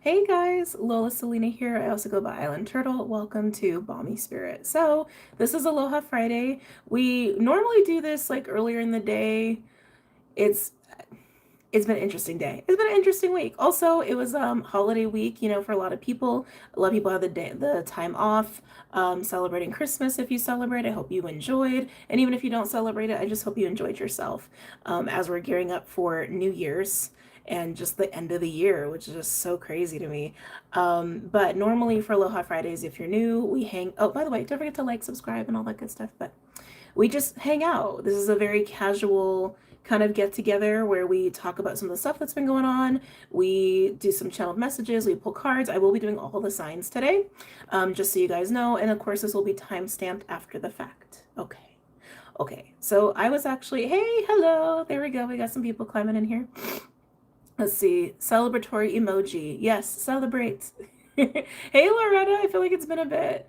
Hey guys, Lola Selena here. I also go by Island Turtle. Welcome to BOMISpirit. So, this is Aloha Friday. We normally do this like earlier in the day. It's it's been an interesting day. It's been an interesting week. Also, it was holiday week, for a lot of people. A lot of people have the time off, celebrating Christmas if you celebrate. I hope you enjoyed. And even if you don't celebrate it, I just hope you enjoyed yourself as we're gearing up for New Year's and just the end of the year, which is just so crazy to me. But normally for Aloha Fridays, if you're new, we hang. Oh, by the way, don't forget to like, subscribe, and all that good stuff. But we just hang out. This is a very casual kind of get together where we talk about some of the stuff that's been going on. We do some channeled messages, we pull cards. I will be doing all the signs today, just so you guys know. And of course, this will be time stamped after the fact. Okay. Okay. So I was actually, hey, hello. There we go. We got some people climbing in here. Let's see. Celebratory emoji. Yes, celebrate. Hey, Loretta. I feel like it's been a bit.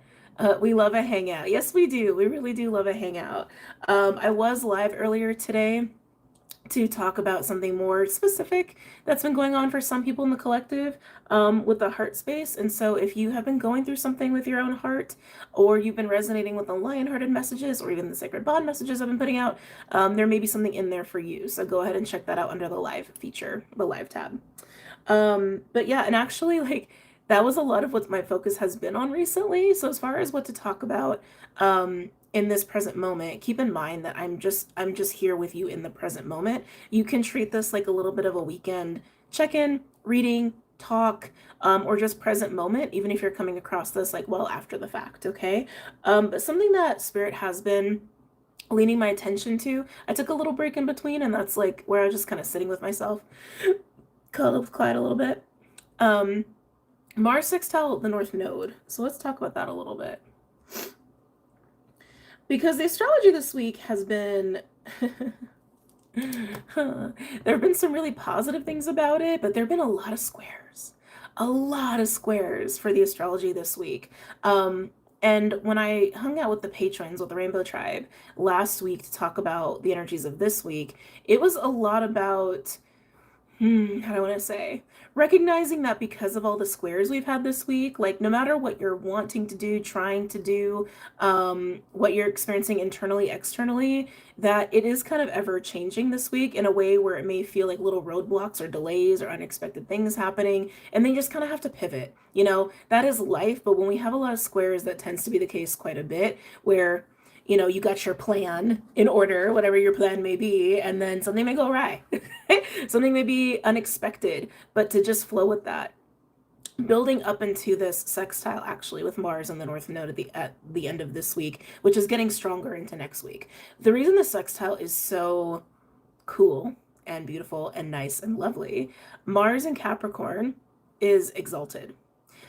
We love a hangout. Yes, we do. We really do love a hangout. I was live earlier today to talk about something more specific that's been going on for some people in the collective with the heart space. And so if you have been going through something with your own heart, or you've been resonating with the lion-hearted messages, or even the sacred bond messages I've been putting out, there may be something in there for you. So go ahead and check that out under the live feature, the live tab. But yeah, and actually, like, that was a lot of what my focus has been on recently. So as far as what to talk about, in this present moment, keep in mind that I'm just here with you in the present moment. You can treat this like a little bit of a weekend check-in, reading, talk, or just present moment, even if you're coming across this like well after the fact, okay? But something that Spirit has been leaning my attention to, I took a little break in between, and that's like where I was just kind of sitting with myself, quiet a little bit. Mars sextile the North Node. So let's talk about that a little bit. Because the astrology this week has been there have been some really positive things about it, but there have been a lot of squares. A lot of squares for the astrology this week. And when I hung out with the patrons with the Rainbow Tribe last week to talk about the energies of this week, it was a lot about how do I want to say? Recognizing that because of all the squares we've had this week, like no matter what you're wanting to do, trying to do, what you're experiencing internally, externally, that it is kind of ever changing this week in a way where it may feel like little roadblocks or delays or unexpected things happening, and then you just kind of have to pivot. That is life, but when we have a lot of squares, that tends to be the case quite a bit, where you got your plan in order, whatever your plan may be, and then something may go awry. Something may be unexpected, but to just flow with that. Building up into this sextile actually with Mars and the North Node at the end of this week, which is getting stronger into next week. The reason the sextile is so cool and beautiful and nice and lovely, Mars in Capricorn is exalted.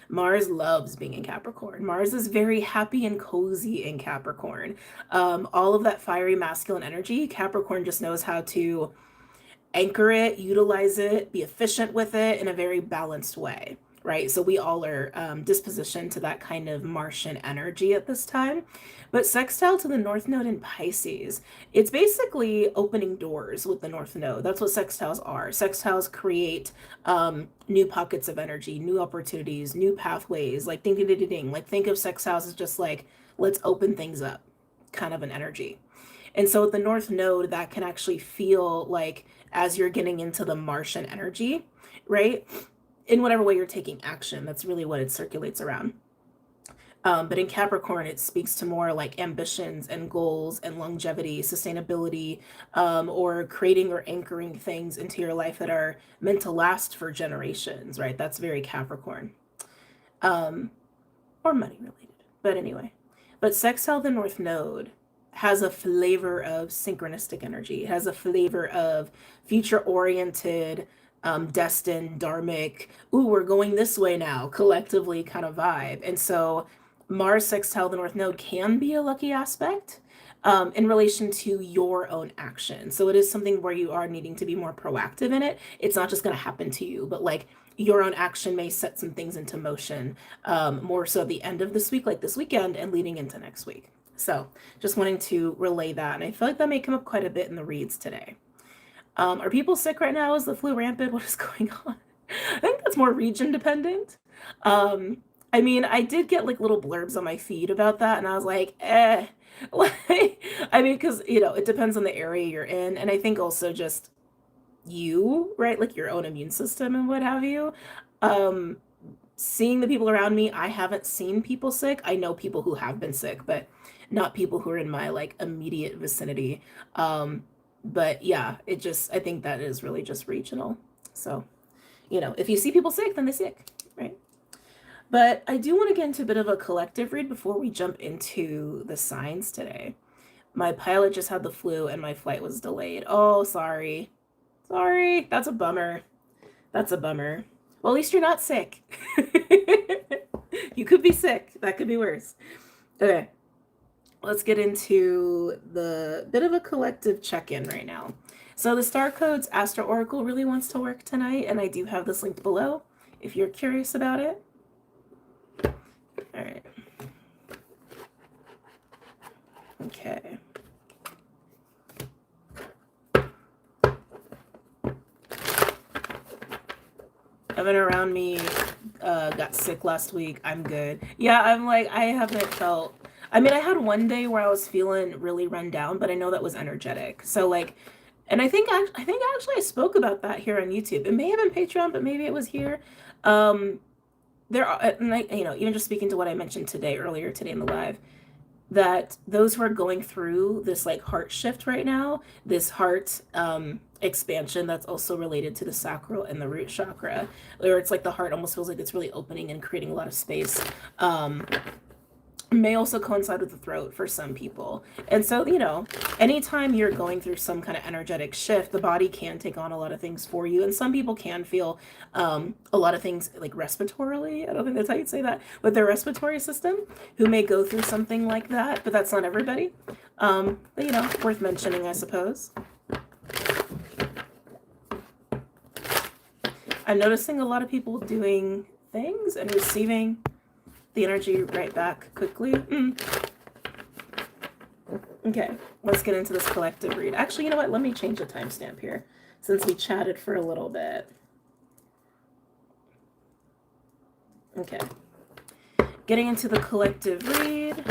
Mars loves being in Capricorn. Mars is very happy and cozy in Capricorn. All of that fiery masculine energy, Capricorn just knows how to anchor it, utilize it, be efficient with it in a very balanced way, right? So we all are dispositioned to that kind of Martian energy at this time. But sextile to the North Node in Pisces, it's basically opening doors with the North Node. That's what sextiles are. Sextiles create new pockets of energy, new opportunities, new pathways, like ding, ding, ding, ding, ding. Like think of sextiles as just like, let's open things up kind of an energy. And so with the North Node, that can actually feel like as you're getting into the Martian energy, right? In whatever way you're taking action, that's really what it circulates around. But in Capricorn, it speaks to more like ambitions and goals and longevity, sustainability, or creating or anchoring things into your life that are meant to last for generations, right? That's very Capricorn. Or money related. But anyway, but sextile the North Node has a flavor of synchronistic energy. It has a flavor of future-oriented, destined, dharmic, ooh, we're going this way now, collectively kind of vibe. And so Mars sextile the North Node can be a lucky aspect in relation to your own action. So it is something where you are needing to be more proactive in it. It's not just going to happen to you, but like your own action may set some things into motion, more so at the end of this week, like this weekend, and leading into next week. So just wanting to relay that. And I feel like that may come up quite a bit in the reads today. Are people sick right now? Is the flu rampant? What is going on? I think that's more region dependent. Um, I mean, I did get like little blurbs on my feed about that, and I was like, eh. Like, I mean, because it depends on the area you're in, and I think also just you, right? Like your own immune system and what have you. Um, Seeing the people around me, I haven't seen people sick. I know people who have been sick, but not people who are in my like immediate vicinity. Um, but yeah, I think that is really just regional. So, if you see people sick, then they're sick, right? But I do want to get into a bit of a collective read before we jump into the signs today. My pilot just had the flu and my flight was delayed. Oh, sorry. Sorry. That's a bummer. That's a bummer. Well, at least you're not sick. You could be sick. That could be worse. Okay. Let's get into the bit of a collective check-in right now. So the Star Codes Astro Oracle really wants to work tonight, and I do have this linked below if you're curious about it. All right. Okay. Everyone around me got sick last week. I'm good. Yeah, I'm like, I haven't felt... I mean, I had one day where I was feeling really run down, but I know that was energetic. So like, and I think actually I spoke about that here on YouTube. It may have been Patreon, but maybe it was here. There are, and I, even just speaking to what I mentioned earlier today in the live, that those who are going through this like heart shift right now, this heart expansion that's also related to the sacral and the root chakra, where it's like the heart almost feels like it's really opening and creating a lot of space, may also coincide with the throat for some people. And so, anytime you're going through some kind of energetic shift, the body can take on a lot of things for you. And some people can feel a lot of things like respiratorily. I don't think that's how you'd say that, with their respiratory system, who may go through something like that, but that's not everybody. But, worth mentioning, I suppose. I'm noticing a lot of people doing things and receiving the energy right back quickly. Okay, let's get into this collective read. Actually, you know what? Let me change the timestamp here since we chatted for a little bit. Okay. Getting into the collective read.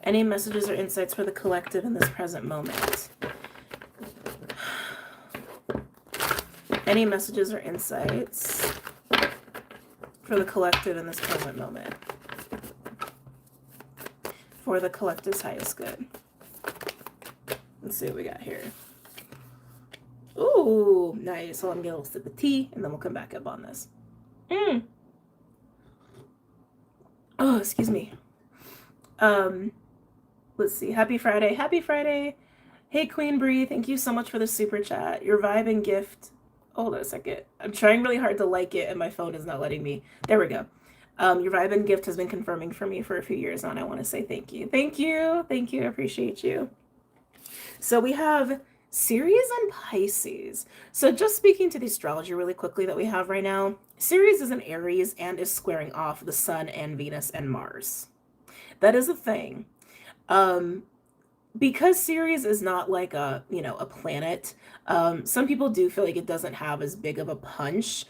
Any messages or insights for the collective in this present moment? Any messages or insights for the collective in this present moment? For the collective's highest good. Let's see what we got here. Ooh, nice. So let me get a little sip of tea, and then we'll come back up on this. Oh, excuse me. Let's see. Happy Friday. Happy Friday. Hey, Queen Bree. Thank you so much for the super chat. Your vibe and gift. Hold on a second. I'm trying really hard to like it, and my phone is not letting me. There we go. Your vibe and gift has been confirming for me for a few years now, and I want to say thank you. Thank you. Thank you. I appreciate you. So we have Ceres and Pisces. So just speaking to the astrology really quickly that we have right now, Ceres is an Aries and is squaring off the Sun and Venus and Mars. That is a thing. Because Ceres is not like a planet, some people do feel like it doesn't have as big of a punch.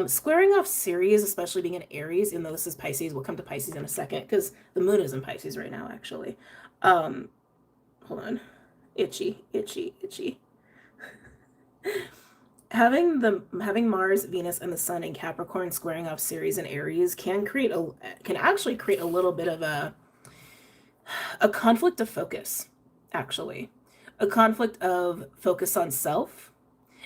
Squaring off Ceres, especially being an Aries, even though this is Pisces, we'll come to Pisces in a second because the moon is in Pisces right now, actually. Hold on. Itchy. Having Mars, Venus, and the Sun in Capricorn squaring off Ceres and Aries can actually create a little bit of a conflict of focus, actually. A conflict of focus on self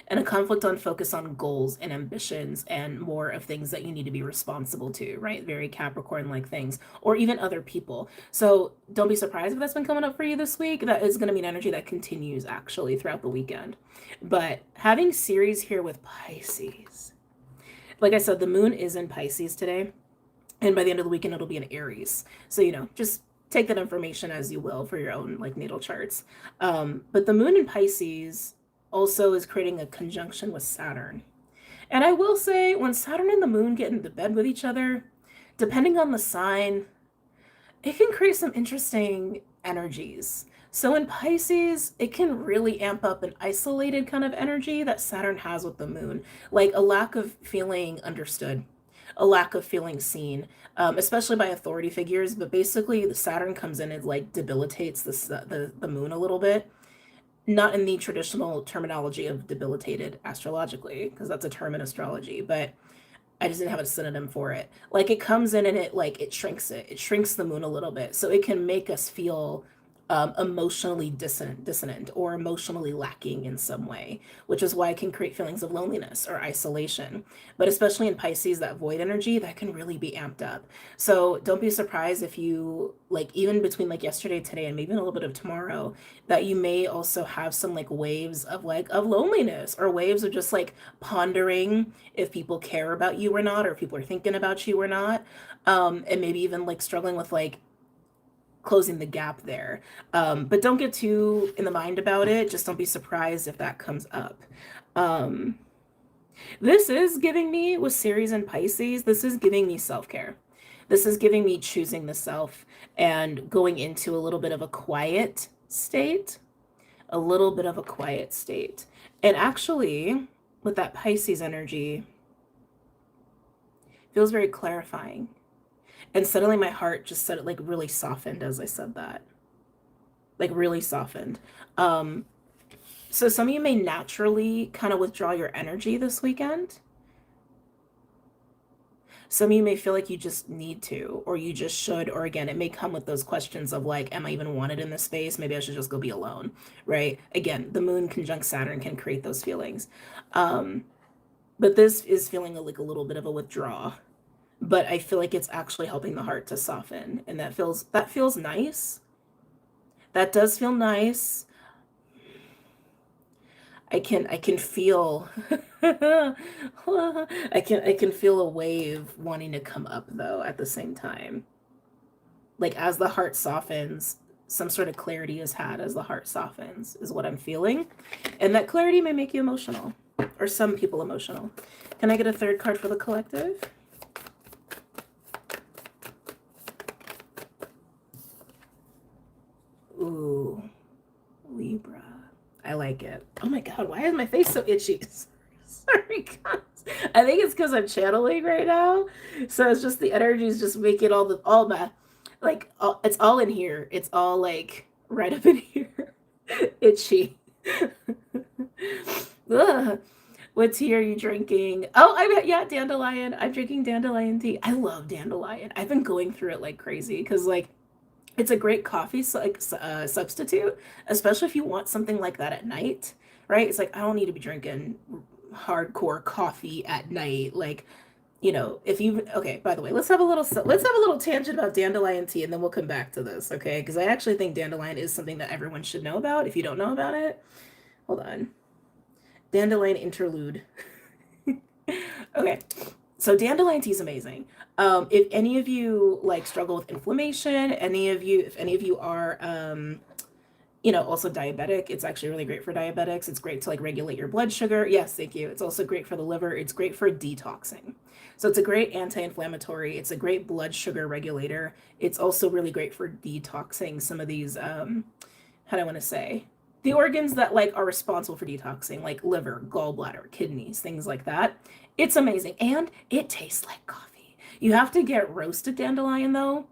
and a conflict on focus on goals and ambitions and more of things that you need to be responsible to, right? Very Capricorn-like things, or even other people. So don't be surprised if that's been coming up for you this week. That is going to be an energy that continues actually throughout the weekend. But having Ceres here with Pisces, like I said, the moon is in Pisces today, and by the end of the weekend, it'll be in Aries. So, just take that information as you will for your own like natal charts. But the moon in Pisces also is creating a conjunction with Saturn. And I will say, when Saturn and the moon get into bed with each other, depending on the sign, it can create some interesting energies. So in Pisces, it can really amp up an isolated kind of energy that Saturn has with the moon, like a lack of feeling understood, a lack of feeling seen, especially by authority figures. But basically, the Saturn comes in and like debilitates the moon a little bit. Not in the traditional terminology of debilitated astrologically, because that's a term in astrology, but I just didn't have a synonym for it. Like it comes in and it shrinks it. It shrinks the moon a little bit, so it can make us feel emotionally dissonant or emotionally lacking in some way, which is why it can create feelings of loneliness or isolation. But especially in Pisces, that void energy, that can really be amped up. So don't be surprised if you, like, even between like yesterday, today, and maybe a little bit of tomorrow, that you may also have some like waves of loneliness, or waves of just like pondering if people care about you or not, or if people are thinking about you or not. And maybe even like struggling with like closing the gap there. But don't get too in the mind about it. Just don't be surprised if that comes up. Um, this is giving me, with Ceres and Pisces, this is giving me self-care. This is giving me choosing the self and going into a little bit of a quiet state, a little bit of a quiet state. And actually, with that Pisces energy, feels very clarifying. And suddenly my heart just said it, like really softened as I said that. Like really softened. So some of you may naturally kind of withdraw your energy this weekend. Some of you may feel like you just need to, or you just should, or again, it may come with those questions of like, am I even wanted in this space? Maybe I should just go be alone, right? Again, the moon conjunct Saturn can create those feelings. But this is feeling like a little bit of a withdrawal. But I feel like it's actually helping the heart to soften, and that feels nice. That does feel nice. I can feel I can feel a wave wanting to come up though at the same time. Like as the heart softens, some sort of clarity is had as the heart softens, is what I'm feeling. And that clarity may make you emotional, or some people emotional. Can I get a third card for the collective? Ooh, Libra. I like it. Oh my God, why is my face so itchy? Sorry, guys. I think it's because I'm channeling right now. So it's just the energy is just making all my, like, it's all in here. It's all like right up in here. Itchy. Ugh. What tea are you drinking? Oh, yeah, dandelion. I'm drinking dandelion tea. I love dandelion. I've been going through it like crazy because like it's a great coffee substitute, especially if you want something like that at night, right? It's like I don't need to be drinking hardcore coffee at night. Like, you know, if you okay, by the way, let's have a little tangent about dandelion tea, and then we'll come back to this, okay? Because I actually think dandelion is something that everyone should know about. If you don't know about it, hold on. Dandelion interlude. Okay. So dandelion tea is amazing. If any of you like struggle with inflammation, if any of you are, you know, also diabetic, it's actually really great for diabetics. It's great to like regulate your blood sugar. Yes, thank you. It's also great for the liver. It's great for detoxing. So it's a great anti-inflammatory. It's a great blood sugar regulator. It's also really great for detoxing some of these, how do I want to say? The organs that like are responsible for detoxing, like liver, gallbladder, kidneys, things like that. It's amazing. And it tastes like coffee. You have to get roasted dandelion though,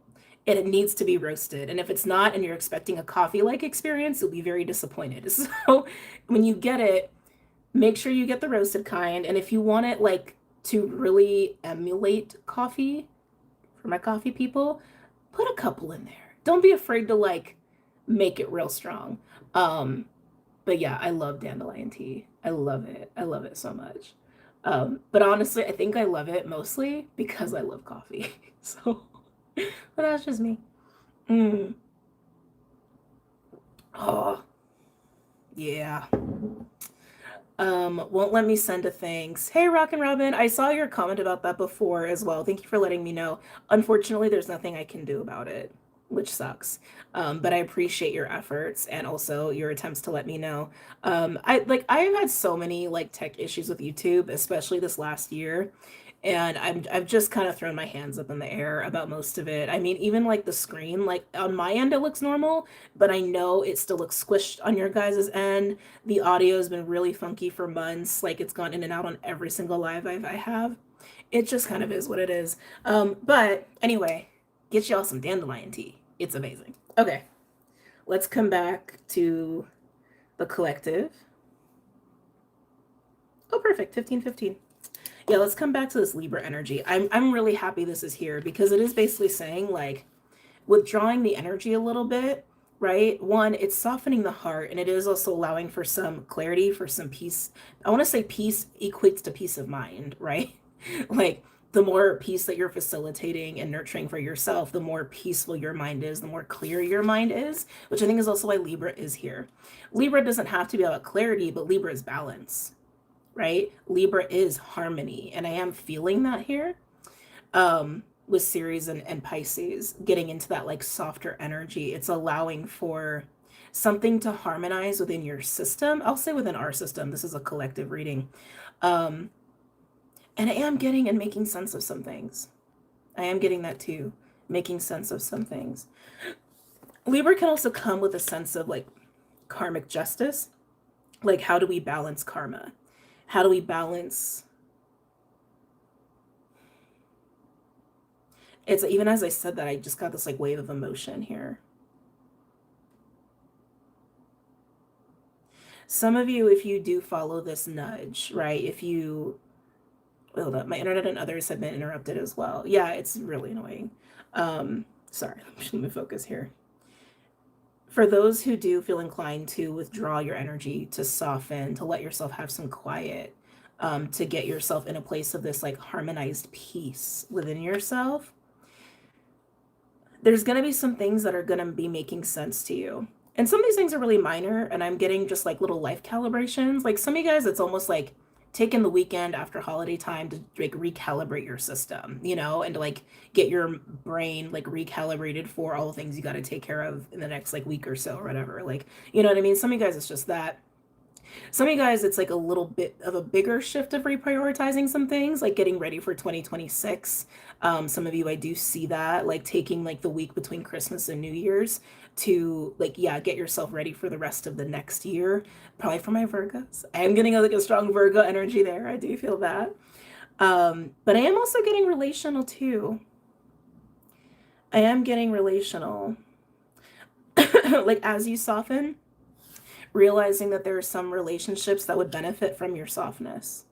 and it needs to be roasted. And if it's not and you're expecting a coffee-like experience, you'll be very disappointed. So when you get it, make sure you get the roasted kind. And if you want it like to really emulate coffee, for my coffee people, put a couple in there. Don't be afraid to like make it real strong. But yeah, I love dandelion tea. I love it. I love it so much. But honestly, I think I love it mostly because I love coffee. So, but that's just me. Mm. Oh, yeah. Won't let me send a thanks. Hey, Rockin' Robin, I saw your comment about that before as well. Thank you for letting me know. Unfortunately, there's nothing I can do about it, which sucks. But I appreciate your efforts and also your attempts to let me know. I've had so many like tech issues with YouTube, especially this last year. And I've just kind of thrown my hands up in the air about most of it. I mean, even like the screen, like on my end it looks normal, but I know it still looks squished on your guys' end. The audio has been really funky for months. Like it's gone in and out on every single live I have. It just kind of is what it is. But anyway, get y'all some dandelion tea. It's amazing. Okay, let's come back to the collective. Oh, perfect. 15-15. Yeah, let's come back to this Libra energy. I'm really happy this is here because it is basically saying, like, withdrawing the energy a little bit, right? One, it's softening the heart, and it is also allowing for some clarity, for some peace. I want to say peace equates to peace of mind, right? Like, the more peace that you're facilitating and nurturing for yourself, the more peaceful your mind is, the more clear your mind is, which I think is also why Libra is here. Libra doesn't have to be about clarity, but Libra is balance, right? Libra is harmony, and I am feeling that here with Ceres and Pisces, getting into that like softer energy. It's allowing for something to harmonize within your system. I'll say within our system. This is a collective reading. And I am getting and making sense of some things. I am getting that too, making sense of some things. Libra can also come with a sense of like karmic justice. Like, how do we balance karma? How do we balance? It's even as I said that, I just got this like wave of emotion here. Some of you, if you do follow this nudge, right? If you, hold up, my internet and others have been interrupted as well. Yeah, it's really annoying. Sorry, let me focus here. For those who do feel inclined to withdraw your energy, to soften, to let yourself have some quiet, to get yourself in a place of this like harmonized peace within yourself, there's going to be some things that are going to be making sense to you. And some of these things are really minor, and I'm getting just like little life calibrations. Like some of you guys, it's almost like taking the weekend after holiday time to like recalibrate your system, you know, and to like get your brain like recalibrated for all the things you got to take care of in the next like week or so or whatever. Like, you know what I mean? Some of you guys, it's just that. Some of you guys, it's like a little bit of a bigger shift of reprioritizing some things, like getting ready for 2026. Some of you, I do see that, like taking like the week between Christmas and New Year's to like, yeah, get yourself ready for the rest of the next year. Probably for my Virgos. I am getting like a strong Virgo energy there. I do feel that. But I am also getting relational too. I am getting relational. Like as you soften, realizing that there are some relationships that would benefit from your softness.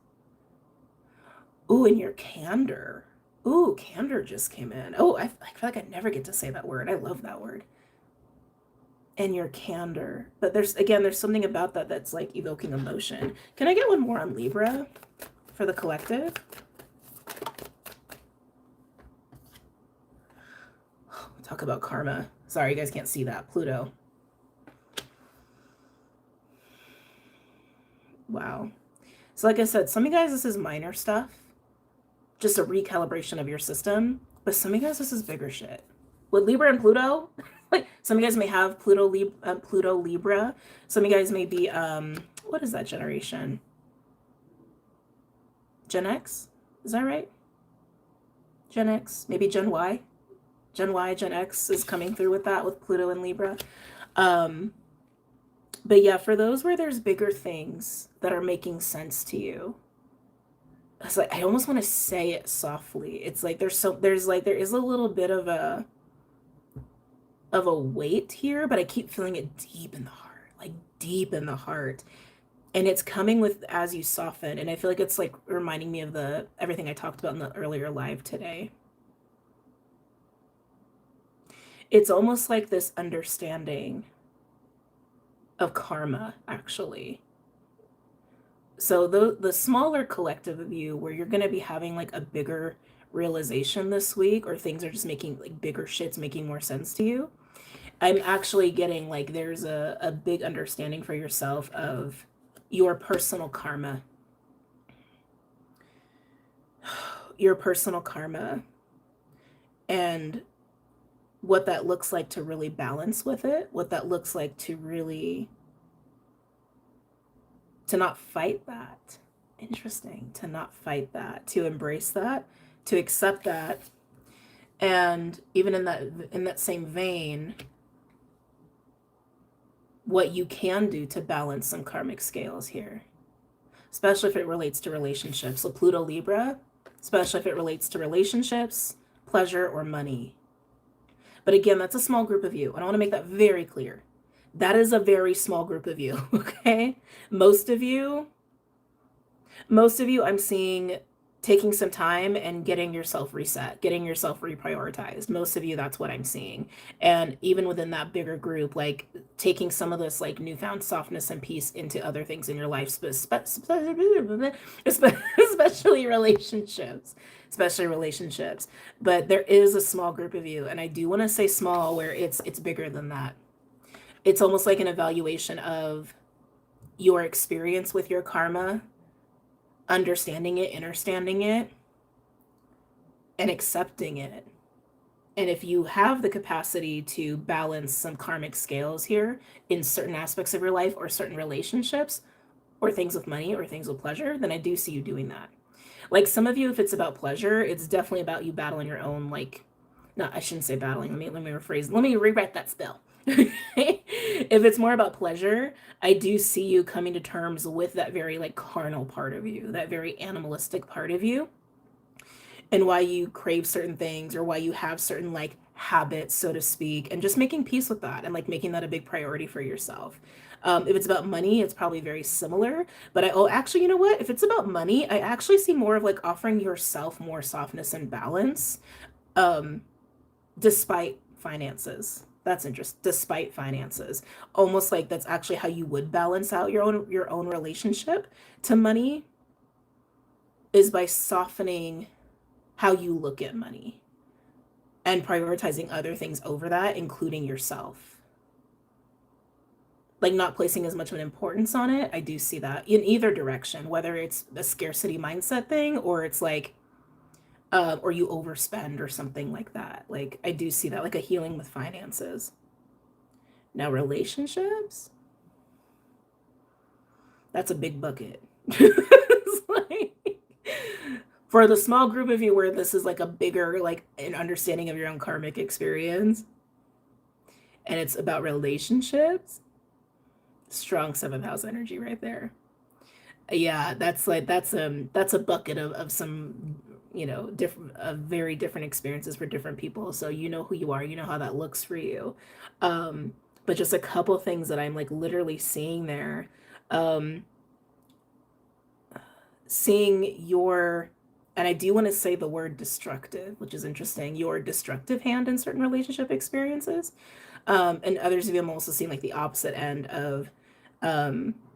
Ooh, and your candor. Ooh, candor just came in. Oh, I feel like I never get to say that word. I love that word. And your candor. But there's something about that that's like evoking emotion. Can I get one more on Libra for the collective? Talk about karma. Sorry, you guys can't see that. Pluto. Wow. So like I said, some of you guys, this is minor stuff. Just a recalibration of your system. But some of you guys, this is bigger shit. With Libra and Pluto, like some of you guys may have Pluto Libra. Some of you guys may be, what is that generation? Gen X? Is that right? Gen X, maybe Gen Y? Gen Y, Gen X is coming through with that, with Pluto and Libra. But yeah, for those where there's bigger things that are making sense to you, it's like I almost want to say it softly. It's like there is a little bit of a weight here, but I keep feeling it deep in the heart, like deep in the heart. And it's coming with as you soften. And I feel like it's like reminding me of everything I talked about in the earlier live today. It's almost like this understanding of karma, actually. So the smaller collective of you, where you're going to be having like a bigger realization this week, or things are just making like bigger shits making more sense to you, I'm actually getting like there's a big understanding for yourself of your personal karma. Your personal karma. And what that looks like to really balance with it, what that looks like to really, to not fight that, Interesting. To not fight that, to embrace that, to accept that. And even in that same vein, what you can do to balance some karmic scales here, especially if it relates to relationships. So Pluto Libra, especially if it relates to relationships, pleasure, or money. But again, that's a small group of you. And I want to make that very clear. That is a very small group of you, okay? Most of you, I'm seeing taking some time and getting yourself reset, getting yourself reprioritized. Most of you, that's what I'm seeing. And even within that bigger group, like taking some of this like newfound softness and peace into other things in your life, especially relationships, But there is a small group of you, and I do want to say small where it's bigger than that. It's almost like an evaluation of your experience with your karma, understanding it, understanding it, and accepting it. And if you have the capacity to balance some karmic scales here in certain aspects of your life or certain relationships or things with money or things with pleasure, then I do see you doing that. Like some of you, if it's about pleasure, it's definitely about you battling your own, like, no, I shouldn't say battling. Let me rephrase. Let me rewrite that spell. If it's more about pleasure, I do see you coming to terms with that very like carnal part of you, that very animalistic part of you, and why you crave certain things or why you have certain like habits, so to speak, and just making peace with that and like making that a big priority for yourself. If it's about money, it's probably very similar. But actually, you know what? If it's about money, I actually see more of like offering yourself more softness and balance, um, despite finances. That's interesting. Despite finances, almost like that's actually how you would balance out your own relationship to money, is by softening how you look at money and prioritizing other things over that, including yourself. Like not placing as much of an importance on it. I do see that in either direction, whether it's a scarcity mindset thing or it's like or you overspend or something like that. Like I do see that, like a healing with finances. Now relationships, that's a big bucket. Like, for the small group of you where this is like a bigger, like an understanding of your own karmic experience, and it's about relationships, strong seventh house energy right there. Yeah, that's a bucket of some, you know, different very different experiences for different people. So you know who you are, you know how that looks for you. But just a couple things that I'm like literally seeing there. Um, Seeing your, and I do want to say the word destructive, which is interesting, your destructive hand in certain relationship experiences. And others of you, I'm also seeing like the opposite end of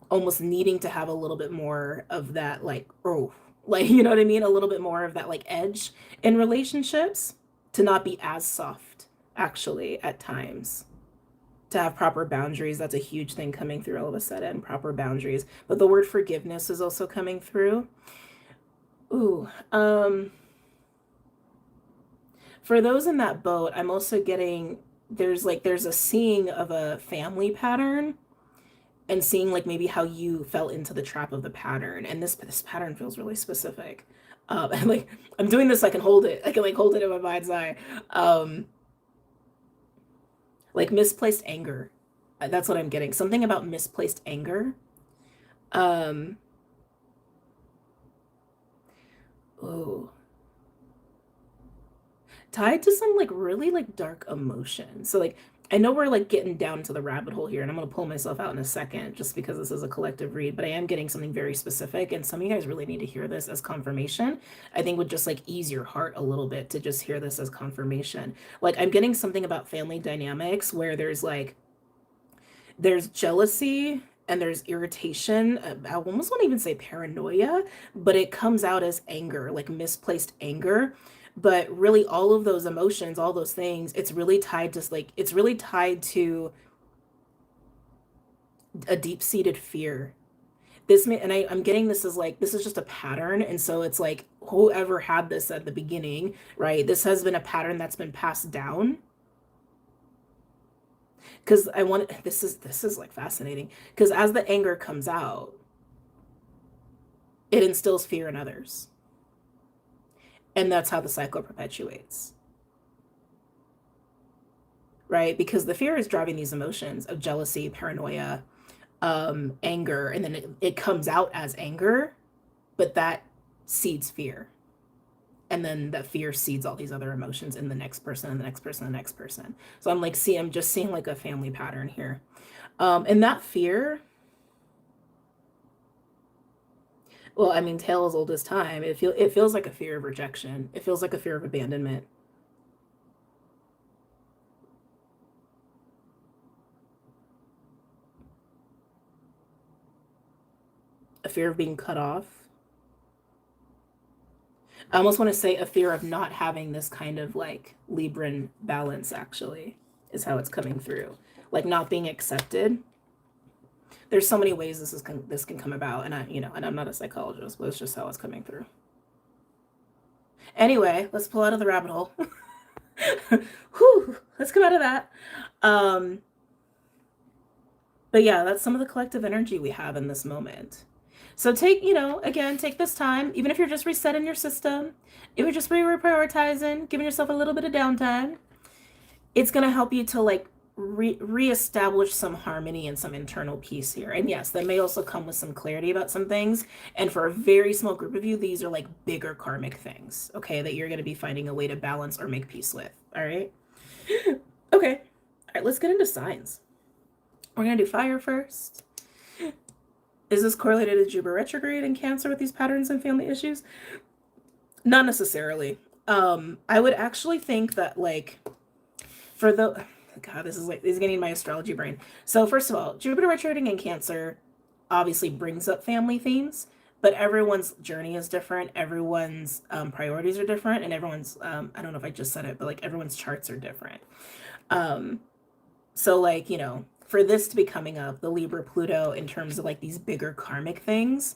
almost needing to have a little bit more of that, like, oh, like, you know what I mean? A little bit more of that, like, edge in relationships, to not be as soft, actually, at times. To have proper boundaries, that's a huge thing coming through all of a sudden, proper boundaries. But the word forgiveness is also coming through. Ooh, for those in that boat, I'm also getting, there's a seeing of a family pattern and seeing like maybe how you fell into the trap of the pattern. And this pattern feels really specific. And like I'm doing this, I can hold it. I can like hold it in my mind's eye. Like misplaced anger. That's what I'm getting. Something about misplaced anger. Um, oh, tied to some like really like dark emotion. So like I know we're like getting down to the rabbit hole here, and I'm gonna pull myself out in a second just because this is a collective read, but I am getting something very specific, and some of you guys really need to hear this as confirmation. I think would just like ease your heart a little bit to just hear this as confirmation. Like I'm getting something about family dynamics where there's jealousy and there's irritation. I almost want to even say paranoia, but it comes out as anger, like misplaced anger. But really, all of those emotions, all those things, it's really tied to like, it's really tied to a deep seated fear. I'm getting this as like, this is just a pattern. And so it's like, whoever had this at the beginning, right? This has been a pattern that's been passed down. Because this is like fascinating, because as the anger comes out, it instills fear in others. And that's how the cycle perpetuates. Right? Because the fear is driving these emotions of jealousy, paranoia, anger, and then it comes out as anger, but that seeds fear. And then that fear seeds all these other emotions in the next person and the next person and the next person. So I'm just seeing like a family pattern here. And that fear, well, I mean, tale as old as time. It feels like a fear of rejection. It feels like a fear of abandonment. A fear of being cut off. I almost want to say a fear of not having this kind of like Libran balance, actually, is how it's coming through. Like not being accepted. There's so many ways this can come about, and I'm not a psychologist, but it's just how it's coming through. Anyway, let's pull out of the rabbit hole. Whew, let's come out of that. But yeah, that's some of the collective energy we have in this moment. So take this time, even if you're just resetting your system, if you're just reprioritizing, giving yourself a little bit of downtime, it's going to help you to like reestablish some harmony and some internal peace here. And yes, that may also come with some clarity about some things. And for a very small group of you, these are like bigger karmic things, okay, that you're going to be finding a way to balance or make peace with. All right. Okay. All right. Let's get into signs. We're going to do fire first. Is this correlated to Jupiter retrograde in Cancer with these patterns and family issues? Not necessarily. I would actually think that like for the, God, this is getting my astrology brain. So first of all, Jupiter retrograding in Cancer obviously brings up family themes, but everyone's journey is different. Everyone's priorities are different, and everyone's, I don't know if I just said it, but like everyone's charts are different. So like, for this to be coming up, the Libra Pluto, in terms of like these bigger karmic things,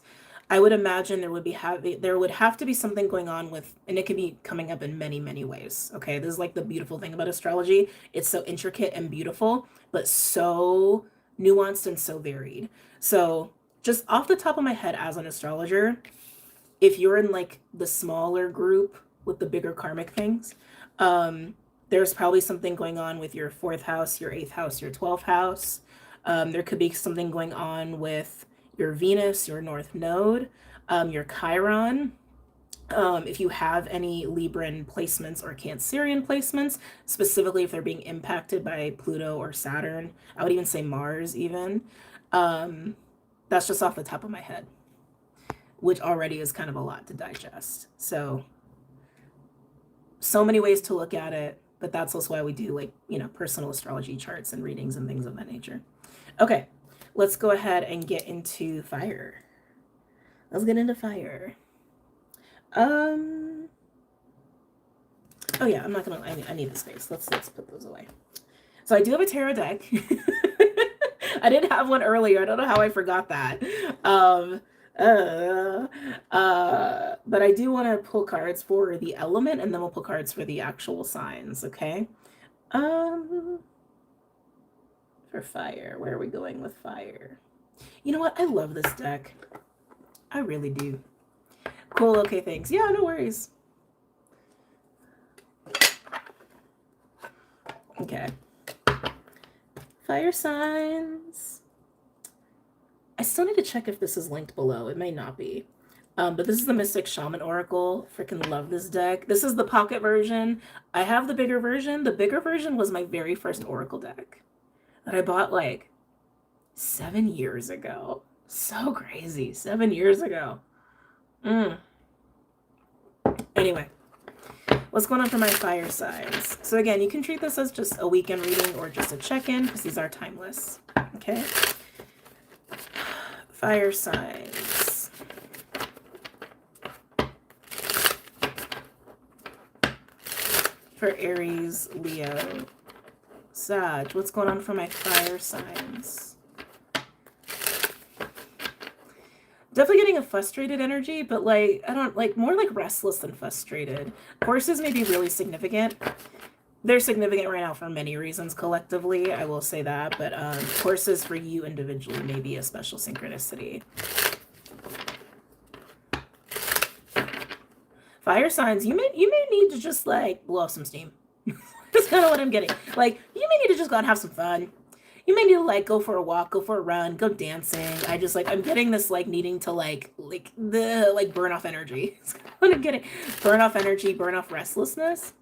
I would imagine there would have to be something going on with, and it could be coming up in many, many ways. Okay. This is like the beautiful thing about astrology. It's so intricate and beautiful, but so nuanced and so varied. So just off the top of my head as an astrologer, if you're in like the smaller group with the bigger karmic things, there's probably something going on with your 4th house, your 8th house, your 12th house. There could be something going on with your Venus, your North Node, your Chiron. If you have any Libran placements or Cancerian placements, specifically if they're being impacted by Pluto or Saturn, I would even say Mars even. That's just off the top of my head, which already is kind of a lot to digest. So many ways to look at it. But that's also why we do like, personal astrology charts and readings and things of that nature. Okay, let's go ahead and get into fire. Let's get into fire. Oh yeah, I need the space. Let's put those away. So I do have a tarot deck. I didn't have one earlier. I don't know how I forgot that. But I do want to pull cards for the element, and then we'll pull cards for the actual signs, okay? For fire, where are we going with fire? You know what? I love this deck. I really do. Cool, okay, thanks. Yeah, no worries. Okay. Fire signs. I still need to check if this is linked below. It may not be. But this is the Mystic Shaman Oracle. Freaking love this deck. This is the pocket version. I have the bigger version. The bigger version was my very first Oracle deck that I bought like 7 years ago. So crazy. 7 years ago. Anyway, what's going on for my fire signs? So again, you can treat this as just a weekend reading or just a check-in because these are timeless. Okay. Fire signs. For Aries, Leo, Sag. What's going on for my fire signs? Definitely getting a frustrated energy, but like, I don't like, more like restless than frustrated. Horses may be really significant. They're significant right now for many reasons collectively, I will say that, but horses for you individually may be a special synchronicity. Fire signs, you may need to just like blow off some steam. That's kind of what I'm getting. Like, you may need to just go and have some fun. You may need to like go for a walk, go for a run, go dancing. I just like, I'm getting this like needing to like burn off energy. That's kind of what I'm getting. Burn off energy, burn off restlessness.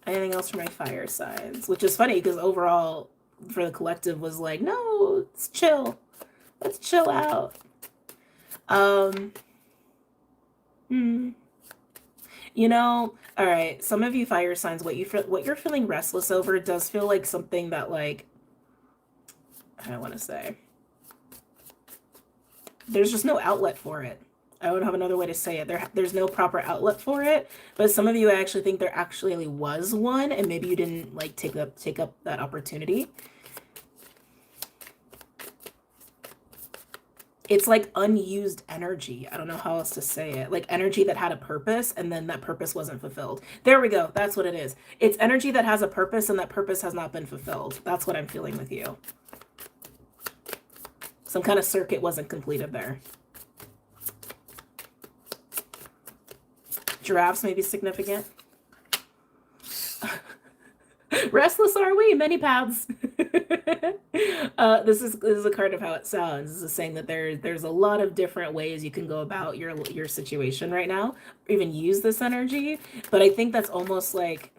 Anything else for my fire signs? Which is funny because overall for the collective was like, no, let's chill. Let's chill out. You know, all right, some of you fire signs, what you're feeling restless over does feel like something that like, I want to say, there's just no outlet for it. I don't have another way to say it. There's no proper outlet for it, but some of you actually think there actually was one, and maybe you didn't like take up that opportunity. It's like unused energy. I don't know how else to say it. Like energy that had a purpose and then that purpose wasn't fulfilled. There we go. That's what it is. It's energy that has a purpose and that purpose has not been fulfilled. That's what I'm feeling with you. Some kind of circuit wasn't completed there. Giraffes may be significant. Restless are we? Many paths. This is a card of how it sounds. This is saying that there's a lot of different ways you can go about your situation right now, or even use this energy. But I think that's almost like,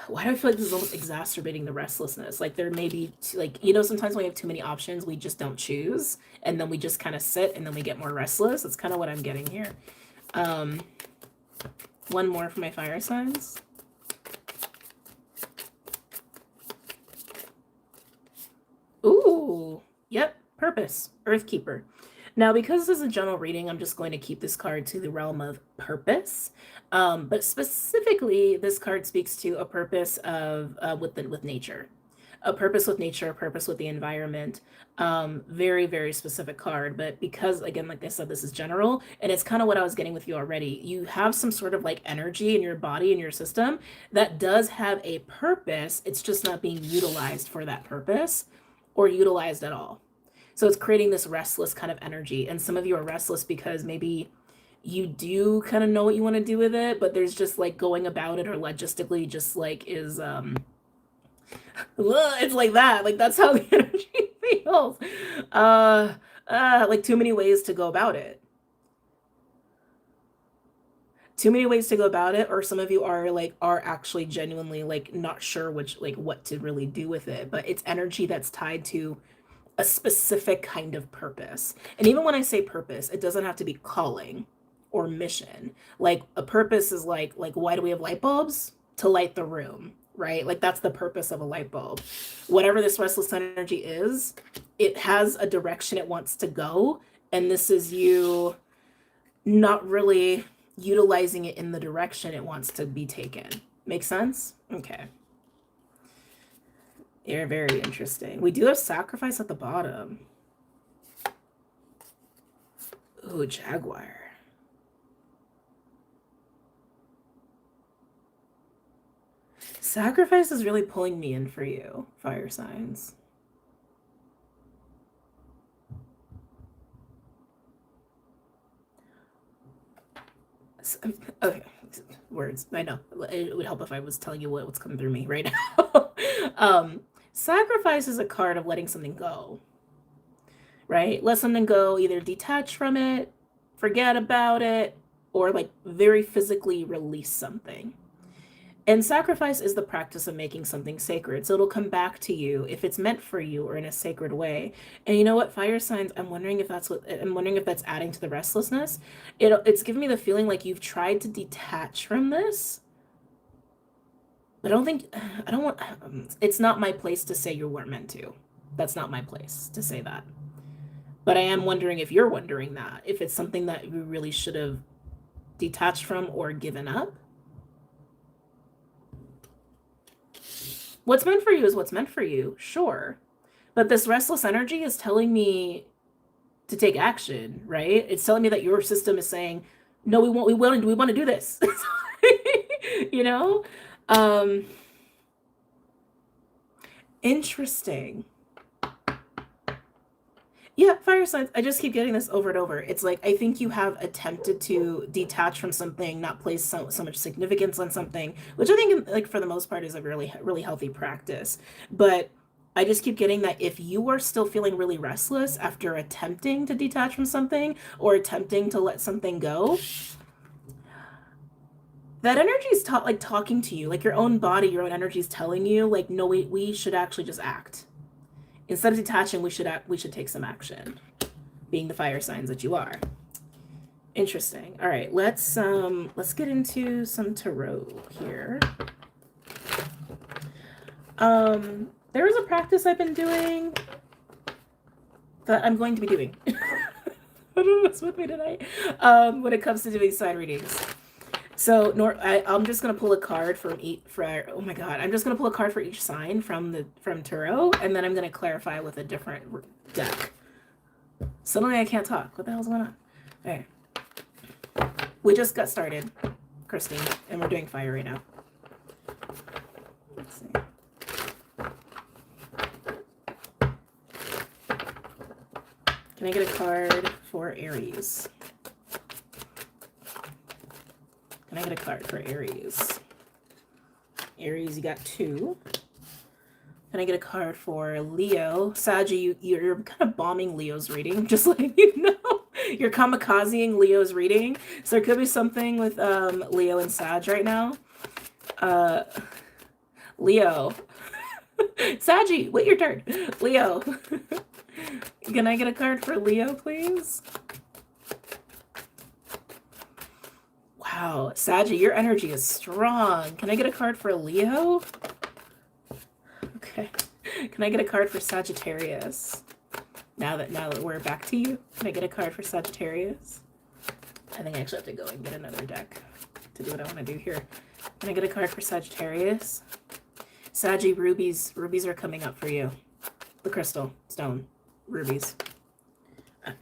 why do I feel like this is almost exacerbating the restlessness? Like there may be like, you know, sometimes when we have too many options, we just don't choose, and then we just kind of sit, and then we get more restless. That's kind of what I'm getting here. One more for my fire signs. Ooh, yep, purpose, Earthkeeper. Now, because this is a general reading, I'm just going to keep this card to the realm of purpose. But specifically, this card speaks to a purpose of with nature, a purpose with nature, a purpose with the environment. Very, very specific card. But because, again, like I said, this is general, and it's kind of what I was getting with you already. You have some sort of like energy in your body, in your system, that does have a purpose. It's just not being utilized for that purpose or utilized at all. So it's creating this restless kind of energy. And some of you are restless because maybe you do kind of know what you want to do with it, but there's just like going about it or logistically just like is, it's like that. Like that's how the energy feels. Like too many ways to go about it. Too many ways to go about it, or some of you are actually genuinely like not sure what to really do with it, but it's energy that's tied to a specific kind of purpose. And even when I say purpose, it doesn't have to be calling or mission. Like a purpose is like why do we have light bulbs? To light the room, right? Like that's the purpose of a light bulb. Whatever this restless energy is, it has a direction it wants to go, and this is you not really utilizing it in the direction it wants to be taken. Make sense? Okay. You're very interesting. We do have sacrifice at the bottom. Ooh, Jaguar. Sacrifice is really pulling me in for you, fire signs. Okay, words. I know. It would help if I was telling you what's coming through me right now. Sacrifice is a card of letting something go, right? Let something go, either detach from it, forget about it, or like very physically release something. And sacrifice is the practice of making something sacred. So it'll come back to you if it's meant for you or in a sacred way. And you know what, fire signs, I'm wondering if that's adding to the restlessness. It's giving me the feeling like you've tried to detach from this. But it's not my place to say you weren't meant to. That's not my place to say that. But I am wondering if you're wondering that, if it's something that you really should have detached from or given up. What's meant for you is what's meant for you, sure. But this restless energy is telling me to take action, right? It's telling me that your system is saying, no, we want to do this. You know? Interesting. Yeah, fire signs. I just keep getting this over and over. It's like, I think you have attempted to detach from something, not place so much significance on something, which I think, like, for the most part is a really healthy practice. But I just keep getting that if you are still feeling really restless after attempting to detach from something or attempting to let something go, that energy is like talking to you, like your own body, your own energy is telling you, like, no, we should actually just act. Instead of detaching, we should take some action, being the fire signs that you are. Interesting. All right, let's get into some tarot here. There is a practice I've been doing that I'm going to be doing. I don't know what's with me tonight. When it comes to doing side readings. So I'm just gonna pull a card from each oh my god, I'm just gonna pull a card for each sign from tarot, and then I'm gonna clarify with a different deck. Suddenly I can't talk. What the hell's going on? Okay. We just got started, Christine, and we're doing fire right now. Let's see. Can I get a card for Aries? Can I get a card for Aries? Aries, you got 2. Can I get a card for Leo? Saggy, you're kind of bombing Leo's reading, just letting you know. You're kamikazeing Leo's reading. So there could be something with Leo and Sag right now. Leo. Saggy, wait your turn. Leo. Can I get a card for Leo, please? Wow, Saggy, your energy is strong. Can I get a card for Leo? Okay. Can I get a card for Sagittarius? Now that we're back to you, can I get a card for Sagittarius? I think I actually have to go and get another deck to do what I want to do here. Can I get a card for Sagittarius? Saggy, rubies are coming up for you. The crystal stone, rubies.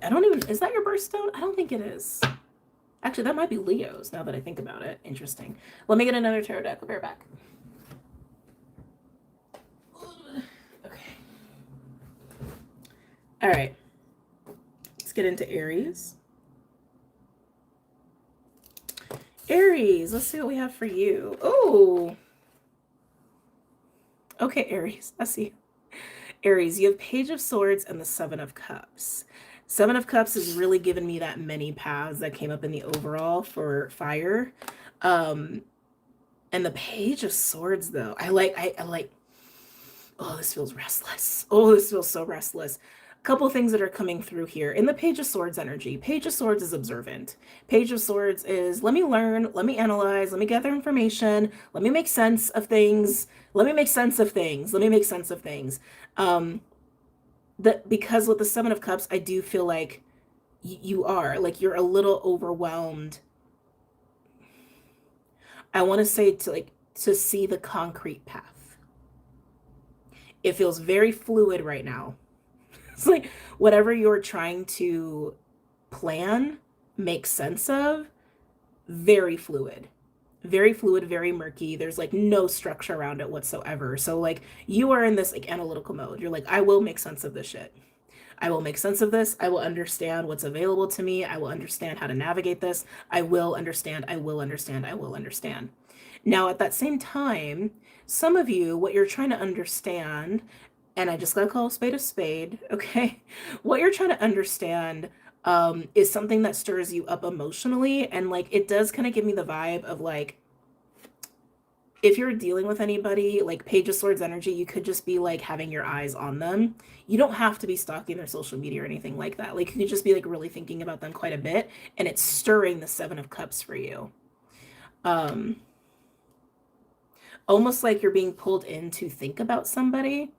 I don't even, is that your birthstone? I don't think it is. Actually, that might be Leo's now that I think about it. Interesting. Let me get another tarot deck. We'll be right back. Okay. All right. Let's get into Aries. Aries, let's see what we have for you. Oh. Okay, Aries, I see. Aries, you have Page of Swords and the 7 of Cups. 7 of Cups is really giving me that many paths that came up in the overall for fire. And the Page of Swords, though, I like, oh, this feels restless. Oh, this feels so restless. A couple things that are coming through here. In the Page of Swords energy, Page of Swords is observant. Page of Swords is, let me learn, let me analyze, let me gather information, let me make sense of things, let me make sense of things, let me make sense of things. Because with the 7 of Cups, I do feel like you are, like, you're a little overwhelmed. I want to say to see the concrete path. It feels very fluid right now. It's like whatever you're trying to plan, make sense of, very fluid, very murky. There's like no structure around it whatsoever. So like you are in this like analytical mode. You're like, I will make sense of this shit. I will make sense of this. I will understand what's available to me. I will understand how to navigate this. I will understand. I will understand. I will understand. Now, at that same time, some of you, what you're trying to understand, and I just gotta call a spade, okay? What you're trying to understand is something that stirs you up emotionally, and like it does kind of give me the vibe of like, if you're dealing with anybody, like Page of Swords energy, you could just be like having your eyes on them. You don't have to be stalking their social media or anything like that. Like you could just be like really thinking about them quite a bit, and it's stirring the 7 of Cups for you. Almost like you're being pulled in to think about somebody.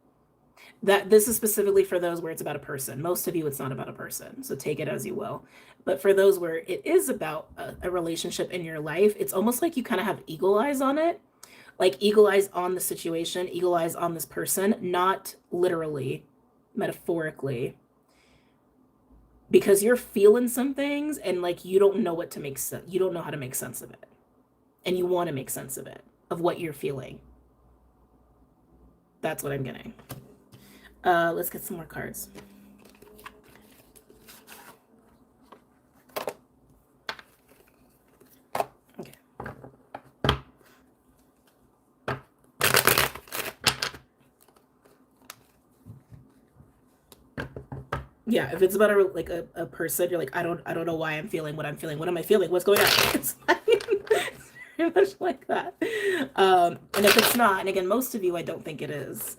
That this is specifically for those where it's about a person. Most of you, it's not about a person, so take it as you will. But for those where it is about a relationship in your life, it's almost like you kind of have eagle eyes on it. Like eagle eyes on the situation, eagle eyes on this person, not literally, metaphorically. Because you're feeling some things and like you don't know what to make sense. You don't know how to make sense of it. And you want to make sense of it, of what you're feeling. That's what I'm getting. Let's get some more cards. Yeah, if it's about a person, you're like, I don't know why I'm feeling what I'm feeling. What am I feeling? What's going on? It's like, it's very much like that. And if it's not, and again, most of you, I don't think it is.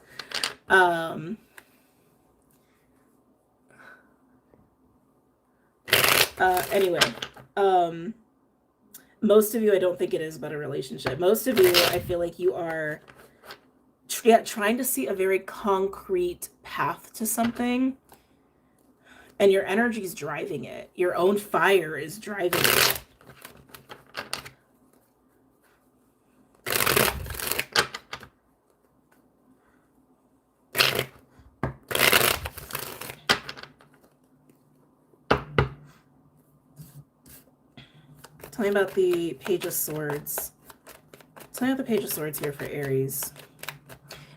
Anyway, most of you, I don't think it is about a relationship. Most of you, I feel like you are trying to see a very concrete path to something, and your energy is driving it. Your own fire is driving it. Tell me about the Page of Swords. Tell me about the Page of Swords here for Aries.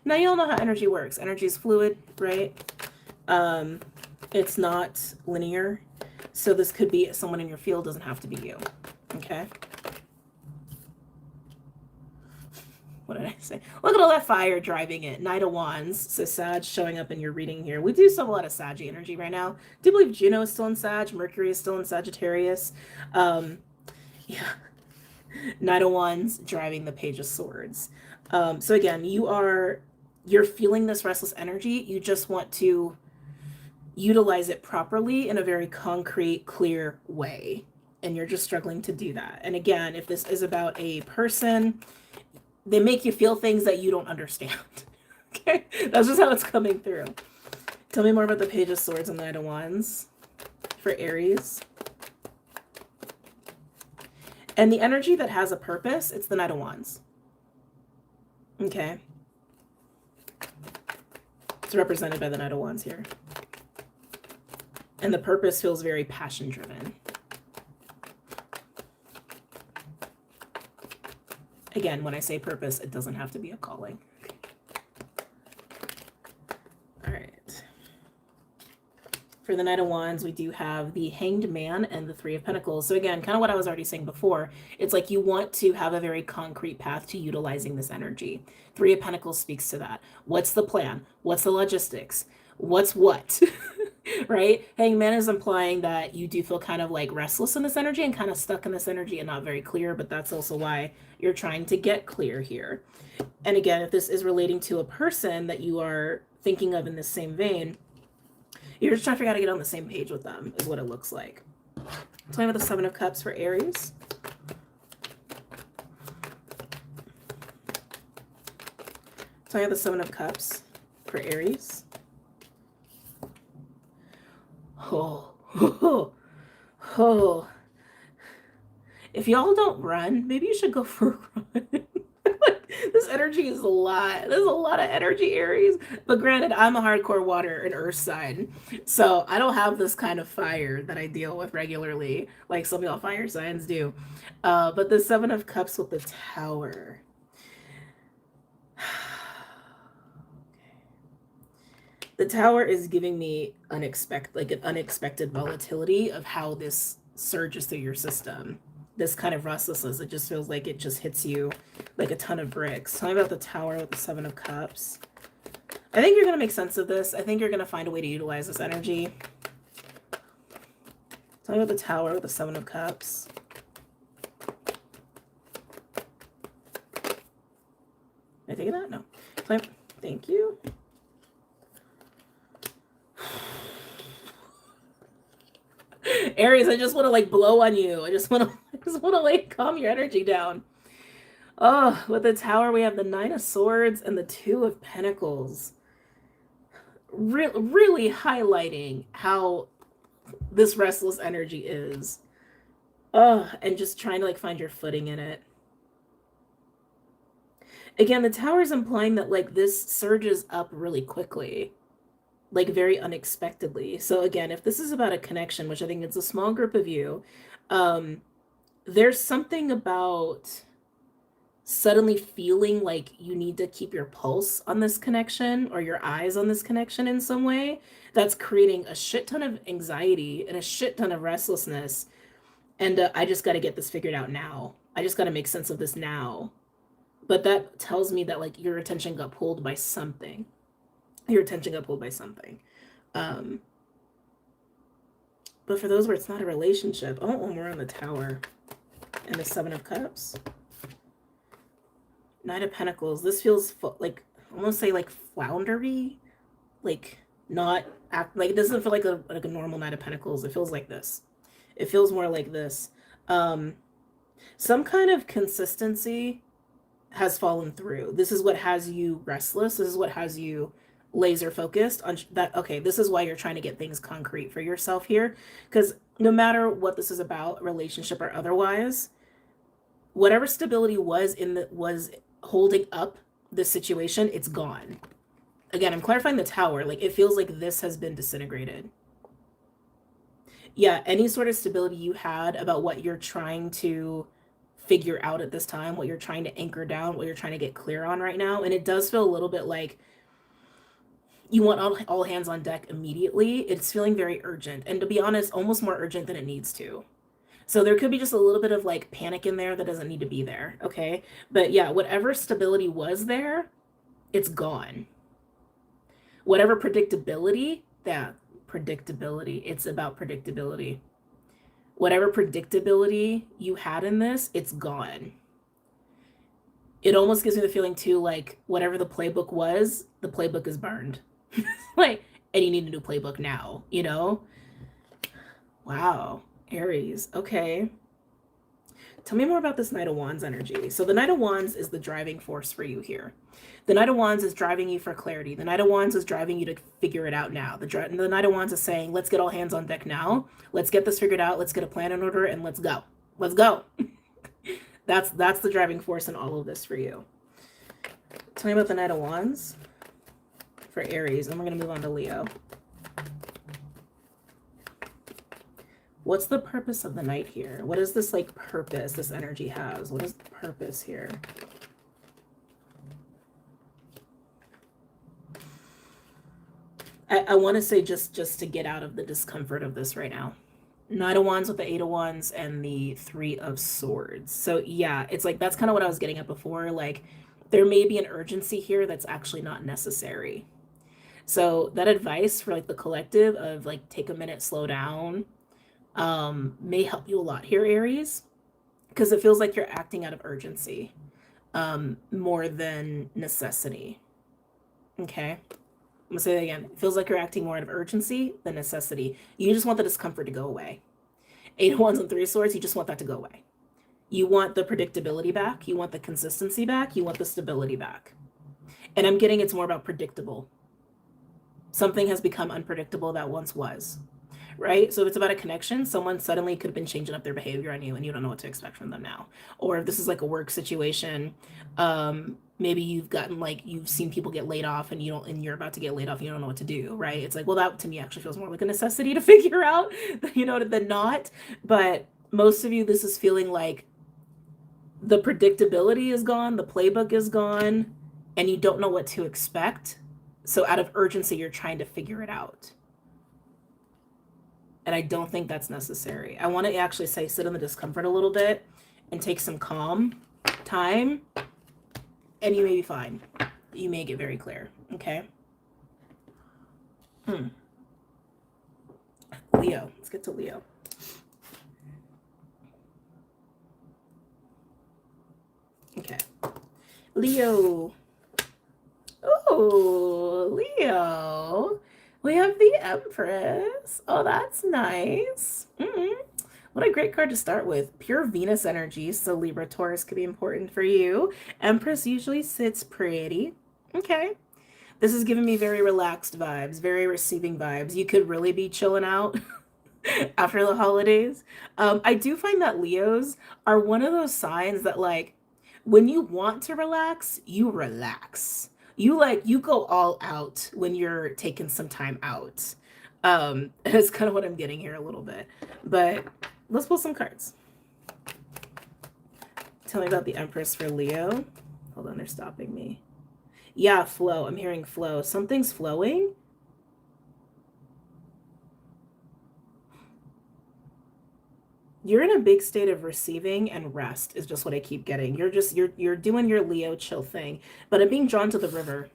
Now, you all know how energy works. Energy is fluid, right? It's not linear. So this could be someone in your field, doesn't have to be you. Okay? What did I say? Look at all that fire driving it. Knight of Wands. So Sag showing up in your reading here. We do still have a lot of Sag energy right now. I do believe Juno is still in Sag. Mercury is still in Sagittarius. Yeah. Knight of Wands driving the Page of Swords. So again, you're feeling this restless energy. You just want to utilize it properly in a very concrete, clear way. And you're just struggling to do that. And again, if this is about a person, they make you feel things that you don't understand. Okay? That's just how it's coming through. Tell me more about the Page of Swords and the Knight of Wands for Aries. And the energy that has a purpose, it's the Knight of Wands. Okay? It's represented by the Knight of Wands here. And the purpose feels very passion-driven. Again, when I say purpose, it doesn't have to be a calling. All right. For the Knight of Wands, we do have the Hanged Man and the Three of Pentacles. So again, kind of what I was already saying before, it's like you want to have a very concrete path to utilizing this energy. Three of Pentacles speaks to that. What's the plan? What's the logistics? What's what? Right? Hanged Man is implying that you do feel kind of like restless in this energy and kind of stuck in this energy and not very clear, but that's also why you're trying to get clear here. And again, if this is relating to a person that you are thinking of in the same vein, you're just trying to figure out how to get on the same page with them, is what it looks like. Tell me about the Seven of Cups for Aries. Tell me about the Seven of Cups for Aries. Oh. If y'all don't run, maybe you should go for a run. This energy is a lot. There's a lot of energy, Aries. But granted, I'm a hardcore water and earth sign. So I don't have this kind of fire that I deal with regularly, like some of y'all fire signs do. But the Seven of Cups with the Tower. The Tower is giving me an unexpected volatility of how this surges through your system. This kind of restlessness, it just feels like it just hits you like a ton of bricks. Tell me about the Tower with the Seven of Cups. I think you're going to make sense of this. I think you're going to find a way to utilize this energy. Tell me about the Tower with the Seven of Cups. Did I take that? No. Thank you. Aries, I just want to like blow on you. I just want to like calm your energy down. Oh, with the Tower, we have the Nine of Swords and the Two of Pentacles. Really highlighting how this restless energy is. Oh, and just trying to like find your footing in it. Again, the Tower is implying that like this surges up really quickly. Like very unexpectedly. So again, if this is about a connection, which I think it's a small group of you, there's something about suddenly feeling like you need to keep your pulse on this connection or your eyes on this connection in some way that's creating a shit ton of anxiety and a shit ton of restlessness. And I just got to get this figured out now. I just got to make sense of this now. But that tells me that like your attention got pulled by something. Your attention got pulled by something. But for those where it's not a relationship, oh, we're on the Tower and the Seven of Cups. Knight of Pentacles. This feels like, I want to say like floundery, like not act like, it doesn't feel like a normal Knight of Pentacles. It feels like this. It feels more like this. Some kind of consistency has fallen through. This is what has you restless. This is what has you laser focused on that. Okay, this is why you're trying to get things concrete for yourself here, because no matter what this is about, relationship or otherwise, whatever stability was holding up this situation, it's gone. Again, I'm clarifying the Tower. Like, it feels like this has been disintegrated. Yeah, any sort of stability you had about what you're trying to figure out at this time, what you're trying to anchor down, what you're trying to get clear on right now. And it does feel a little bit like you want all hands on deck immediately. It's feeling very urgent. And to be honest, almost more urgent than it needs to. So there could be just a little bit of like panic in there that doesn't need to be there. Okay. But yeah, whatever stability was there, it's gone. Whatever predictability, it's about predictability. Whatever predictability you had in this, it's gone. It almost gives me the feeling too, like whatever the playbook was, the playbook is burned. Like, and you need a new playbook now, you know? Wow. Aries. Okay. Tell me more about this Knight of Wands energy. So the Knight of Wands is the driving force for you here. The Knight of Wands is driving you for clarity. The Knight of Wands is driving you to figure it out now. The Knight of Wands is saying, let's get all hands on deck now. Let's get this figured out. Let's get a plan in order and let's go. Let's go. That's the driving force in all of this for you. Tell me about the Knight of Wands for Aries, and we're going to move on to Leo. What's the purpose of the Knight here? What is this like purpose this energy has? What is the purpose here? I want to say just to get out of the discomfort of this right now. Knight of Wands with the Eight of Wands and the Three of Swords. So yeah, it's like, that's kind of what I was getting at before. Like, there may be an urgency here that's actually not necessary. So that advice for like the collective of like, take a minute, slow down, may help you a lot here, Aries, because it feels like you're acting out of urgency, more than necessity. Okay. I'm gonna say that again. It feels like you're acting more out of urgency than necessity. You just want the discomfort to go away. Eight of Wands and Three of Swords, you just want that to go away. You want the predictability back. You want the consistency back. You want the stability back. And I'm getting it's more about predictable. Something has become unpredictable that once was, right? So if it's about a connection, someone suddenly could have been changing up their behavior on you and you don't know what to expect from them now. Or if this is like a work situation, maybe you've gotten like, you've seen people get laid off and you're about to get laid off and you don't know what to do, right? It's like, well, that to me actually feels more like a necessity to figure out, you know, than not. But most of you, this is feeling like the predictability is gone, the playbook is gone, and you don't know what to expect. So out of urgency, you're trying to figure it out. And I don't think that's necessary. I want to actually say, sit in the discomfort a little bit and take some calm time, and you may be fine. You may get very clear. Okay. Leo. Let's get to Leo. Okay. Leo. Oh, Leo. We have the Empress. Oh, that's nice. What a great card to start with. Pure Venus energy. So Libra, Taurus could be important for you. Empress usually sits pretty. Okay. This is giving me very relaxed vibes, very receiving vibes. You could really be chilling out after the holidays. I do find that Leos are one of those signs that, like, when you want to relax, you relax. You go all out when you're taking some time out. That's kind of what I'm getting here a little bit. But let's pull some cards. Tell me about the Empress for Leo. Hold on, they're stopping me. Yeah, flow. I'm hearing flow. Something's flowing. You're in a big state of receiving and rest is just what I keep getting. You're doing your Leo chill thing, but I'm being drawn to the river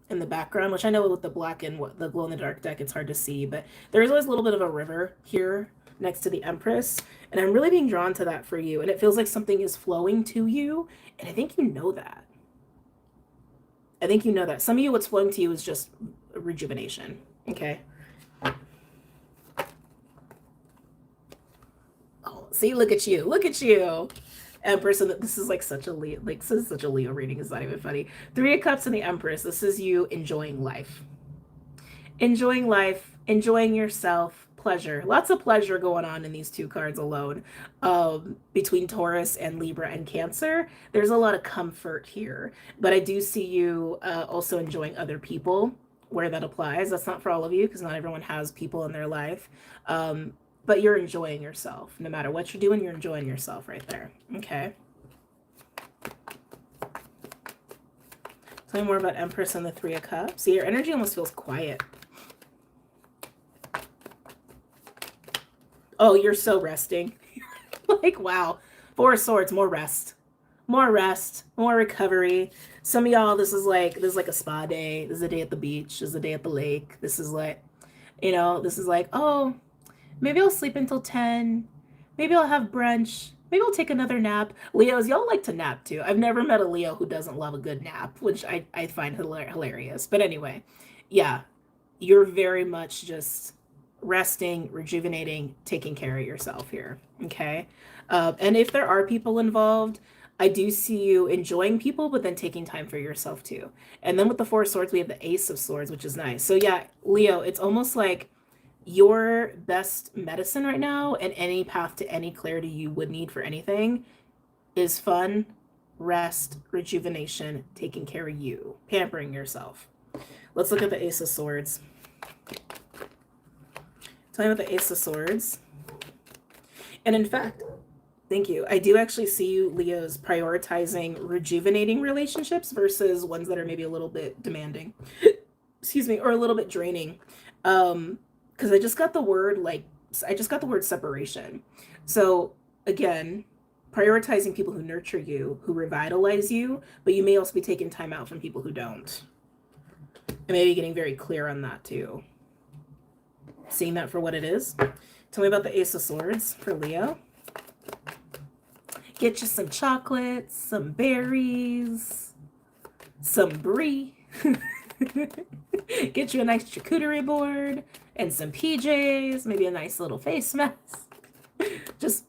in the background, which I know with the black and the glow in the dark deck, it's hard to see, but there is always a little bit of a river here next to the Empress. And I'm really being drawn to that for you. And it feels like something is flowing to you. And I think you know that. I think you know that. Some of you, what's flowing to you is just rejuvenation. Okay. Oh, see, look at you. Look at you. Empress, and this is like such a Leo, like this is such a Leo reading. It's not even funny. Three of Cups and the Empress. This is you enjoying life. Enjoying life, enjoying yourself, pleasure. Lots of pleasure going on in these two cards alone. Between Taurus and Libra and Cancer, there's a lot of comfort here. But I do see you also enjoying other people where that applies. That's not for all of you because not everyone has people in their life. But you're enjoying yourself. No matter what you're doing, you're enjoying yourself right there. Okay. Tell me more about Empress and the Three of Cups. See, your energy almost feels quiet. Oh, you're so resting. Like, wow. Four of Swords, more rest. More rest, more recovery. Some of y'all, this is like a spa day. This is a day at the beach. This is a day at the lake. This is like, you know, this is like, oh, maybe I'll sleep until 10. Maybe I'll have brunch. Maybe I'll take another nap. Leos, y'all like to nap too. I've never met a Leo who doesn't love a good nap, which I find hilarious. But anyway, yeah, you're very much just resting, rejuvenating, taking care of yourself here. Okay. And if there are people involved, I do see you enjoying people, but then taking time for yourself too. And then with the Four of Swords, we have the Ace of Swords, which is nice. So yeah, Leo, it's almost like your best medicine right now and any path to any clarity you would need for anything is fun, rest, rejuvenation, taking care of you, pampering yourself. Let's look at the Ace of Swords. Tell me about the Ace of Swords. And in fact, thank you. I do actually see you, Leos, prioritizing rejuvenating relationships versus ones that are maybe a little bit demanding. Excuse me, or a little bit draining. Because I just got the word separation. So again, prioritizing people who nurture you, who revitalize you, but you may also be taking time out from people who don't. And maybe getting very clear on that too. Seeing that for what it is. Tell me about the Ace of Swords for Leo. Get you some chocolates, some berries, some brie. Get you a nice charcuterie board and some PJs, maybe a nice little face mask. Just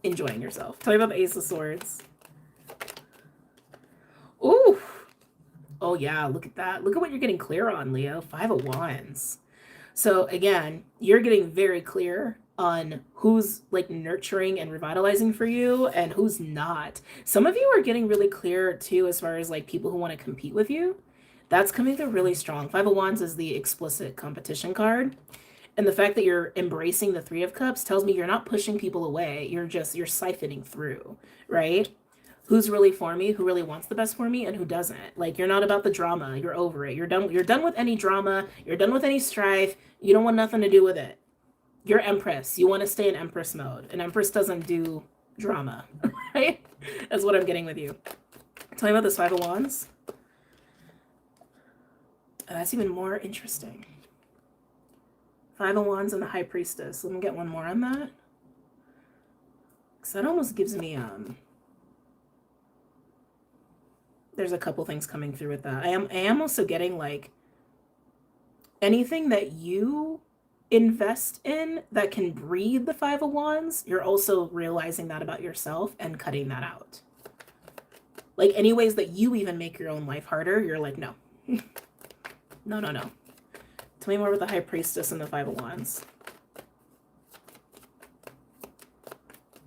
enjoying yourself. Tell me about the Ace of Swords. Ooh. Oh yeah, look at that. Look at what you're getting clear on, Leo. Five of Wands. So again, you're getting very clear on who's like nurturing and revitalizing for you and who's not. Some of you are getting really clear too as far as like people who want to compete with you. That's coming through really strong. Five of Wands is the explicit competition card. And the fact that you're embracing the Three of Cups tells me you're not pushing people away. You're siphoning through, right? Who's really for me, who really wants the best for me, and who doesn't. Like, you're not about the drama. You're over it. You're done with any drama. You're done with any strife. You don't want nothing to do with it. You're Empress. You want to stay in Empress mode. And Empress doesn't do drama, right? That's what I'm getting with you. Tell me about this Five of Wands. That's even more interesting. Five of Wands and the High Priestess. Let me get one more on that. Because that almost gives me, there's a couple things coming through with that. I am also getting like anything that you invest in that can breed the Five of Wands, you're also realizing that about yourself and cutting that out. Like any ways that you even make your own life harder, you're like, no. No. Tell me more about the High Priestess and the Five of Wands.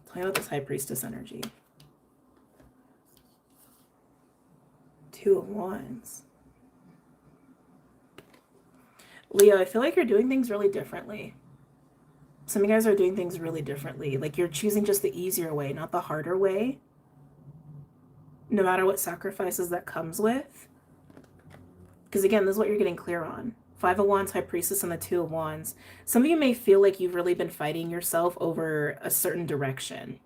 Tell me about this High Priestess energy. Two of Wands. Leo, I feel like you're doing things really differently. Some of you guys are doing things really differently. Like you're choosing just the easier way, not the harder way. No matter what sacrifices that comes with. Because again, this is what you're getting clear on. Five of Wands, High Priestess, and the Two of Wands. Some of you may feel like you've really been fighting yourself over a certain direction.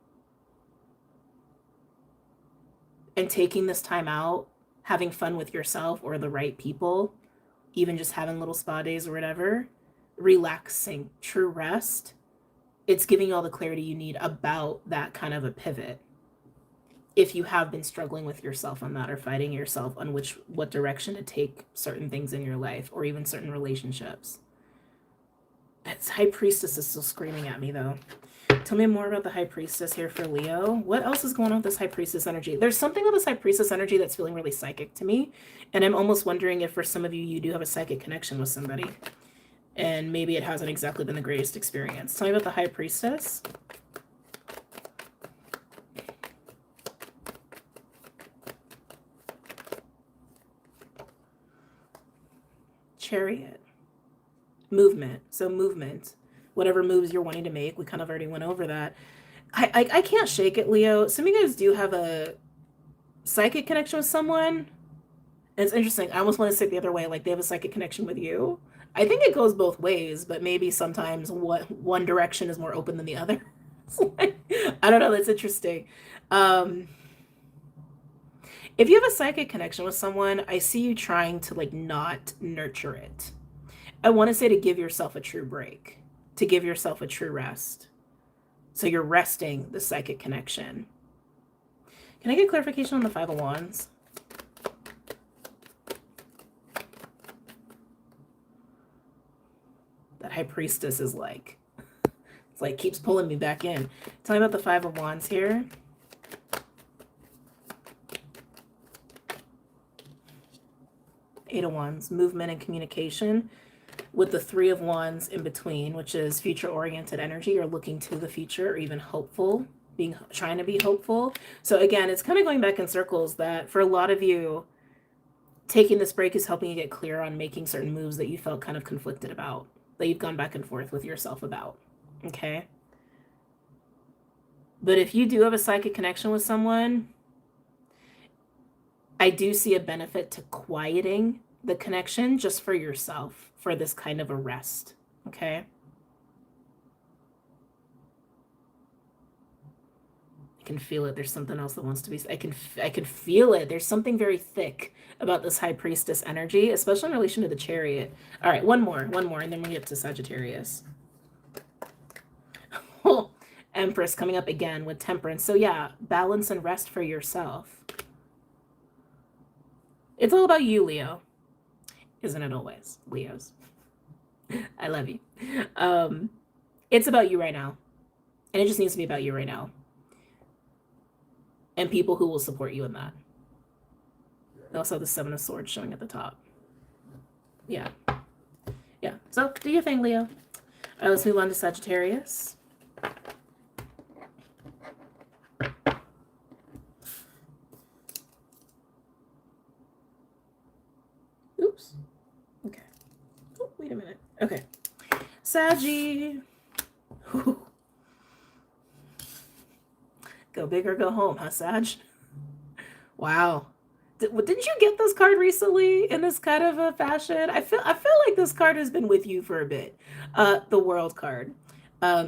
And taking this time out, having fun with yourself or the right people, even just having little spa days or whatever, relaxing, true rest, it's giving you all the clarity you need about that kind of a pivot. If you have been struggling with yourself on that or fighting yourself on what direction to take certain things in your life or even certain relationships. That High Priestess is still screaming at me though. Tell me more about the High Priestess here for Leo. What else is going on with this High Priestess energy? There's something with this High Priestess energy that's feeling really psychic to me. And I'm almost wondering if for some of you, you do have a psychic connection with somebody. And maybe it hasn't exactly been the greatest experience. Tell me about the High Priestess. Chariot. Movement. So movement. Whatever moves you're wanting to make. We kind of already went over that. I can't shake it, Leo. Some of you guys do have a psychic connection with someone. And it's interesting. I almost want to say it the other way. Like they have a psychic connection with you. I think it goes both ways, but maybe sometimes one direction is more open than the other. Like, I don't know. That's interesting. If you have a psychic connection with someone, I see you trying to like not nurture it. I want to say to give yourself a true break, to give yourself a true rest. So you're resting the psychic connection. Can I get clarification on the Five of Wands? That High Priestess is like, it's like keeps pulling me back in. Tell me about the Five of Wands here. Eight of Wands, movement and communication, with the Three of Wands in between, which is future-oriented energy or looking to the future or even hopeful, trying to be hopeful. So again, it's kind of going back in circles that for a lot of you, taking this break is helping you get clear on making certain moves that you felt kind of conflicted about, that you've gone back and forth with yourself about, okay? But if you do have a psychic connection with someone, I do see a benefit to quieting the connection just for yourself, for this kind of a rest, okay? I can feel it. There's something else that wants to be, I can feel it. There's something very thick about this High Priestess energy, especially in relation to the Chariot. All right, one more, and then we get to Sagittarius. Oh, Empress coming up again with Temperance. So yeah, balance and rest for yourself. It's all about you, Leo. Isn't it always, Leos? I love you. It's about you right now. And it just needs to be about you right now. And people who will support you in that. I also have the Seven of Swords showing at the top. Yeah. Yeah. So do your thing, Leo. All right, let's move on to Sagittarius. Oops. Okay. Oh, wait a minute. Okay. Saggy. Go big or go home, huh, Sag? Wow. Didn't you get this card recently in this kind of a fashion? I feel like this card has been with you for a bit. The World card.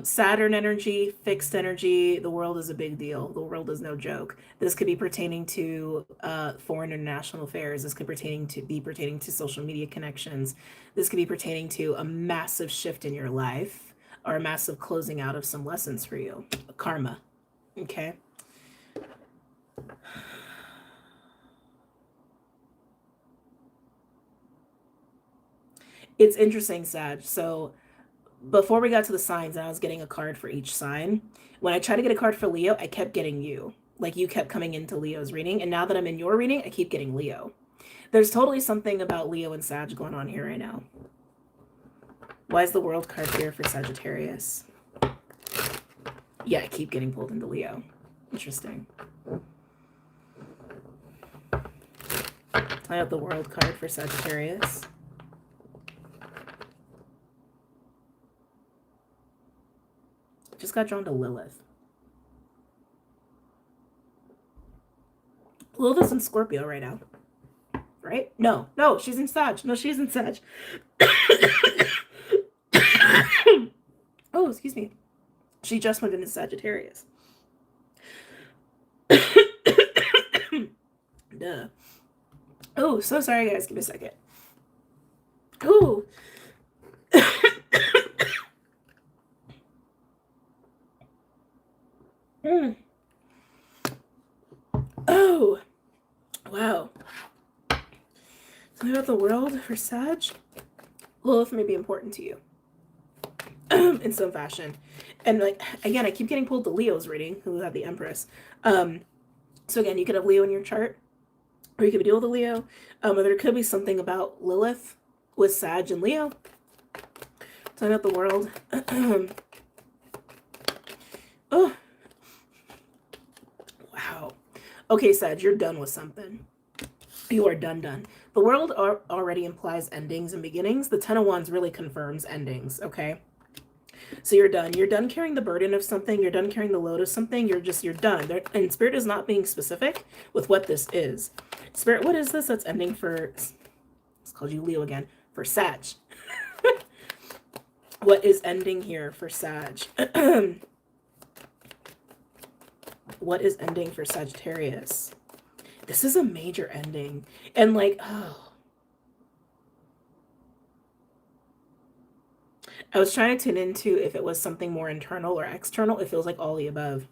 Saturn energy, fixed energy. The world is a big deal. The world is no joke. This could be pertaining to foreign and international affairs. This could be pertaining to social media connections. This could be pertaining to a massive shift in your life or a massive closing out of some lessons for you. Karma. Okay. It's interesting, Sag. So before we got to the signs, and I was getting a card for each sign. When I tried to get a card for Leo, I kept getting you. Like you kept coming into Leo's reading. And now that I'm in your reading, I keep getting Leo. There's totally something about Leo and Sag going on here right now. Why is the World card here for Sagittarius? Yeah, I keep getting pulled into Leo. Interesting. I have the World card for Sagittarius. Just got drawn to Lilith. Lilith's in Scorpio right now. Right? No, she's in Sag. No, she's in Sag. Oh, excuse me. She just went into Sagittarius. Duh. Oh, so sorry, guys. Give me a second. Oh. Wow. Tell me about the world for Sag. Lilith may be important to you in some fashion. And like, again, I keep getting pulled to Leo's reading, who have the Empress. So again, you could have Leo in your chart, or you could deal with a Leo. Or there could be something about Lilith with Sag and Leo. Tell me about the world. Oh. Wow. Okay, Sag, you're done with something. You are done. The world already implies endings and beginnings. The Ten of Wands really confirms endings, okay? So you're done. You're done carrying the burden of something. You're done carrying the load of something. You're done. And Spirit is not being specific with what this is. Spirit, what is this that's ending for, it's called you Leo again, for Sag? What is ending here for Sag? What is ending for Sagittarius? This is a major ending. And like, oh. I was trying to tune into if it was something more internal or external. It feels like all the above.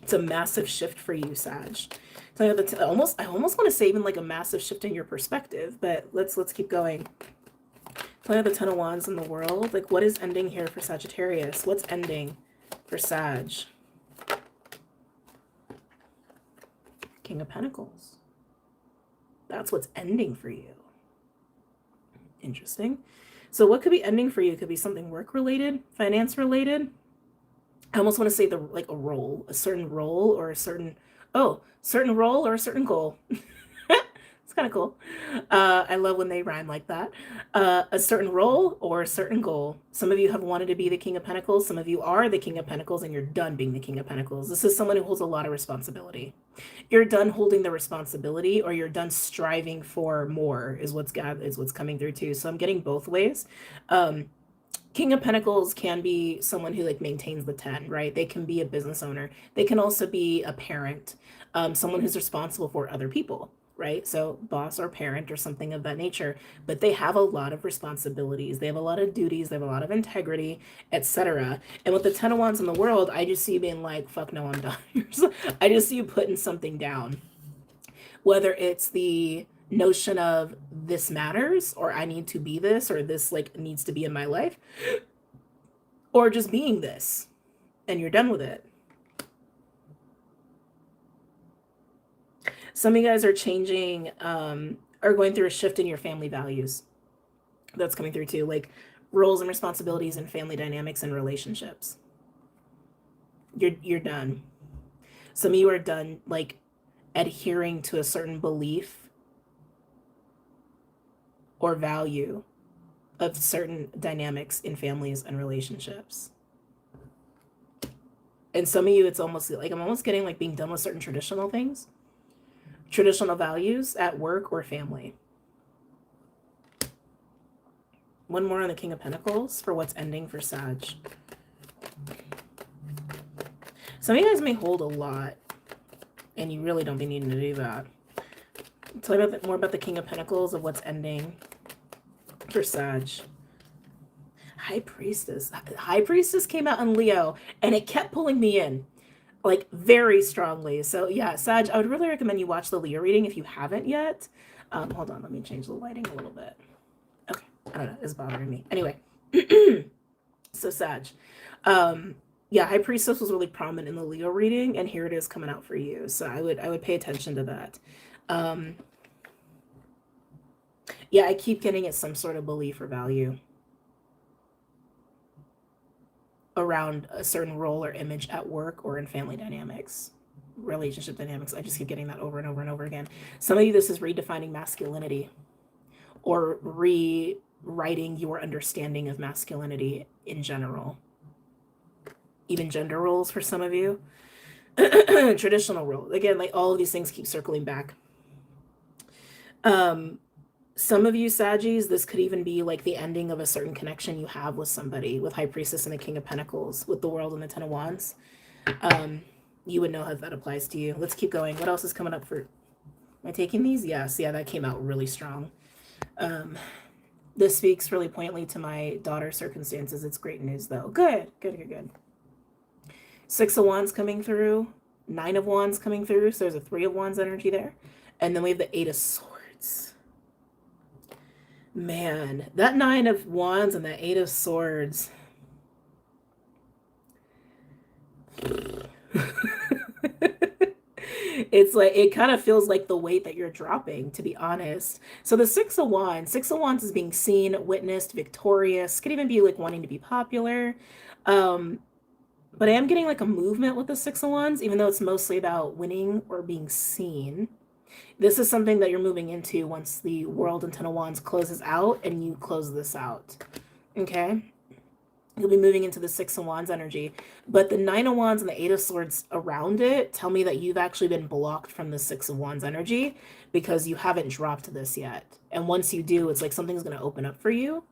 It's a massive shift for you, Sag. So I almost want to say even like a massive shift in your perspective, but let's keep going. Tell me the Ten of Wands in the world. Like, what is ending here for Sagittarius? What's ending for Sag? King of Pentacles. That's what's ending for you. Interesting. So what could be ending for you? It could be something work-related, finance-related. I almost want to say like a role, a certain role or a certain, certain role or a certain goal. It's kind of cool. I love when they rhyme like that. A certain role or a certain goal. Some of you have wanted to be the King of Pentacles. Some of you are the King of Pentacles and you're done being the King of Pentacles. This is someone who holds a lot of responsibility. You're done holding the responsibility, or you're done striving for more is what's coming through too. So I'm getting both ways. King of Pentacles can be someone who like maintains the 10, right? They can be a business owner. They can also be a parent, someone who's responsible for other people, right? So boss or parent or something of that nature, but they have a lot of responsibilities. They have a lot of duties. They have a lot of integrity, etc. And with the Ten of Wands in the world, I just see you being like, fuck no, I'm done. I just see you putting something down, whether it's the notion of this matters, or I need to be this, or this like needs to be in my life, or just being this and you're done with it. Some of you guys are changing, are going through a shift in your family values. That's coming through too, like roles and responsibilities and family dynamics and relationships. You're done. Some of you are done like adhering to a certain belief or value of certain dynamics in families and relationships. And some of you, it's almost like, I'm almost getting like being done with certain traditional things. Traditional values at work or family. One more on the King of Pentacles for what's ending for Sag. Some of you guys may hold a lot, and you really don't be needing to do that. Tell me more about the King of Pentacles of what's ending for Sag. High Priestess. High Priestess came out in Leo, and it kept pulling me in. Like very strongly. So yeah, Sag, I would really recommend you watch the Leo reading if you haven't yet. Hold on, let me change the lighting a little bit. Okay, I don't know, it's bothering me. Anyway, so Sag, yeah, High Priestess was really prominent in the Leo reading, and here it is coming out for you. So I would pay attention to that. Yeah, I keep getting at some sort of belief or value around a certain role or image at work or in family dynamics, relationship dynamics. I just keep getting that over and over and over again. Some of you, this is redefining masculinity or rewriting your understanding of masculinity in general. Even gender roles for some of you. Traditional roles. Again, like all of these things keep circling back. Some of you Saggies, this could even be like the ending of a certain connection you have with somebody, with High Priestess and the King of Pentacles, with the World and the Ten of Wands. You would know how that applies to you. Let's keep going. What else is coming up for... Am I taking these? Yes. Yeah, that came out really strong. This speaks really poignantly to my daughter's circumstances. It's great news, though. Good. Good, good, good. Six of Wands coming through. Nine of Wands coming through. So there's a Three of Wands energy there. And then we have the Eight of Swords. Man, that Nine of Wands and that Eight of Swords. It's like, it kind of feels like the weight that you're dropping, to be honest. So the Six of Wands is being seen, witnessed, victorious. Could even be like wanting to be popular. But I am getting like a movement with the Six of Wands, even though it's mostly about winning or being seen. This is something that you're moving into once the World and Ten of Wands closes out and you close this out. Okay? You'll be moving into the Six of Wands energy. But the Nine of Wands and the Eight of Swords around it tell me that you've actually been blocked from the Six of Wands energy because you haven't dropped this yet. And once you do, it's like something's going to open up for you.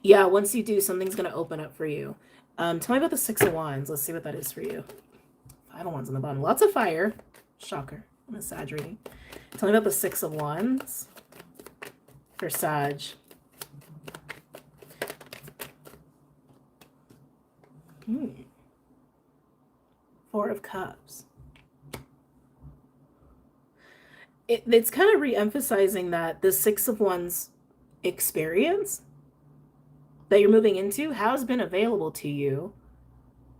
Yeah, once you do, something's going to open up for you. Tell me about the Six of Wands. Let's see what that is for you. Five of Wands on the bottom. Lots of fire. Shocker. I'm a Sag reading. Tell me about the Six of Wands for Sag. Four of Cups. It's kind of re-emphasizing that the Six of Wands experience that you're moving into has been available to you.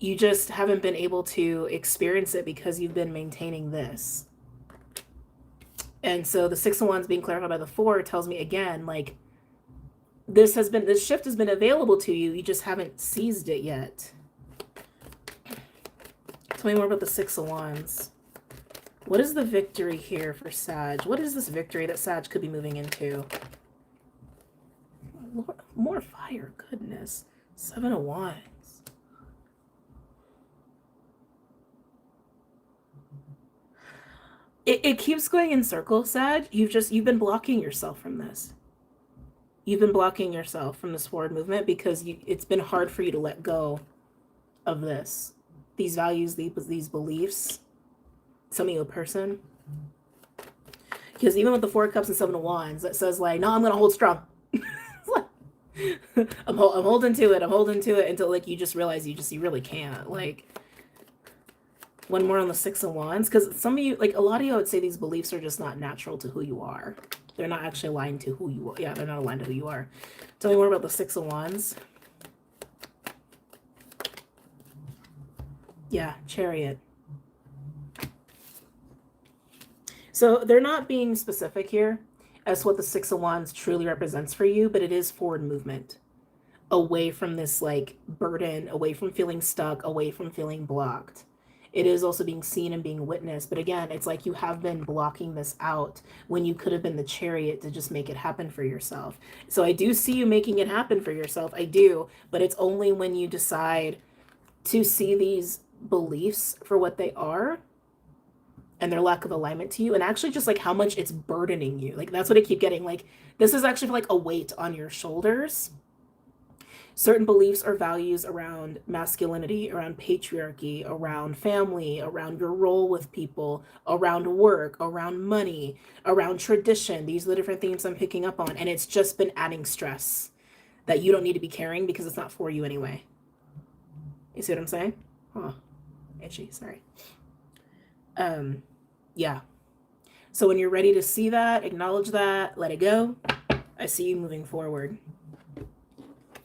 You just haven't been able to experience it because you've been maintaining this. And so the Six of Wands being clarified by the Four tells me again, like, this shift has been available to you. You just haven't seized it yet. Tell me more about the Six of Wands. What is the victory here for Sag? What is this victory that Sag could be moving into? More fire, goodness. Seven of Wands. It keeps going in circles, Sag. You've been blocking yourself from this. You've been blocking yourself from this forward movement because it's been hard for you to let go of this. These values, these beliefs. Some of you a person. Because even with the Four of Cups and Seven of Wands, that says like, no, I'm going to hold strong. I'm holding to it. I'm holding to it until like you just realize you really can't. Like, one more on the Six of Wands, because some of you, like a lot of you, I would say these beliefs are just not natural to who you are. They're not actually aligned to who you are. Yeah, they're not aligned to who you are. Tell me more about the Six of Wands. Yeah, Chariot. So they're not being specific here as to what the Six of Wands truly represents for you, but it is forward movement away from this like burden, away from feeling stuck, away from feeling blocked. It is also being seen and being witnessed. But again, it's like you have been blocking this out when you could have been the Chariot to just make it happen for yourself. So I do see you making it happen for yourself. I do. But it's only when you decide to see these beliefs for what they are and their lack of alignment to you, and actually just like how much it's burdening you. Like that's what I keep getting. Like this is actually like a weight on your shoulders. Certain beliefs or values around masculinity, around patriarchy, around family, around your role with people, around work, around money, around tradition. These are the different themes I'm picking up on. And it's just been adding stress that you don't need to be carrying because it's not for you anyway. You see what I'm saying? Huh. Itchy, sorry. Yeah. So when you're ready to see that, acknowledge that, let it go, I see you moving forward.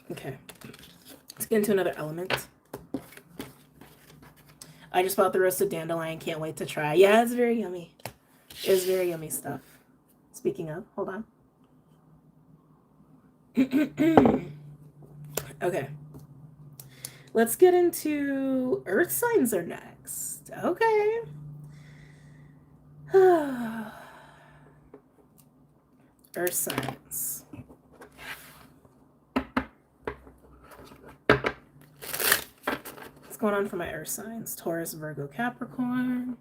Okay, let's get into another element. I just bought the roasted dandelion. Can't wait to try. Yeah, it's very yummy. It's very yummy stuff. Speaking of, hold on. Okay. Let's get into earth signs are next. Okay. Earth signs. What's going on for my earth signs? Taurus, Virgo, Capricorn.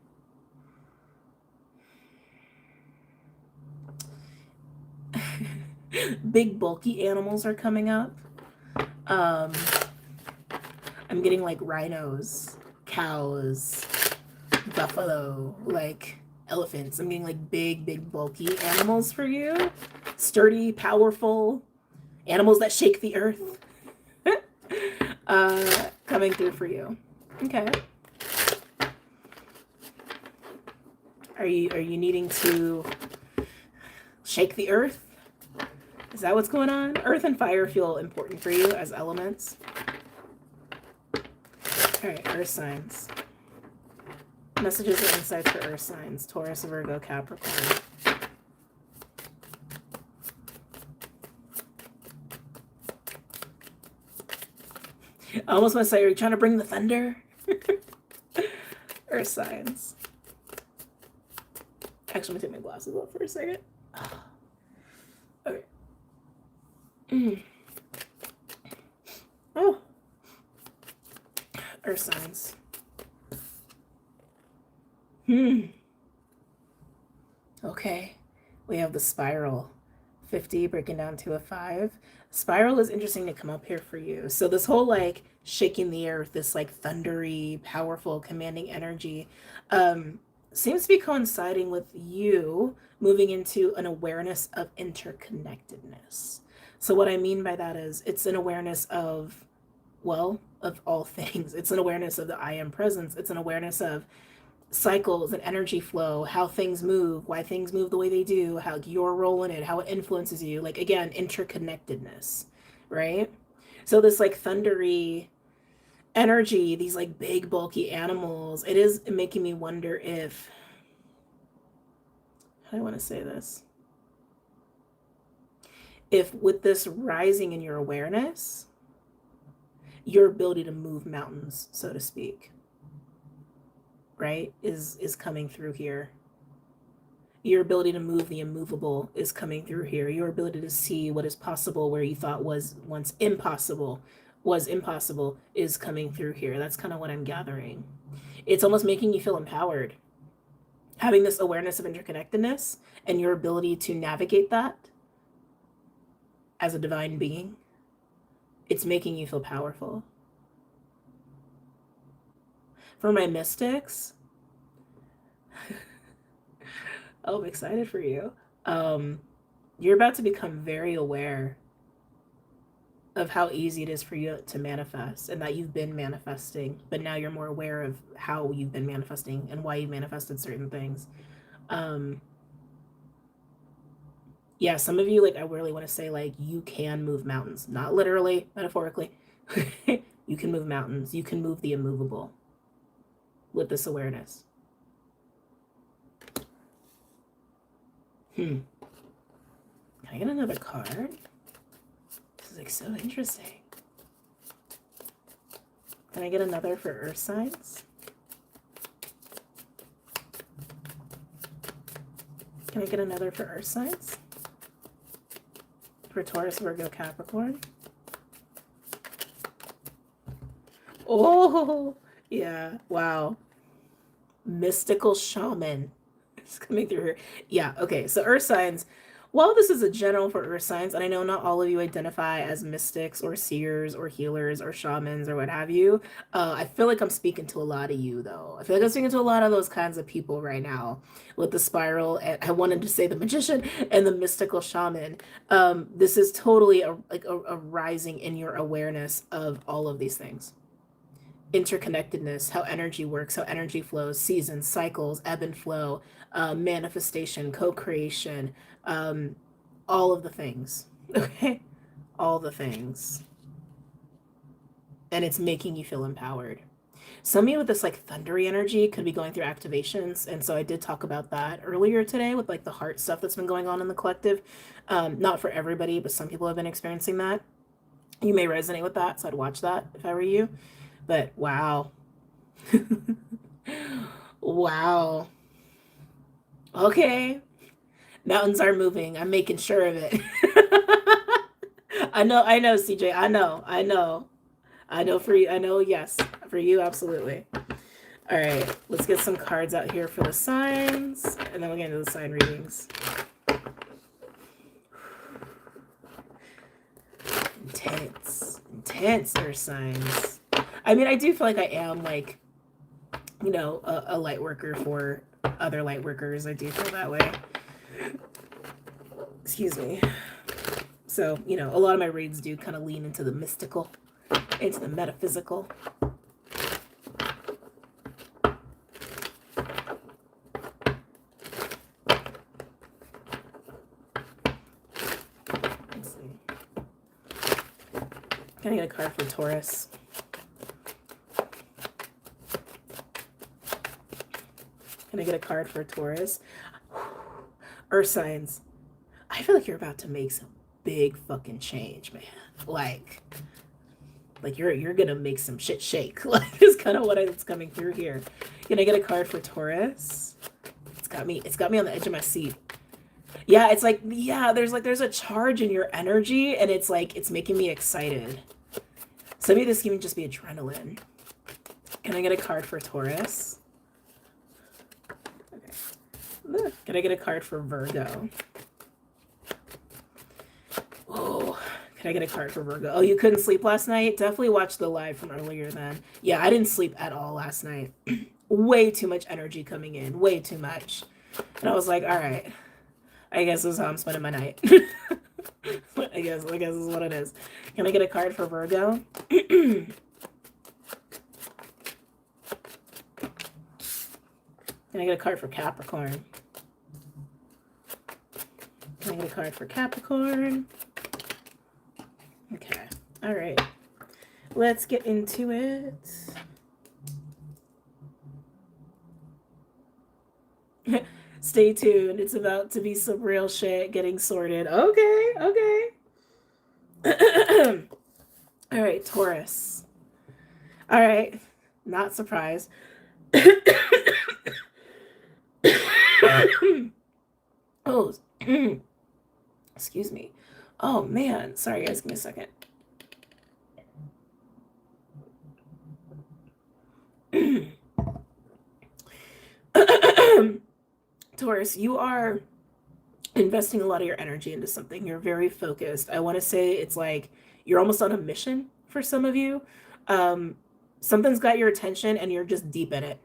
Big bulky animals are coming up. I'm getting like rhinos, cows, buffalo, like elephants. I'm getting like big bulky animals for you. Sturdy, powerful animals that shake the earth. Coming through for you. Okay. Are you needing to shake the earth? Is that what's going on? Earth and fire feel important for you as elements. All right, earth signs. Messages and insights for earth signs. Taurus, Virgo, Capricorn. I almost want to say, are you trying to bring the thunder? Earth signs. Actually, I'm going to take my glasses off for a second. Okay. Oh. Earth signs. Okay. We have the spiral. 50 breaking down to a 5. Spiral is interesting to come up here for you. So this whole like shaking the earth, this like thundery, powerful, commanding energy seems to be coinciding with you moving into an awareness of interconnectedness. So what I mean by that is it's an awareness of, well, of all things. It's an awareness of the I am presence. It's an awareness of cycles and energy flow, how things move, why things move the way they do, how your role in it, how it influences you. Like, again, interconnectedness, right? So this like thundery energy, these like big bulky animals, it is making me wonder if, how do I want to say this? If with this rising in your awareness, your ability to move mountains, so to speak, right, is coming through here. Your ability to move the immovable is coming through here. Your ability to see what is possible where you thought was once impossible is coming through here. That's kind of what I'm gathering. It's almost making you feel empowered. Having this awareness of interconnectedness and your ability to navigate that as a divine being, it's making you feel powerful. For my mystics, oh, I'm excited for you. You're about to become very aware of how easy it is for you to manifest, and that you've been manifesting, but now you're more aware of how you've been manifesting and why you manifested certain things. Yeah, some of you, like, I really want to say, like, you can move mountains, not literally, metaphorically. You can move mountains. You can move the immovable with this awareness. Can I get another card? This is like so interesting. Can I get another for earth signs? Can I get another for earth signs? For Taurus, Virgo, Capricorn? Oh, yeah. Wow. Mystical shaman is coming through here. Yeah, okay. So earth signs, while this is a general for earth signs, and I know not all of you identify as mystics or seers or healers or shamans or what have you, I feel like I'm speaking to a lot of you, though. I feel like I'm speaking to a lot of those kinds of people right now with the spiral. And I wanted to say the magician and the mystical shaman. This is totally a rising in your awareness of all of these things. Interconnectedness, how energy works, how energy flows, seasons, cycles, ebb and flow, manifestation, co-creation, all of the things, okay? All the things. And it's making you feel empowered. Some of you with this like thundery energy could be going through activations. And so I did talk about that earlier today with like the heart stuff that's been going on in the collective. Not for everybody, but some people have been experiencing that. You may resonate with that, so I'd watch that if I were you. But wow. Wow. Okay. Mountains are moving. I'm making sure of it. I know, CJ. I know for you. I know, yes. For you, absolutely. All right. Let's get some cards out here for the signs. And then we'll get into the sign readings. Intense earth signs. I mean, I do feel like I am like, you know, a light worker for other light workers. I do feel that way. Excuse me. So, you know, a lot of my reads do kind of lean into the mystical, into the metaphysical. Can I get a card for Taurus? Can I get a card for Taurus? Earth signs. I feel like you're about to make some big fucking change, man. Like you're gonna make some shit shake. Like, is kind of what it's coming through here. Can I get a card for Taurus? It's got me on the edge of my seat. Yeah, it's like, yeah, there's a charge in your energy, and it's like, it's making me excited. So maybe this can just be adrenaline. Can I get a card for Taurus? Okay. Can I get a card for Virgo? Oh, can I get a card for Virgo? Oh, you couldn't sleep last night? Definitely watch the live from earlier then. Yeah, I didn't sleep at all last night. Way too much energy coming in. Way too much. And I was like, all right, I guess this is how I'm spending my night. I guess this is what it is. Can I get a card for Virgo? Can I get a card for Capricorn? Can I get a card for Capricorn? Okay. All right. Let's get into it. Stay tuned. It's about to be some real shit getting sorted. Okay. Okay. All right, Taurus. All right. Not surprised. Oh, excuse me. Oh, man. Sorry, guys. Give me a second. Taurus, you are investing a lot of your energy into something. You're very focused. I want to say it's like you're almost on a mission for some of you. Something's got your attention and you're just deep in it.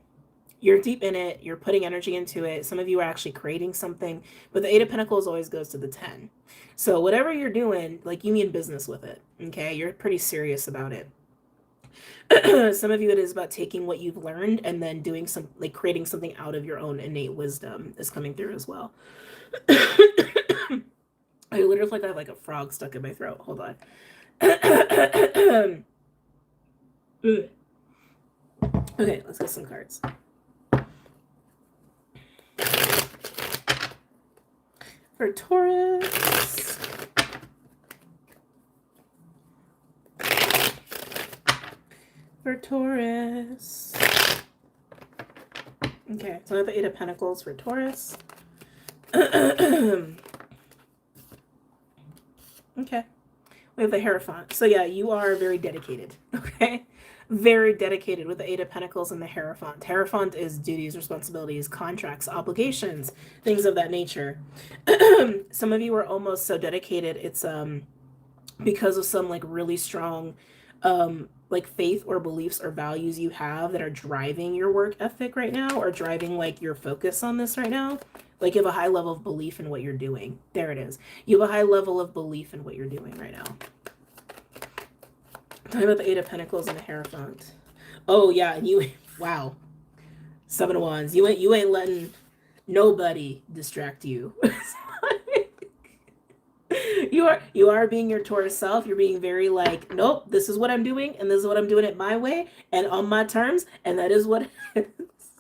You're deep in it. You're putting energy into it. Some of you are actually creating something, but the Eight of Pentacles always goes to the 10. So whatever you're doing, like, you mean business with it. Okay. You're pretty serious about it. Some of you, it is about taking what you've learned and then doing some, like, creating something out of your own innate wisdom is coming through as well. I literally feel like I have like a frog stuck in my throat. Hold on. Okay, let's get some cards. For Taurus. For Taurus. Okay, so I have the Eight of Pentacles for Taurus. Okay. We have the Hierophant. So yeah, you are very dedicated. Okay. Very dedicated with the Eight of Pentacles and the Hierophant. Hierophant is duties, responsibilities, contracts, obligations, things of that nature. Some of you are almost so dedicated. It's because of some like really strong like faith or beliefs or values you have that are driving your work ethic right now, or driving like your focus on this right now. Like, you have a high level of belief in what you're doing. There it is. You have a high level of belief in what you're doing right now. Talking about the Eight of Pentacles and the Hierophant. Oh yeah, and you, wow. Seven of Wands. You ain't letting nobody distract you. You are being your Taurus self. You're being very like, nope, this is what I'm doing, and this is what I'm doing it my way and on my terms, and that is what it is.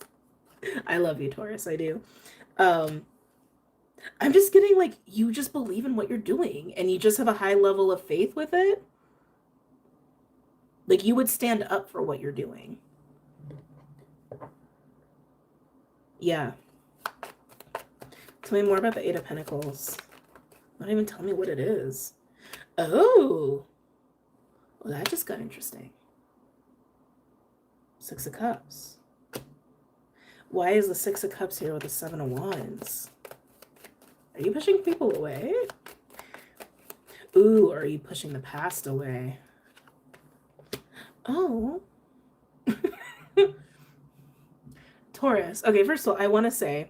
I love you, Taurus. I do. I'm just getting like, you just believe in what you're doing, and you just have a high level of faith with it. Like, you would stand up for what you're doing. Yeah. Tell me more about the Eight of Pentacles. Not even tell me what it is. Oh. Well, that just got interesting. Six of Cups. Why is the Six of Cups here with the Seven of Wands? Are you pushing people away? Ooh, are you pushing the past away? Oh. Taurus. Okay, first of all, I want to say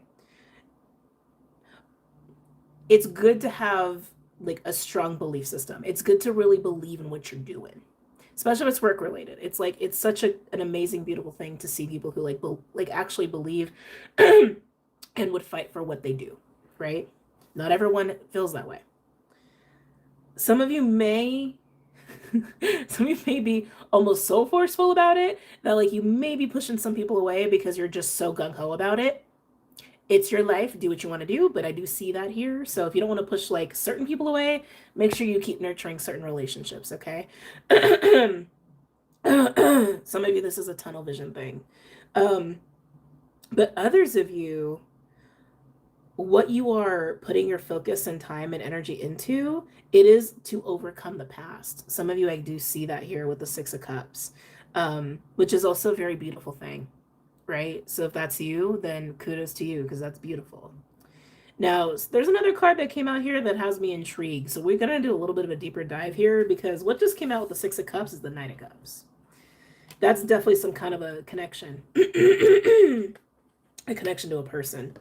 it's good to have like a strong belief system. It's good to really believe in what you're doing, especially if it's work related. It's like, it's such an amazing, beautiful thing to see people who like actually believe and would fight for what they do, right? Not everyone feels that way. Some of you may some of you may be almost so forceful about it that like you may be pushing some people away because you're just so gung-ho about it. It's your life, do what you want to do, but I do see that here. So if you don't want to push like certain people away, make sure you keep nurturing certain relationships, okay? Some of you, this is a tunnel vision thing. But others of you, what you are putting your focus and time and energy into, it is to overcome the past. Some of you, I do see that here with the Six of Cups, which is also a very beautiful thing, right? So if that's you, then kudos to you, because that's beautiful. Now, there's another card that came out here that has me intrigued. So we're going to do a little bit of a deeper dive here, because what just came out with the Six of Cups is the Knight of Cups. That's definitely some kind of a connection. A connection to a person.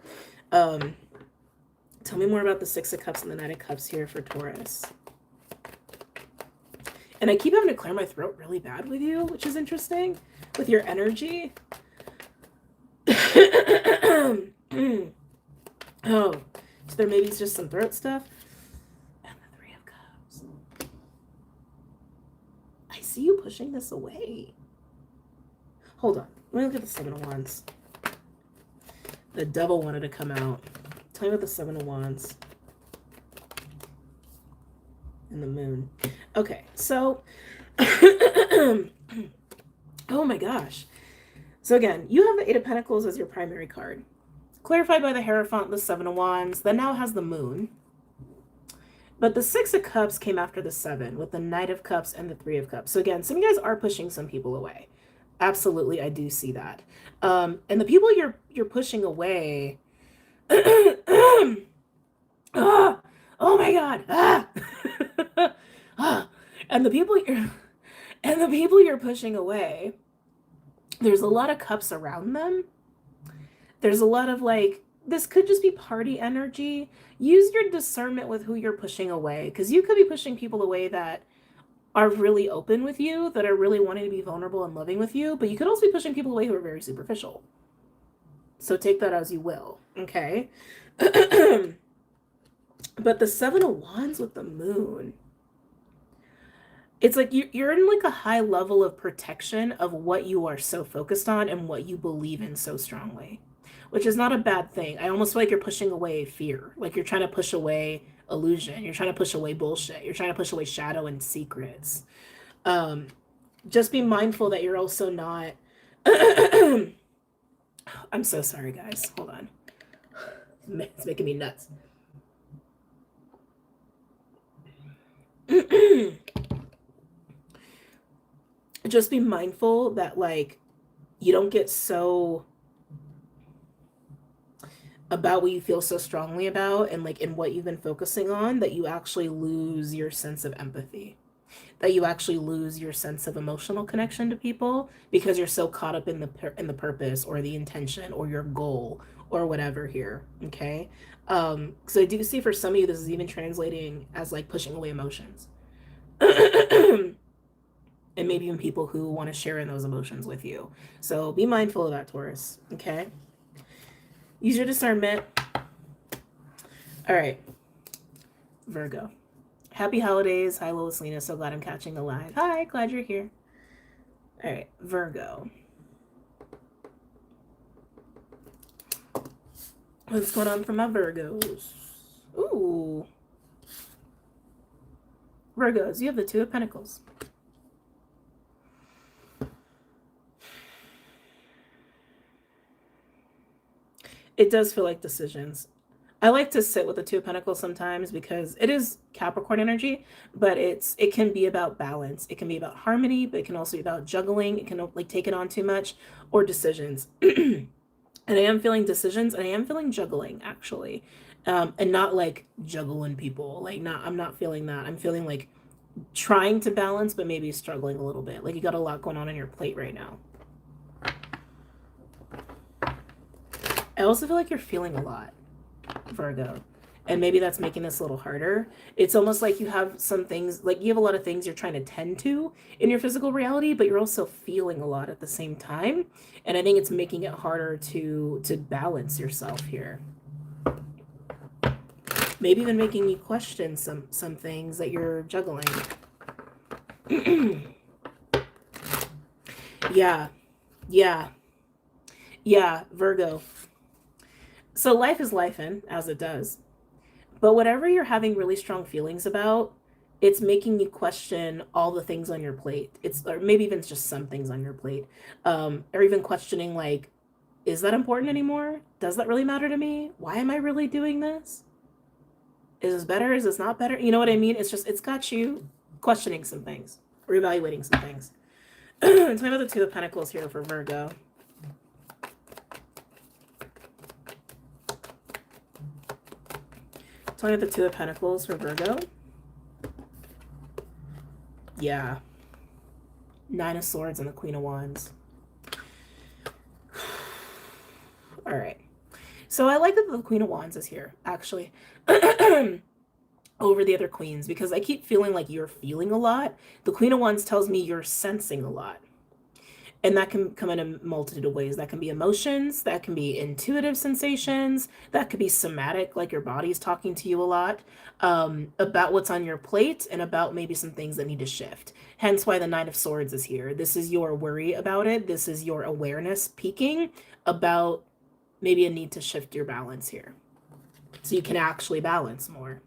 Tell me more about the Six of Cups and the Knight of Cups here for Taurus. And I keep having to clear my throat really bad with you, which is interesting, with your energy. Oh, so there maybe it's just some throat stuff. And the Three of Cups. I see you pushing this away. Hold on. Let me look at the Seven of Wands. The Devil wanted to come out. Tell me about the Seven of Wands. And the Moon. Okay, so... oh my gosh. So again, you have the Eight of Pentacles as your primary card. Clarified by the Hierophant, the Seven of Wands, that now has the Moon. But the Six of Cups came after the Seven, with the Knight of Cups and the Three of Cups. So again, some of you guys are pushing some people away. Absolutely, I do see that. And the people you're pushing away... oh my God! And the people you're pushing away, there's a lot of cups around them. There's a lot of like, this could just be party energy. Use your discernment with who you're pushing away, because you could be pushing people away that are really open with you, that are really wanting to be vulnerable and loving with you, but you could also be pushing people away who are very superficial. So take that as you will, okay? But the Seven of Wands with the Moon, it's like you're in like a high level of protection of what you are so focused on and what you believe in so strongly, which is not a bad thing. I almost feel like you're pushing away fear. Like you're trying to push away illusion. You're trying to push away bullshit. You're trying to push away shadow and secrets. Just be mindful that you're also not... I'm so sorry, guys. Hold on. It's making me nuts. Just be mindful that, like, you don't get so about what you feel so strongly about and, like, in what you've been focusing on, that you actually lose your sense of empathy. That you actually lose your sense of emotional connection to people because you're so caught up in the purpose or the intention or your goal or whatever here, okay? Because I do see for some of you, this is even translating as like pushing away emotions. And maybe even people who want to share in those emotions with you. So be mindful of that, Taurus, okay? Use your discernment. All right, Virgo. Happy holidays. Hi, Lois Lena. So glad I'm catching the live. Hi, glad you're here. All right, Virgo. What's going on for my Virgos? Ooh. Virgos, you have the Two of Pentacles. It does feel like decisions. I like to sit with the Two of Pentacles sometimes because it is Capricorn energy, but it can be about balance. It can be about harmony, but it can also be about juggling. It can like take it on too much, or decisions. And I am feeling decisions, and I am feeling juggling actually, and not like juggling people. Like I'm not feeling that. I'm feeling like trying to balance, but maybe struggling a little bit. Like you got a lot going on your plate right now. I also feel like you're feeling a lot, Virgo, and maybe that's making this a little harder. It's almost like you have some things, like you have a lot of things you're trying to tend to in your physical reality, but you're also feeling a lot at the same time, and I think it's making it harder to balance yourself here. Maybe even making you question some things that you're juggling. Yeah, yeah, yeah, Virgo. So life is lifing, as it does. But whatever you're having really strong feelings about, it's making you question all the things on your plate. It's, or maybe even just some things on your plate. Or even questioning, like, is that important anymore? Does that really matter to me? Why am I really doing this? Is this better? Is this not better? You know what I mean? It's just, it's got you questioning some things, reevaluating some things. Tell me about the Two of Pentacles here for Virgo. Tell me about the Two of Pentacles for Virgo. Yeah. Nine of Swords and the Queen of Wands. All right. So I like that the Queen of Wands is here, actually, over the other queens, because I keep feeling like you're feeling a lot. The Queen of Wands tells me you're sensing a lot. And that can come in a multitude of ways. That can be emotions, that can be intuitive sensations, that could be somatic, like your body's talking to you a lot, about what's on your plate and about maybe some things that need to shift. Hence why the Nine of Swords is here. This is your worry about it. This is your awareness peaking about maybe a need to shift your balance here, so you can actually balance more.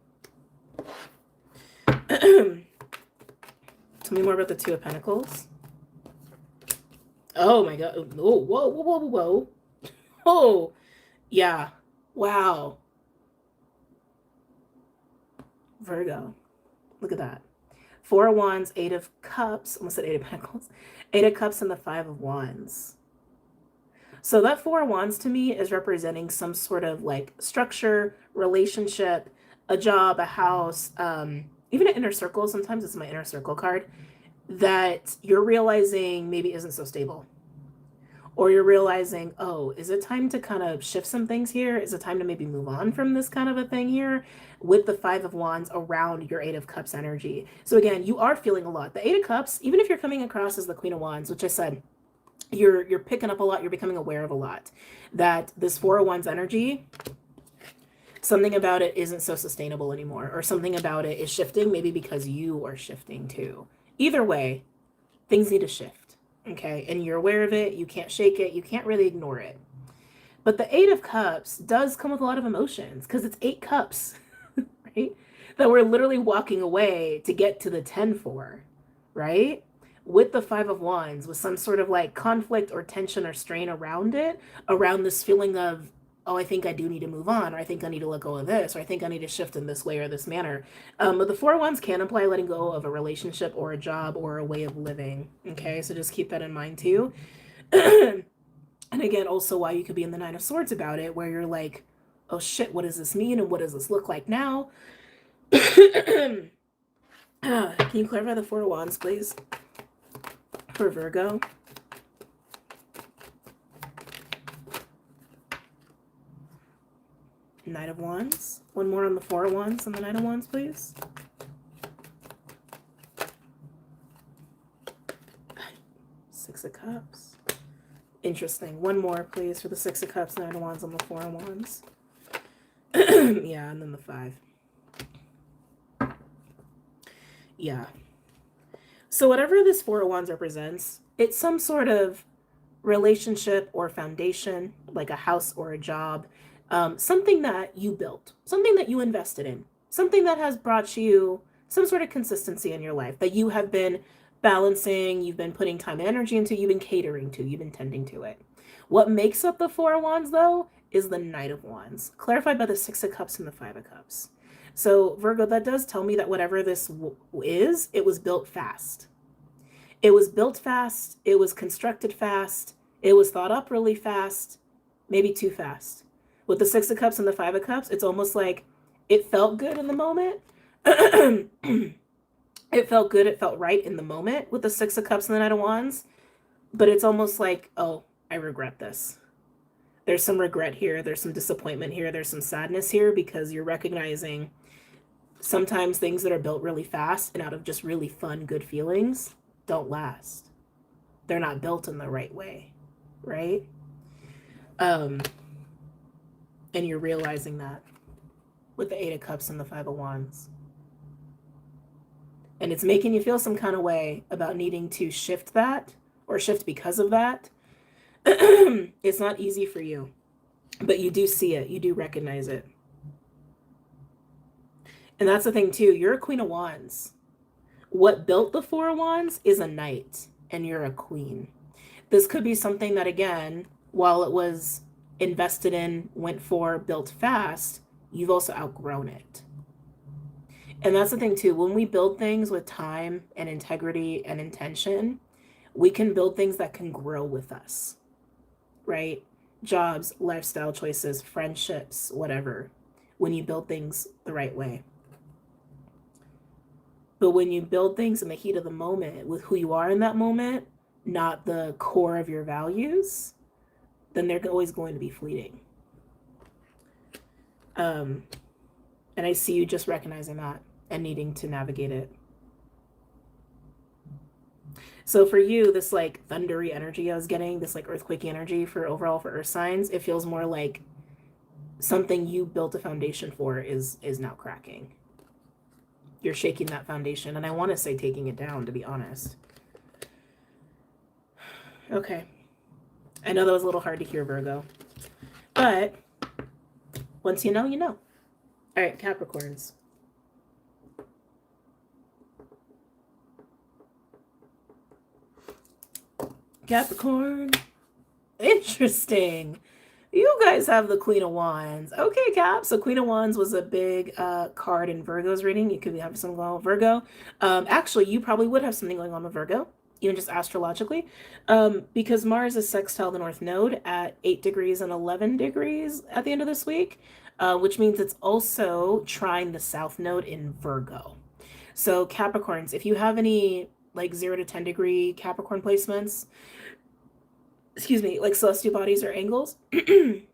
Tell me more about the Two of Pentacles. Oh my God. Oh, whoa, whoa, whoa, whoa. Oh, yeah. Wow. Virgo. Look at that. Four of Wands, Eight of Cups. Almost said Eight of Pentacles. Eight of Cups and the Five of Wands. So that Four of Wands to me is representing some sort of like structure, relationship, a job, a house, even an inner circle. Sometimes it's my inner circle card that you're realizing maybe isn't so stable. Or you're realizing, oh, is it time to kind of shift some things here? Is it time to maybe move on from this kind of a thing here? With the Five of Wands around your Eight of Cups energy. So again, you are feeling a lot. The Eight of Cups, even if you're coming across as the Queen of Wands, which I said, you're picking up a lot, you're becoming aware of a lot. That this Four of Wands energy, something about it isn't so sustainable anymore, or something about it is shifting, maybe because you are shifting too. Either way, things need to shift, okay? And you're aware of it, you can't shake it, you can't really ignore it. But the Eight of Cups does come with a lot of emotions, because it's 8 cups, right? That we're literally walking away to get to the 10 for, right? With the Five of Wands, with some sort of like conflict or tension or strain around it, around this feeling of, oh, I think I do need to move on, or I think I need to let go of this, or I think I need to shift in this way or this manner. But the Four of Wands can imply letting go of a relationship or a job or a way of living. Okay, so just keep that in mind too. And again, also why you could be in the Nine of Swords about it, where you're like, oh shit, what does this mean? And what does this look like now? Can you clarify the Four of Wands, please? For Virgo. Knight of Wands. One more on the Four of Wands and the Knight of Wands, please. Six of Cups. Interesting. One more, please, for the Six of Cups, Nine of Wands, and the Four of Wands. Yeah, and then the 5. Yeah. So whatever this Four of Wands represents, it's some sort of relationship or foundation, like a house or a job, something that you built, something that you invested in, something that has brought you some sort of consistency in your life that you have been balancing, you've been putting time and energy into, you've been catering to, you've been tending to it. What makes up the Four of Wands, though, is the Knight of Wands, clarified by the Six of Cups and the Five of Cups. So, Virgo, that does tell me that whatever this is, it was built fast. It was built fast. It was constructed fast. It was thought up really fast, maybe too fast. With the Six of Cups and the Five of Cups, it's almost like it felt good in the moment. It felt good. It felt right in the moment with the Six of Cups and the Knight of Wands. But it's almost like, oh, I regret this. There's some regret here. There's some disappointment here. There's some sadness here, because you're recognizing sometimes things that are built really fast and out of just really fun, good feelings don't last. They're not built in the right way, right? And you're realizing that with the Eight of Cups and the Five of Wands. and it's making you feel some kind of way about needing to shift that or shift because of that. It's not easy for you, but you do see it. You do recognize it. And that's the thing too. You're a Queen of Wands. What built the Four of Wands is a knight, and you're a queen. This could be something that, again, while it was invested in, went for, built fast, you've also outgrown it. And that's the thing too. When we build things with time and integrity and intention, we can build things that can grow with us, right? Jobs, lifestyle choices, friendships, whatever, when you build things the right way. But when you build things in the heat of the moment with who you are in that moment, not the core of your values, then they're always going to be fleeting. And I see you just recognizing that and needing to navigate it. So for you, this like thundery energy I was getting, this like earthquakey energy for overall for earth signs, it feels more like something you built a foundation for is now cracking. You're shaking that foundation, and I want to say taking it down, to be honest. Okay. I know that was a little hard to hear, Virgo. But once you know, you know. All right, Capricorns. Capricorn. Interesting. You guys have the Queen of Wands. Okay, Cap. So Queen of Wands was a big card in Virgo's reading. You could have something going on with Virgo. Actually, you probably would have something going on with Virgo, even just astrologically, because Mars is sextile the North Node at 8 degrees and 11 degrees at the end of this week, which means it's also trine the South Node in Virgo. So Capricorns, if you have any like 0 to 10 degree Capricorn placements, excuse me, like celestial bodies or angles, it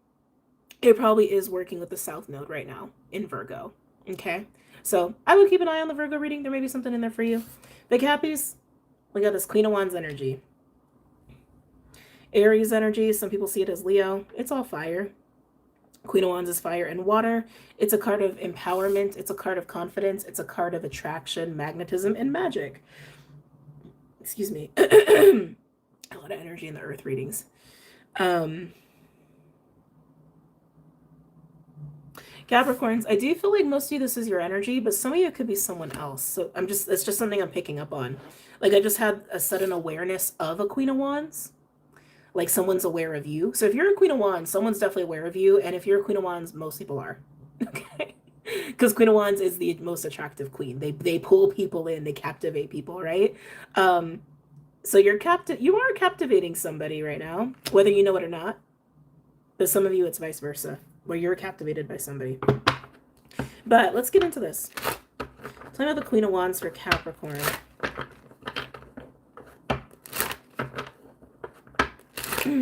probably is working with the South Node right now in Virgo. Okay, so I would keep an eye on the Virgo reading. There may be something in there for you. Big Cappies, we got this Queen of Wands energy. Aries energy, some people see it as Leo. It's all fire. Queen of Wands is fire and water. It's a card of empowerment. It's a card of confidence. It's a card of attraction, magnetism, and magic. Excuse me. A lot of energy in the earth readings. Capricorns, I do feel like most of you, this is your energy, but some of you it could be someone else. So it's just something I'm picking up on. Like I just had a sudden awareness of a Queen of Wands. Like someone's aware of you. So if you're a Queen of Wands, someone's definitely aware of you. And if you're a Queen of Wands, most people are. Okay. Because Queen of Wands is the most attractive queen. They pull people in, they captivate people, right? So you are captivating somebody right now, whether you know it or not. But some of you, it's vice versa, where you're captivated by somebody. But let's get into this. Tell me about the Queen of Wands for Capricorn. Tell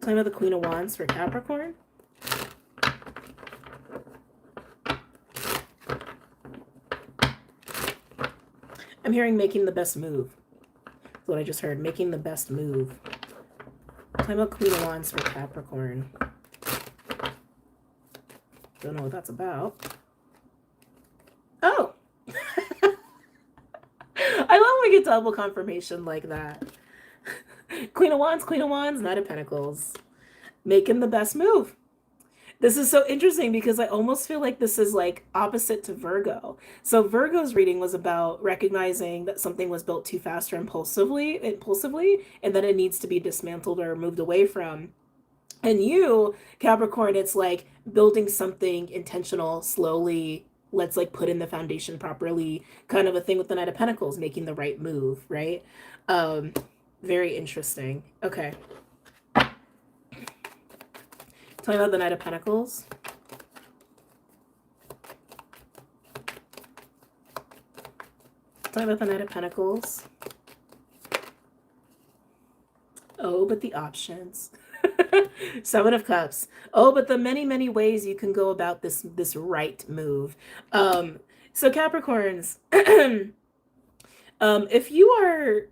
me about the Queen of Wands for Capricorn. I'm hearing making the best move. That's what I just heard. Making the best move. Tell me about Queen of Wands for Capricorn. Don't know what that's about. Oh! I love when we get double confirmation like that. Queen of Wands, Knight of Pentacles. Making the best move. This is so interesting because I almost feel like this is like opposite to Virgo. So Virgo's reading was about recognizing that something was built too fast or impulsively, and that it needs to be dismantled or moved away from. And you, Capricorn, it's like building something intentional, slowly, let's like put in the foundation properly, kind of a thing with the Knight of Pentacles, making the right move, right? Very interesting. Okay. Tell me about the Knight of Pentacles. Tell me about the Knight of Pentacles. Oh, but the options. Seven of Cups. Oh, but the many, many ways you can go about this right move. So Capricorns, if you are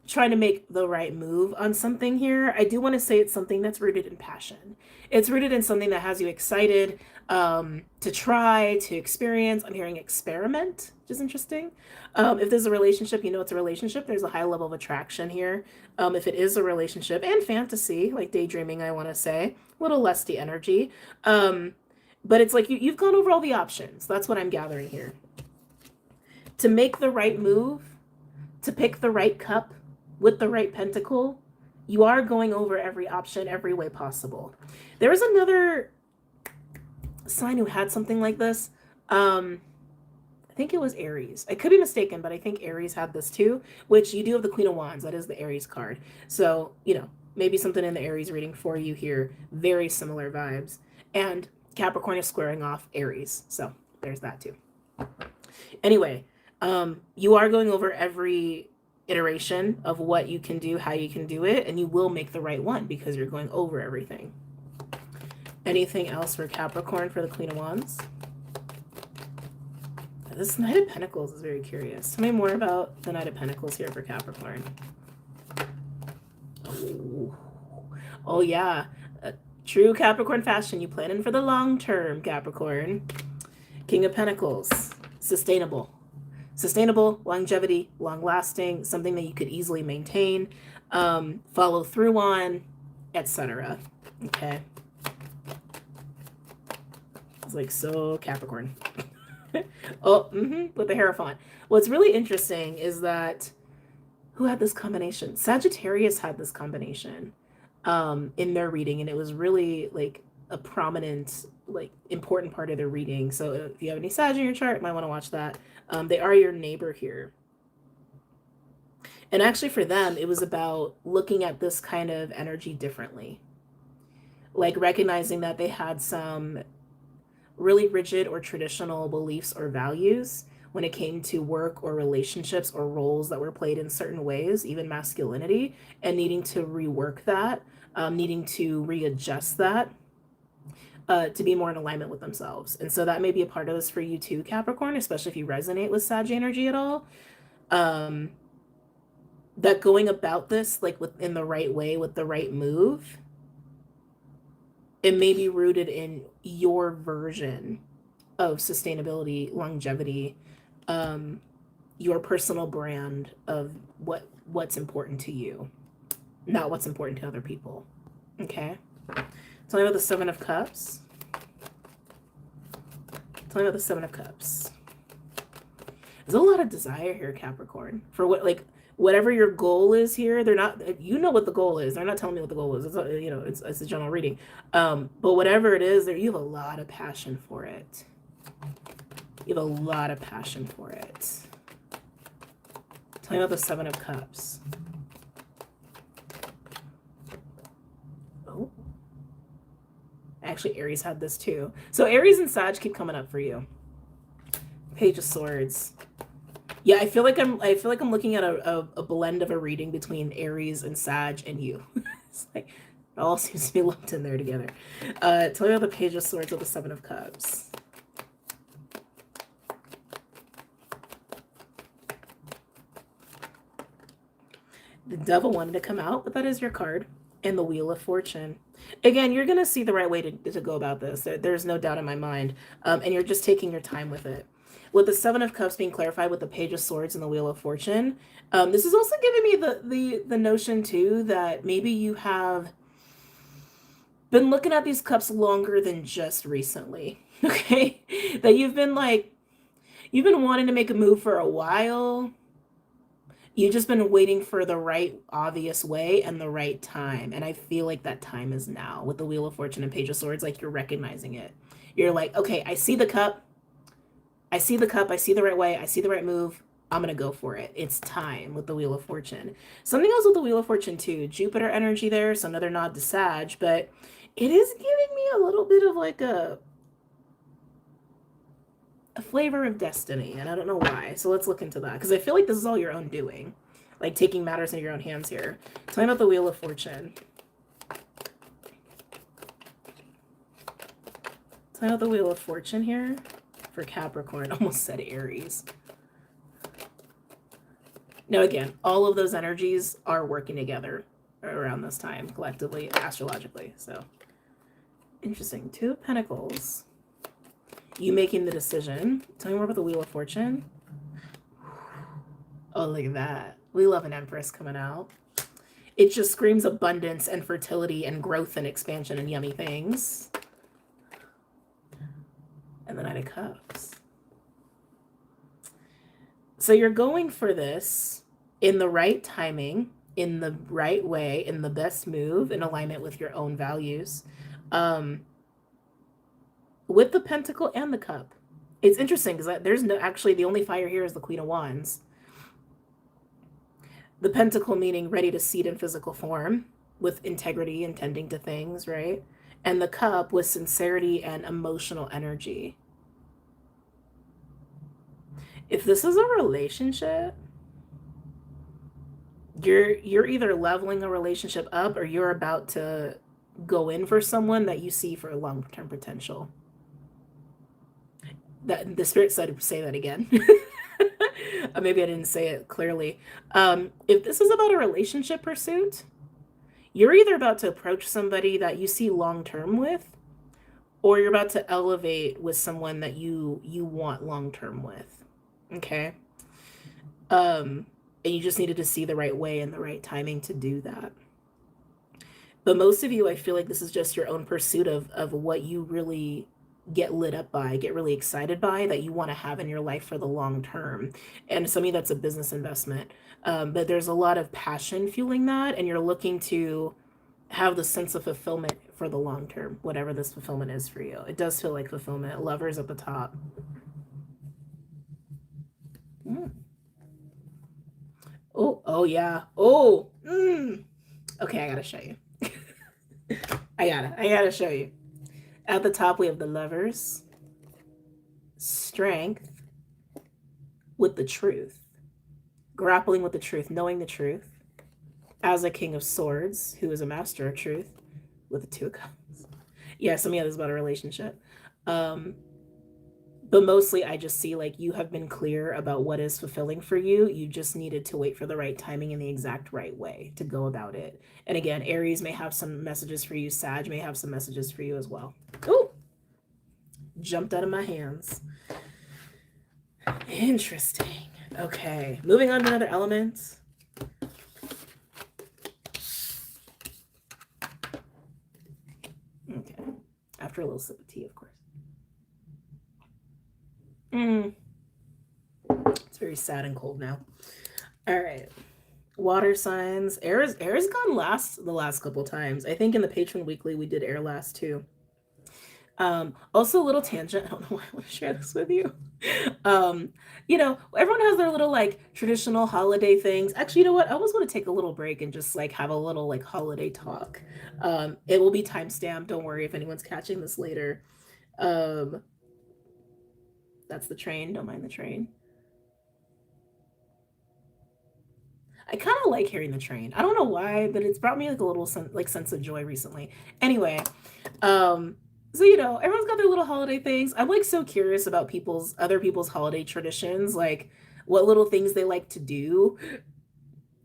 trying to make the right move on something here, I do want to say it's something that's rooted in passion. It's rooted in something that has you excited. to try, to experience. I'm hearing experiment, which is interesting. If there's a relationship, you know it's a relationship. There's a high level of attraction here. If it is a relationship, and fantasy, like daydreaming, I want to say, a little lusty energy. But it's like you've gone over all the options. That's what I'm gathering here. To make the right move, to pick the right cup with the right pentacle, you are going over every option, every way possible. There was another sign who had something like this. I think it was Aries. I could be mistaken, but I think Aries had this too, which you do have the Queen of Wands. That is the Aries card. So, you know, maybe something in the Aries reading for you here. Very similar vibes. And Capricorn is squaring off Aries. So there's that too. Anyway, you are going over every iteration of what you can do, how you can do it, and you will make the right one because you're going over everything. Anything else for Capricorn for the Queen of Wands? This Knight of Pentacles is very curious. Tell me more about the Knight of Pentacles here for Capricorn. Oh yeah. True Capricorn fashion. You planning for the long term, Capricorn. King of Pentacles. Sustainable. Sustainable, longevity, long-lasting, something that you could easily maintain, follow through on, etc. Okay. It's like so Capricorn. Oh, with the Hierophant. What's really interesting is that who had this combination? Sagittarius had this combination in their reading, and it was really like a prominent, like important part of their reading. So if you have any Sag in your chart, you might want to watch that. They are your neighbor here. And actually for them, it was about looking at this kind of energy differently. Like recognizing that they had some really rigid or traditional beliefs or values when it came to work or relationships or roles that were played in certain ways, even masculinity, and needing to rework that, needing to readjust that. To be more in alignment with themselves. And so that may be a part of this for you too, Capricorn, especially if you resonate with Sag energy at all. That going about this like in the right way, with the right move, it may be rooted in your version of sustainability, longevity, your personal brand of what's important to you, not what's important to other people. Okay? Tell me about the Seven of Cups. Tell me about the Seven of Cups. There's a lot of desire here, Capricorn. For what, like, whatever your goal is here, they're not, you know what the goal is. They're not telling me what the goal is. It's, you know, it's a general reading. But whatever it is, you have a lot of passion for it. You have a lot of passion for it. Tell me about the Seven of Cups. Oh. Actually, Aries had this too. So Aries and Sag keep coming up for you. Page of Swords. Yeah, I feel like I'm looking at a blend of a reading between Aries and Sag and you. It's like it all seems to be lumped in there together. Tell me about the Page of Swords with the Seven of Cups. The Devil wanted to come out, but that is your card. And the Wheel of Fortune. Again, you're going to see the right way to go about this. There's no doubt in my mind. And you're just taking your time with it. With the Seven of Cups being clarified with the Page of Swords and the Wheel of Fortune, this is also giving me the notion, too, that maybe you have been looking at these cups longer than just recently. Okay? That you've been wanting to make a move for a while. You've just been waiting for the right obvious way and the right time. And I feel like that time is now with the Wheel of Fortune and Page of Swords. Like you're recognizing it. You're like, okay, I see the cup. I see the cup. I see the right way. I see the right move. I'm going to go for it. It's time with the Wheel of Fortune. Something else with the Wheel of Fortune too. Jupiter energy there. So another nod to Sag. But it is giving me a little bit of like a flavor of destiny, and I don't know why. So let's look into that, because I feel like this is all your own doing, like taking matters into your own hands here. Tell me about the Wheel of Fortune. Tell me about the Wheel of Fortune here for Capricorn. Almost said Aries. Now again, all of those energies are working together around this time, collectively, astrologically. So interesting. Two of Pentacles. You making the decision. Tell me more about the Wheel of Fortune. Oh, look at that. We love an Empress coming out. It just screams abundance and fertility and growth and expansion and yummy things. And the Knight of Cups. So you're going for this in the right timing, in the right way, in the best move, in alignment with your own values. With the Pentacle and the Cup. It's interesting because there's no, actually the only fire here is the Queen of Wands. The Pentacle meaning ready to seed in physical form with integrity and tending to things, right? And the Cup with sincerity and emotional energy. If this is a relationship, you're either leveling a relationship up or you're about to go in for someone that you see for long-term potential. That the Spirit said say that again. Maybe I didn't say it clearly. If this is about a relationship pursuit, you're either about to approach somebody that you see long-term with, or you're about to elevate with someone that you want long-term with. Okay? And you just needed to see the right way and the right timing to do that. But most of you, I feel like this is just your own pursuit of what you really get lit up by, get really excited by, that you want to have in your life for the long term. And some of you, that's a business investment. But there's a lot of passion fueling that, and you're looking to have the sense of fulfillment for the long term, whatever this fulfillment is for you. It does feel like fulfillment. Lovers at the top. Oh yeah. Okay, I gotta show you. I gotta show you. At the top, we have the Lovers, strength with the truth, grappling with the truth, knowing the truth, as a King of Swords, who is a master of truth, with the Two of Cups. Yeah, some of you, this is about a relationship. But mostly I just see like you have been clear about what is fulfilling for you. You just needed to wait for the right timing and the exact right way to go about it. And again, Aries may have some messages for you. Sag may have some messages for you as well. Oh, jumped out of my hands. Interesting. Okay, moving on to another element. Okay, after a little sip of tea, of course. It's very sad and cold now. All right. Water signs. Air's gone last the last couple times. I think in the Patron Weekly we did air last too. Also a little tangent. I don't know why I want to share this with you. You know, everyone has their little like traditional holiday things. Actually, you know what? I always want to take a little break and just like have a little like holiday talk. It will be timestamped. Don't worry if anyone's catching this later. That's the train. Don't mind the train. I kind of like hearing the train. I don't know why, but it's brought me like a little sense of joy recently. Anyway, so you know, everyone's got their little holiday things. I'm like so curious about other people's holiday traditions, like what little things they like to do.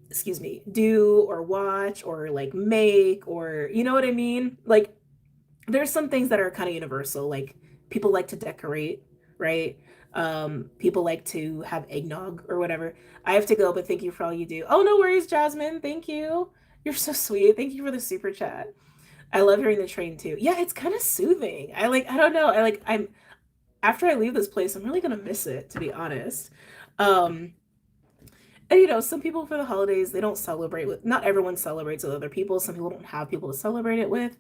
Excuse me, do or watch or like make, or you know what I mean? Like there's some things that are kind of universal. Like people like to decorate, right? People like to have eggnog or whatever. I have to go, but thank you for all you do. Oh, no worries, Jasmine. Thank you. You're so sweet. Thank you for the super chat. I love hearing the train too. Yeah, it's kind of soothing. I don't know. I'm after I leave this place, I'm really gonna miss it, to be honest. And you know, some people for the holidays, they don't celebrate with, not everyone celebrates with other people. Some people don't have people to celebrate it with.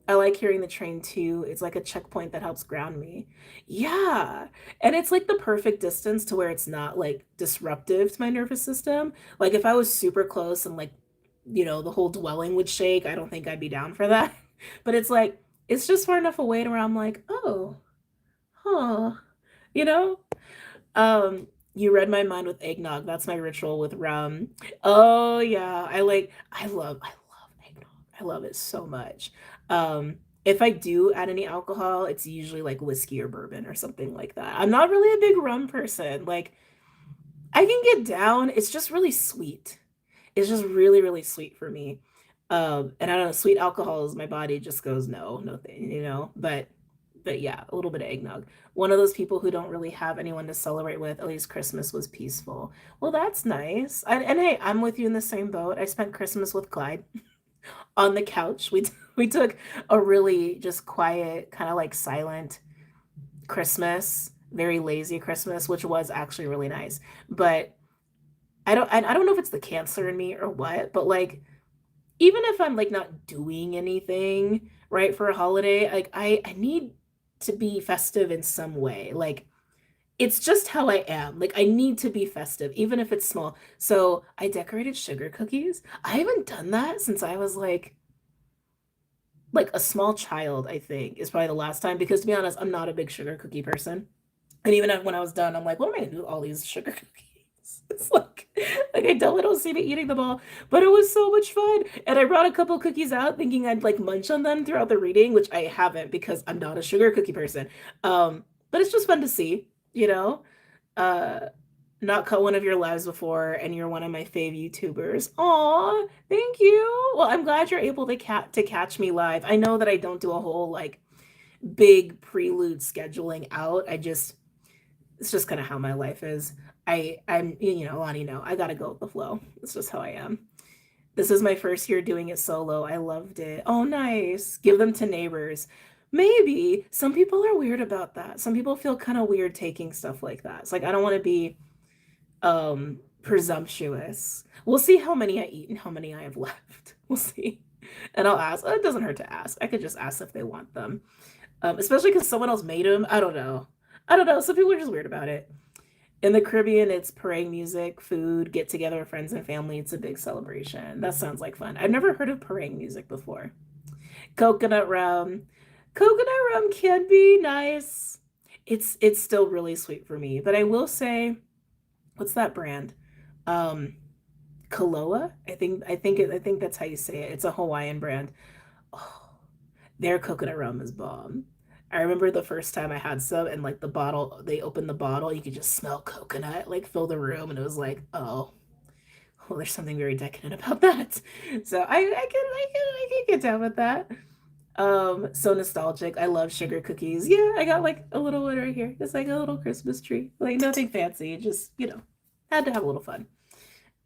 I like hearing the train too. It's like a checkpoint that helps ground me. Yeah. And it's like the perfect distance to where it's not like disruptive to my nervous system. Like if I was super close and like, you know, the whole dwelling would shake, I don't think I'd be down for that. But it's like, it's just far enough away to where I'm like, oh, huh, you know? You read my mind with eggnog. That's my ritual with rum. Oh yeah. I love eggnog. I love it so much. If I do add any alcohol, it's usually like whiskey or bourbon or something like that. I'm not really a big rum person. Like I can get down. It's just really sweet. It's just really, really sweet for me. And I don't know, sweet alcohols, my body just goes, no, no thing, you know, but But yeah, a little bit of eggnog. One of those people who don't really have anyone to celebrate with, at least Christmas was peaceful. Well, that's nice. And hey, I'm with you in the same boat. I spent Christmas with Clyde on the couch. We took a really just quiet, kind of like silent Christmas, very lazy Christmas, which was actually really nice. But I don't know if it's the Cancer in me or what, but like even if I'm like not doing anything right for a holiday, like I need to be festive in some way. Like it's just how I am. Like I need to be festive, even if it's small. So I decorated sugar cookies. I haven't done that since I was like a small child, I think, is probably the last time. Because to be honest, I'm not a big sugar cookie person. And even when I was done, I'm like, what am I gonna do with all these sugar cookies? It's like I don't see me eating them all, but it was so much fun. And I brought a couple cookies out thinking I'd like munch on them throughout the reading, which I haven't because I'm not a sugar cookie person. But it's just fun to see, you know. Uh, Not cut one of your lives before, and you're one of my fave YouTubers. Aw, thank you. Well, I'm glad you're able to catch me live. I know that I don't do a whole like big prelude scheduling out. It's just kind of how my life is. I'm Lonnie, I gotta go with the flow. It's just how I am. This is my first year doing it solo. I loved it. Oh, nice. Give them to neighbors. Maybe some people are weird about that. Some people feel kind of weird taking stuff like that. It's like I don't want to be presumptuous. We'll see how many I eat and how many I have left. We'll see. And I'll ask. It doesn't hurt to ask. I could just ask if they want them. Especially because someone else made them. I don't know. Some people are just weird about it. In the Caribbean, it's parade music, food, get together with friends and family. It's a big celebration. That sounds like fun. I've never heard of parade music before. Coconut rum. Coconut rum can be nice. It's still really sweet for me, but I will say, what's that brand? Um, Kaloa. I think that's how you say it. It's a Hawaiian brand. Oh, their coconut rum is bomb. I remember the first time I had some and like the bottle, they opened the bottle, you could just smell coconut, like fill the room, and it was like, oh, well, there's something very decadent about that. So I can get down with that. So nostalgic. I love sugar cookies. Yeah, I got like a little one right here. It's like a little Christmas tree. Like nothing fancy, just, had to have a little fun.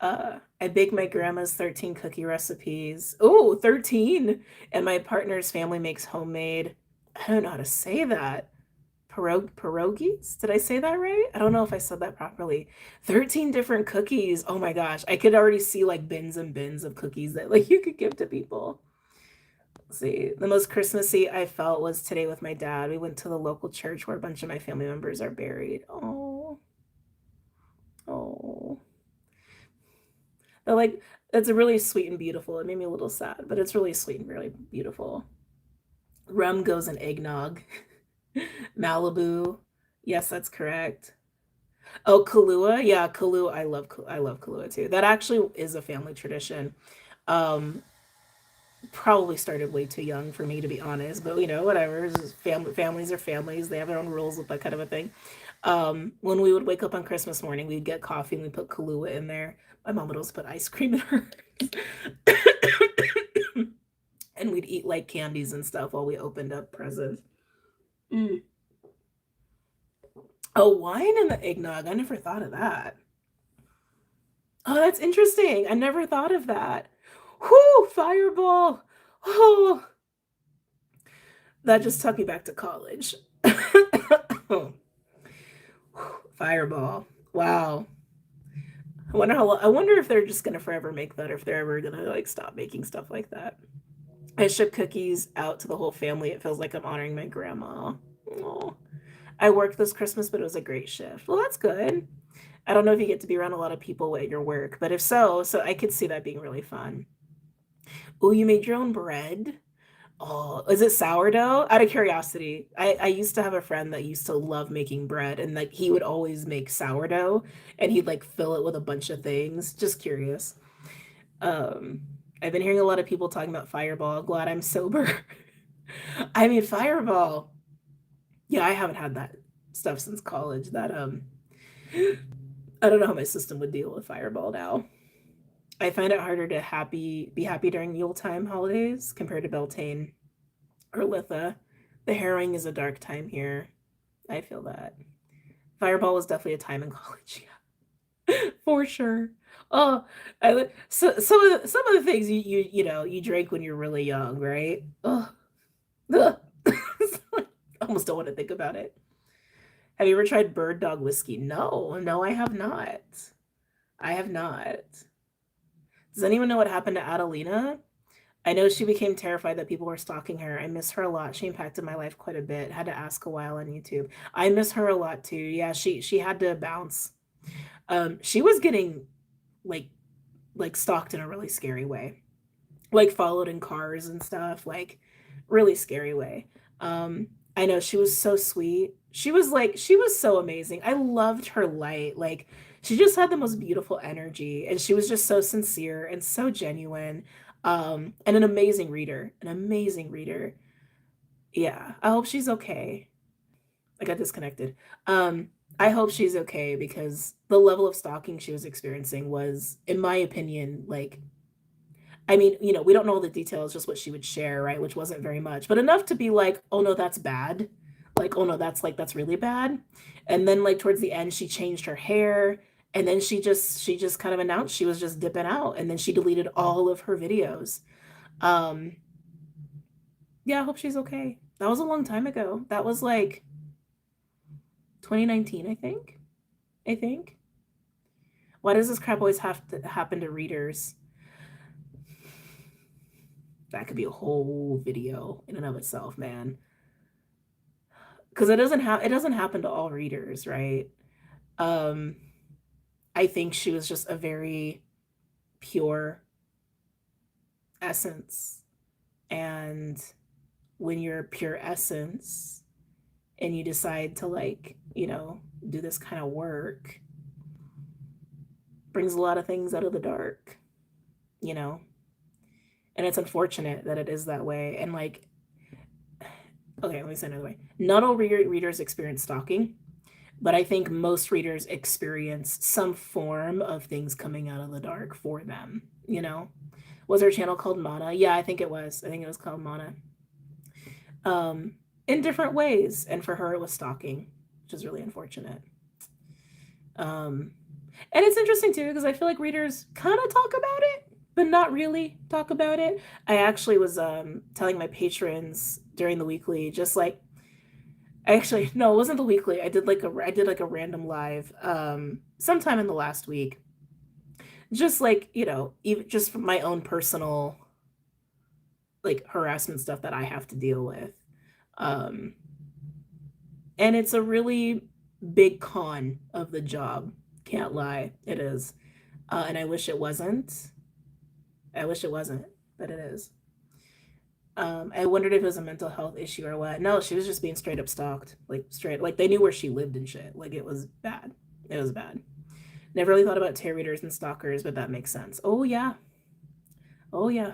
I baked my grandma's 13 cookie recipes. Oh, 13. And my partner's family makes homemade, I don't know how to say that. Pierogies? Did I say that right? I don't know if I said that properly. 13 different cookies. Oh my gosh. I could already see like bins and bins of cookies that like you could give to people. Let's see. The most Christmassy I felt was today with my dad. We went to the local church where a bunch of my family members are buried. Oh. Oh. But like it's really sweet and beautiful. It made me a little sad, but it's really sweet and really beautiful. Rum goes in eggnog. Malibu. Yes, that's correct. Oh, Kahlua. Yeah, Kahlua. I love Kahlua too. That actually is a family tradition. Um, Probably started way too young for me to be honest, but whatever. It's just families are families. They have their own rules with that kind of a thing. When we would wake up on Christmas morning, we'd get coffee and we put Kahlua in there. My mom would also put ice cream in hers. And we'd eat like candies and stuff while we opened up presents. Mm. Oh, wine and the eggnog. I never thought of that. Oh, that's interesting. I never thought of that. Whoo, fireball. Oh, that just took me back to college. Fireball. Wow. I wonder if they're just gonna forever make that, or if they're ever gonna like stop making stuff like that. I ship cookies out to the whole family. It feels like I'm honoring my grandma. Oh, I worked this Christmas, but it was a great shift. Well, that's good. I don't know if you get to be around a lot of people at your work, but if so I could see that being really fun. Oh, you made your own bread? Oh, is it sourdough? Out of curiosity, I used to have a friend that used to love making bread, and like he would always make sourdough, and he'd like fill it with a bunch of things. Just curious. Um, I've been hearing a lot of people talking about Fireball. Glad I'm sober. I mean, Fireball. Yeah, I haven't had that stuff since college. I don't know how my system would deal with Fireball now. I find it harder to be happy during Yuletime holidays compared to Beltane or Litha. The harrowing is a dark time here. I feel that. Fireball was definitely a time in college. Yeah, for sure. Oh, so some of the things you know you drank when you're really young, right? Oh, ugh. I almost don't want to think about it. Have you ever tried bird dog whiskey? No, no, I have not. I have not. Does anyone know what happened to Adelina? I know she became terrified that people were stalking her. I miss her a lot. She impacted my life quite a bit. Had to ask a while on YouTube. I miss her a lot too. Yeah, she had to bounce. She was getting like stalked in a really scary way. Like followed in cars and stuff, like really scary way. I know she was so sweet. She was so amazing. I loved her light. Like she just had the most beautiful energy and she was just so sincere and so genuine. And an amazing reader, an amazing reader. Yeah, I hope she's okay. I got disconnected. I hope she's okay because the level of stalking she was experiencing was, in my opinion, like I mean, you know, we don't know all the details, just what she would share, right? Which wasn't very much, but enough to be like, oh no, that's bad. Like, oh no, that's really bad. And then like towards the end, she changed her hair. And then she just kind of announced she was just dipping out. And then she deleted all of her videos. Um, yeah, I hope she's okay. That was a long time ago. That was like 2019, I think. I think. Why does this crap always have to happen to readers? That could be a whole video in and of itself, man. Because it doesn't happen to all readers, right? Um, I think she was just a very pure essence. And when you're pure essence and you decide to like, you know, do this kind of work, brings a lot of things out of the dark, you know? And it's unfortunate that it is that way. And like, okay, let me say another way. Not all readers experience stalking, but I think most readers experience some form of things coming out of the dark for them, you know? Was her channel called Mana? Yeah, I think it was. I think it was called Mana. In different ways. And for her, it was stalking, which is really unfortunate. And it's interesting too, because I feel like readers kind of talk about it, but not really talk about it. I actually was telling my patrons during the weekly, just like, actually, no, it wasn't the weekly. I did like a random live sometime in the last week. Just like, you know, even just from my own personal like harassment stuff that I have to deal with. Um and it's a really big con of the job. Can't lie, it is. And I wish it wasn't. I wish it wasn't, but it is. I wondered if it was a mental health issue or what. No, she was just being straight up stalked. Like straight, like they knew where she lived and shit. Like it was bad. It was bad. Never really thought about tarot readers and stalkers, but that makes sense. Oh yeah. Oh yeah.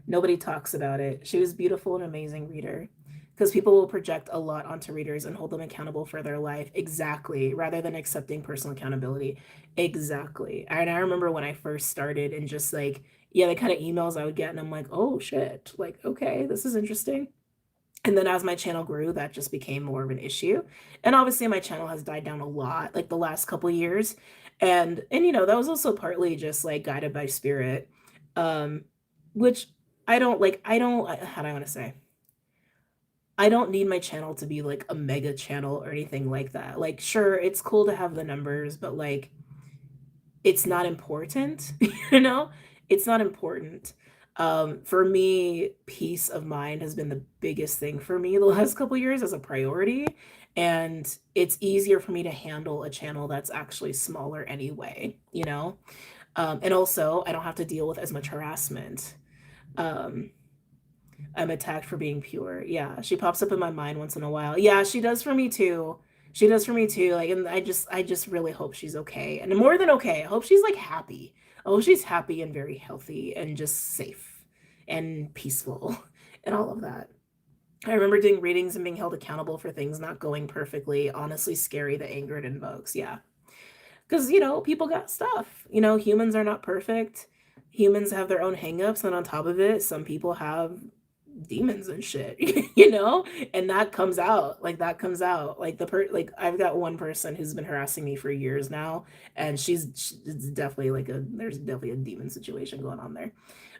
Nobody talks about it. She was beautiful and amazing reader. Because people will project a lot onto readers and hold them accountable for their life. Exactly. Rather than accepting personal accountability. Exactly. And I remember when I first started and just like, yeah, the kind of emails I would get, and I'm like, oh shit, like, okay, this is interesting. And then as my channel grew, that just became more of an issue. And obviously my channel has died down a lot, like the last couple years. And you know, that was also partly just like guided by spirit. Which I don't like, how do I want to say? I don't need my channel to be like a mega channel or anything like that. Like, sure, it's cool to have the numbers, but like, it's not important, you know? It's not important. For me, peace of mind has been the biggest thing for me the last couple years as a priority. And it's easier for me to handle a channel that's actually smaller anyway, you know? And also, I don't have to deal with as much harassment. Um, I'm attacked for being pure. Yeah, she pops up in my mind once in a while. Yeah, she does for me too. She does for me too. Like, and I just really hope she's okay. And more than okay, I hope she's like happy. I hope she's happy and very healthy and just safe and peaceful and all of that. I remember doing readings and being held accountable for things not going perfectly. Honestly, scary the anger it invokes. Yeah. Because, you know, people got stuff. You know, humans are not perfect. Humans have their own hangups. And on top of it, some people have demons and shit, you know? And that comes out. Like that comes out. Like like I've got one person who's been harassing me for years now, and it's definitely like there's definitely a demon situation going on there.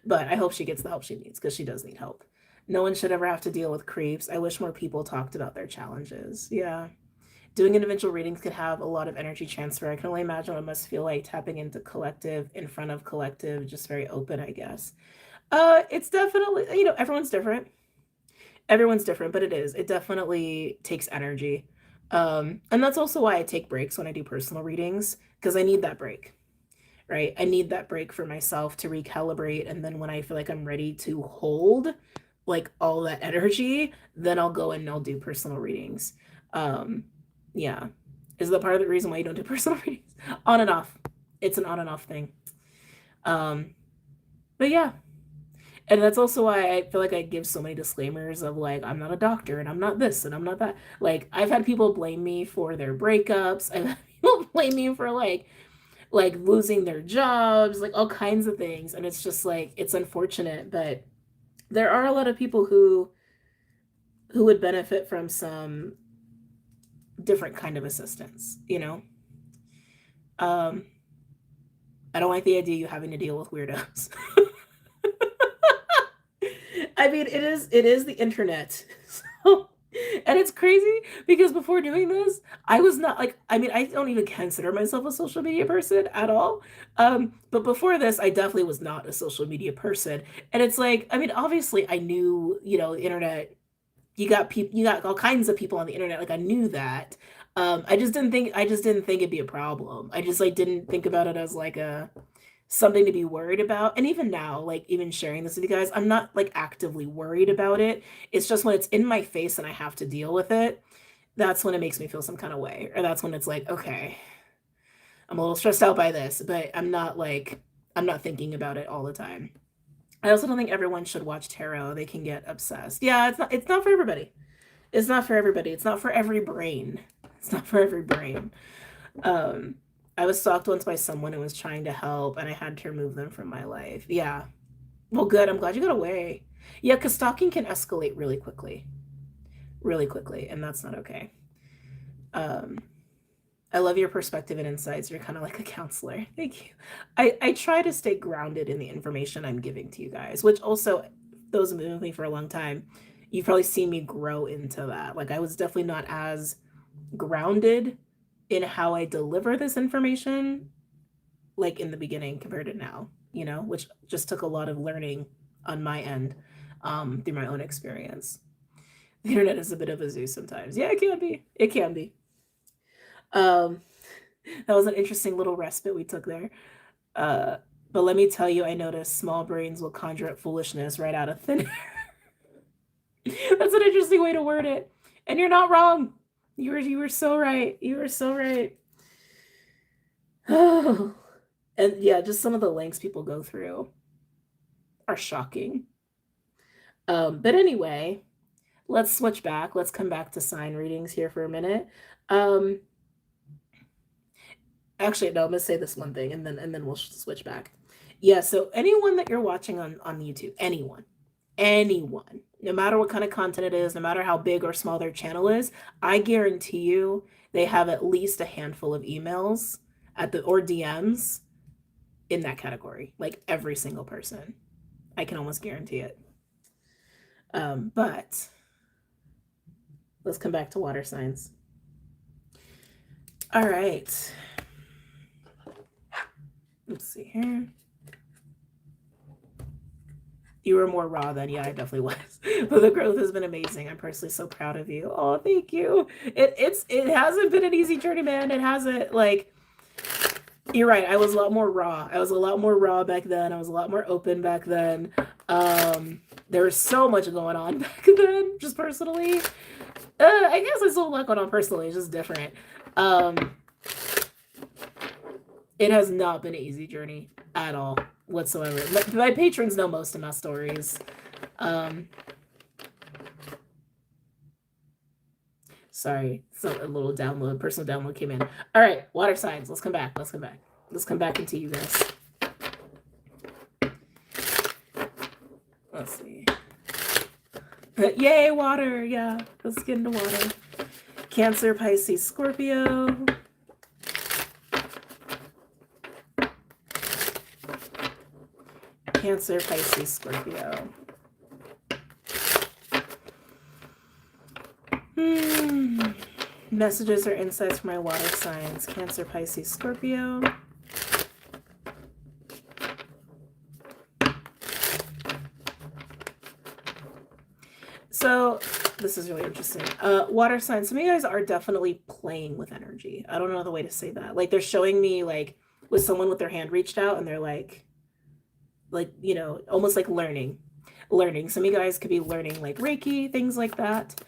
But I hope she gets the help she needs, because she does need help. No one should ever have to deal with creeps. I wish more people talked about their challenges. Yeah. Doing individual readings can have a lot of energy transfer. I can only imagine what it must feel like tapping into collective in front of collective, just very open, I guess. It's definitely, you know, everyone's different. Everyone's different, but it definitely takes energy. And that's also why I take breaks when I do personal readings, because I need that break, right? I need that break for myself to recalibrate. And then when I feel like I'm ready to hold like all that energy, then I'll go and I'll do personal readings. Yeah. Is that part of the reason why you don't do personal readings? On and off. It's an on and off thing. But yeah. And that's also why I feel like I give so many disclaimers of like, I'm not a doctor and I'm not this and I'm not that. Like, I've had people blame me for their breakups. I've had people blame me for like losing their jobs, like all kinds of things. And it's just like, it's unfortunate, but there are a lot of people who would benefit from some different kind of assistance, you know? I don't like the idea of you having to deal with weirdos. I mean, it is the internet. So, and it's crazy because before doing this, I was not like, I mean, I don't even consider myself a social media person at all. But before this, I definitely was not a social media person. And it's like, I mean, obviously I knew, you know, the internet, you got all kinds of people on the internet. Like I knew that. I just didn't think it'd be a problem. I just like didn't think about it as like something to be worried about. And even now, like even sharing this with you guys, I'm not like actively worried about it. It's just when it's in my face and I have to deal with it, that's when it makes me feel some kind of way. Or that's when it's like, okay, I'm a little stressed out by this, but I'm not thinking about it all the time. I also don't think everyone should watch tarot. They can get obsessed. Yeah, it's not for everybody. It's not for everybody. It's not for every brain. It's not for every brain. I was stalked once by someone who was trying to help, and I had to remove them from my life. Yeah. Well, good. I'm glad you got away. Yeah, because stalking can escalate really quickly. Really quickly, and that's not okay. I love your perspective and insights. You're kind of like a counselor. Thank you. I try to stay grounded in the information I'm giving to you guys, which also, those who've been with me for a long time, you've probably seen me grow into that. Like I was definitely not as grounded in how I deliver this information, like in the beginning compared to now, you know, which just took a lot of learning on my end, through my own experience. The internet is a bit of a zoo sometimes. Yeah, it can be. It can be. That was an interesting little respite we took there. But let me tell you, I noticed small brains will conjure up foolishness right out of thin air. That's an interesting way to word it. And you're not wrong. You were so right. You were so right. Oh. And yeah, just some of the lengths people go through are shocking. But anyway, let's switch back. Let's come back to sign readings here for a minute. Actually, no, I'm gonna say this one thing and then we'll switch back. Yeah, so anyone that you're watching on YouTube, anyone, no matter what kind of content it is, no matter how big or small their channel is, I guarantee you they have at least a handful of emails or DMs in that category. Like every single person. I can almost guarantee it. But let's come back to water signs. All right. Let's see here. You were more raw then. Yeah, I definitely was. But the growth has been amazing. I'm personally so proud of you. Oh, thank you. It hasn't been an easy journey, man. It hasn't, like, you're right. I was a lot more raw. I was a lot more raw back then. I was a lot more open back then. There was so much going on back then, just personally. I guess there's still a lot going on personally. It's just different. It has not been an easy journey at all whatsoever. My patrons know most of my stories. Sorry, so a little personal download came in. All right, water signs. Let's come back. Let's come back into you guys. Let's see. Yay, water. Yeah, let's get into water. Cancer, Pisces, Scorpio. Cancer, Pisces, Scorpio. Messages or insights for my water signs. Cancer, Pisces, Scorpio. So this is really interesting. Water signs. Some of you guys are definitely playing with energy. I don't know the way to say that. Like they're showing me like with someone with their hand reached out and they're like, you know, almost like learning. Some of you guys could be learning like Reiki, things like that.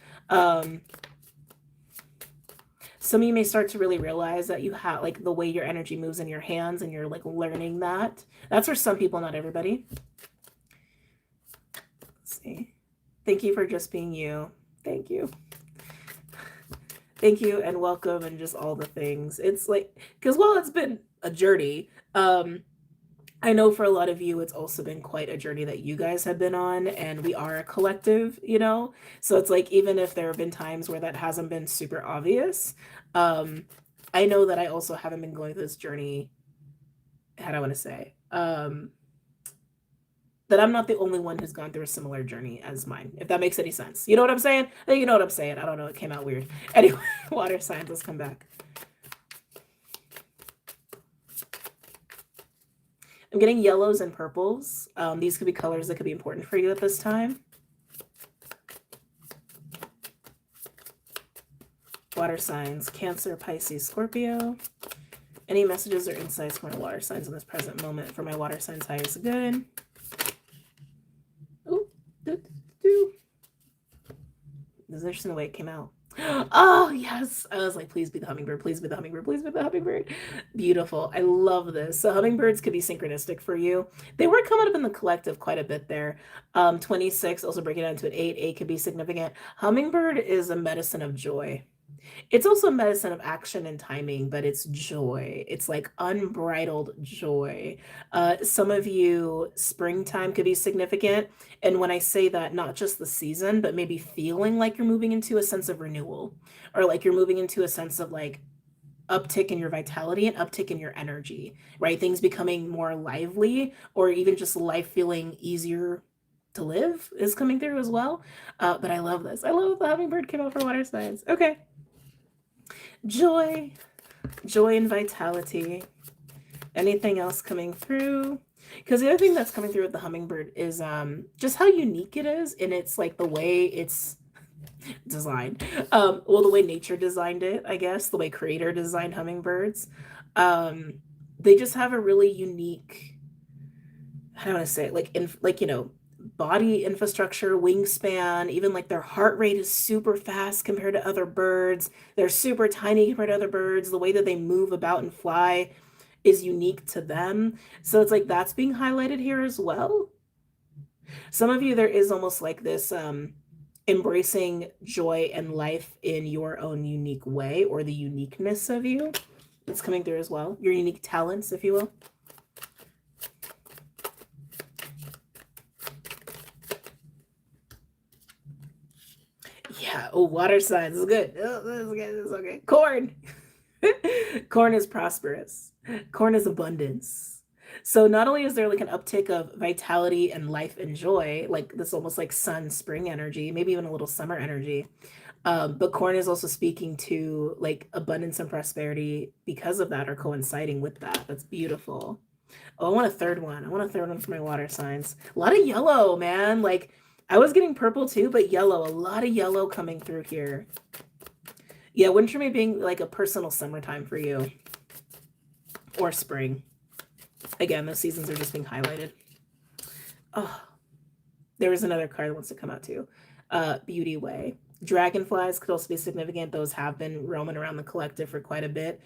Some of you may start to really realize that you have like the way your energy moves in your hands and you're like learning that. That's for some people, not everybody. Let's see. Thank you for just being you. Thank you. Thank you and welcome and just all the things. It's like, because while it's been a journey, I know for a lot of you, it's also been quite a journey that you guys have been on, and we are a collective, you know? So it's like, even if there have been times where that hasn't been super obvious, I know that I also haven't been going through this journey, how do I want to say? That I'm not the only one who's gone through a similar journey as mine, if that makes any sense. You know what I'm saying? You know what I'm saying. I don't know. It came out weird. Anyway, water signs, let's come back. I'm getting yellows and purples. These could be colors that could be important for you at this time. Water signs, Cancer, Pisces, Scorpio. Any messages or insights for my water signs in this present moment for my water signs highest good? This is interesting the way it came out. Oh, yes. I was like, please be the hummingbird. Please be the hummingbird. Please be the hummingbird. Beautiful. I love this. So hummingbirds could be synchronistic for you. They were coming up in the collective quite a bit there. 26, also breaking down to an 8. 8 could be significant. Hummingbird is a medicine of joy. It's also a medicine of action and timing, but it's joy. It's like unbridled joy. Some of you, springtime could be significant. And when I say that, not just the season, but maybe feeling like you're moving into a sense of renewal, or like you're moving into a sense of like uptick in your vitality and uptick in your energy, right? Things becoming more lively, or even just life feeling easier to live is coming through as well. But I love this. I love the hummingbird came out for water signs. Okay. Joy and vitality. Anything else coming through? Because the other thing that's coming through with the hummingbird is just how unique it is, and it's like the way it's designed. Well, the way nature designed it, I guess, the way creator designed hummingbirds. They just have a really unique, how do I want to say it? Like, you know, body infrastructure, wingspan, even like their heart rate is super fast compared to other birds. They're super tiny compared to other birds. The way that they move about and fly is unique to them. So it's like that's being highlighted here as well. Some of you, there is almost like this embracing joy and life in your own unique way, or the uniqueness of you. It's coming through as well. Your unique talents, if you will. Yeah. Oh, water signs is good. Oh, this is good. This is okay. Corn. Corn is prosperous. Corn is abundance. So not only is there like an uptick of vitality and life and joy, like this almost like sun, spring energy, maybe even a little summer energy. But corn is also speaking to like abundance and prosperity because of that, or coinciding with that. That's beautiful. Oh, I want a third one. I want a third one for my water signs. A lot of yellow, man. Like I was getting purple too, but yellow, a lot of yellow coming through here. Yeah, winter may being like a personal summertime for you, or spring. Again, those seasons are just being highlighted. Oh, there was another card that wants to come out too. Beauty Way. Dragonflies could also be significant. Those have been roaming around the collective for quite a bit.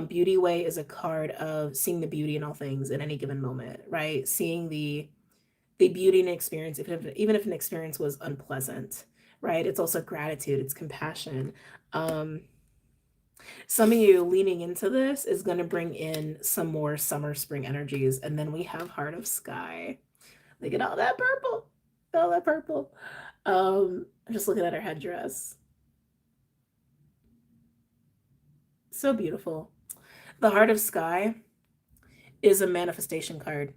Beauty Way is a card of seeing the beauty in all things at any given moment, right? Seeing the beauty in an experience, even if an experience was unpleasant, right? It's also gratitude, it's compassion. Some of you leaning into this is going to bring in some more summer, spring energies. And then we have Heart of Sky. Look at all that purple. All that purple. I'm just looking at her headdress. So beautiful. The Heart of Sky is a manifestation card.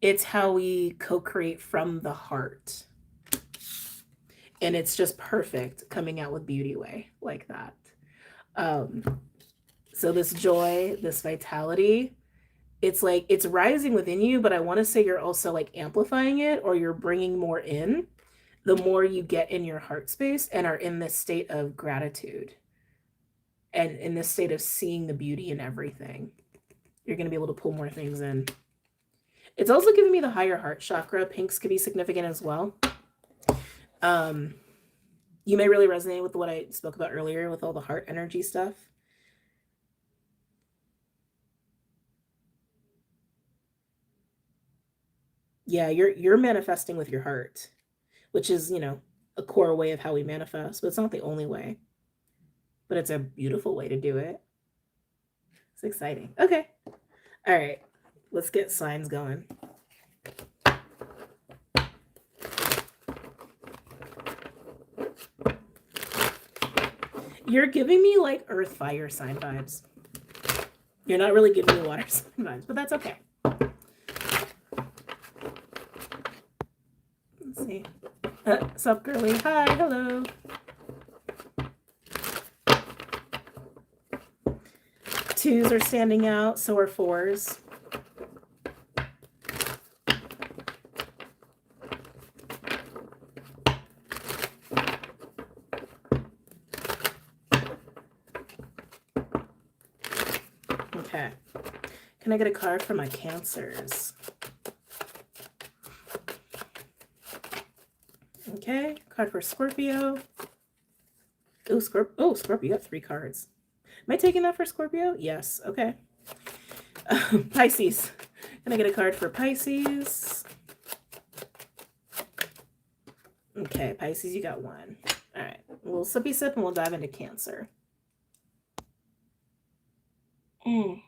It's how we co-create from the heart. And it's just perfect coming out with Beauty Way like that. So this joy, this vitality, it's like it's rising within you, but I want to say you're also like amplifying it, or you're bringing more in the more you get in your heart space and are in this state of gratitude and in this state of seeing the beauty in everything. You're going to be able to pull more things in. It's also giving me the higher heart chakra. Pinks could be significant as well. You may really resonate with what I spoke about earlier with all the heart energy stuff. Yeah, you're manifesting with your heart, which is, you know, a core way of how we manifest, but it's not the only way. But it's a beautiful way to do it. It's exciting. Okay. All right. Let's get signs going. You're giving me like earth fire sign vibes. You're not really giving me water sign vibes, but that's okay. Let's see. Sup, girly? Hi, hello. Twos are standing out, so are fours. Okay. Can I get a card for my Cancers? Okay. Card for Scorpio. Oh, Scorpio, you got 3 cards. Am I taking that for Scorpio? Yes. Okay. Pisces. Can I get a card for Pisces? Okay, Pisces, you got 1. All right. We'll sippy sip and we'll dive into Cancer. Don't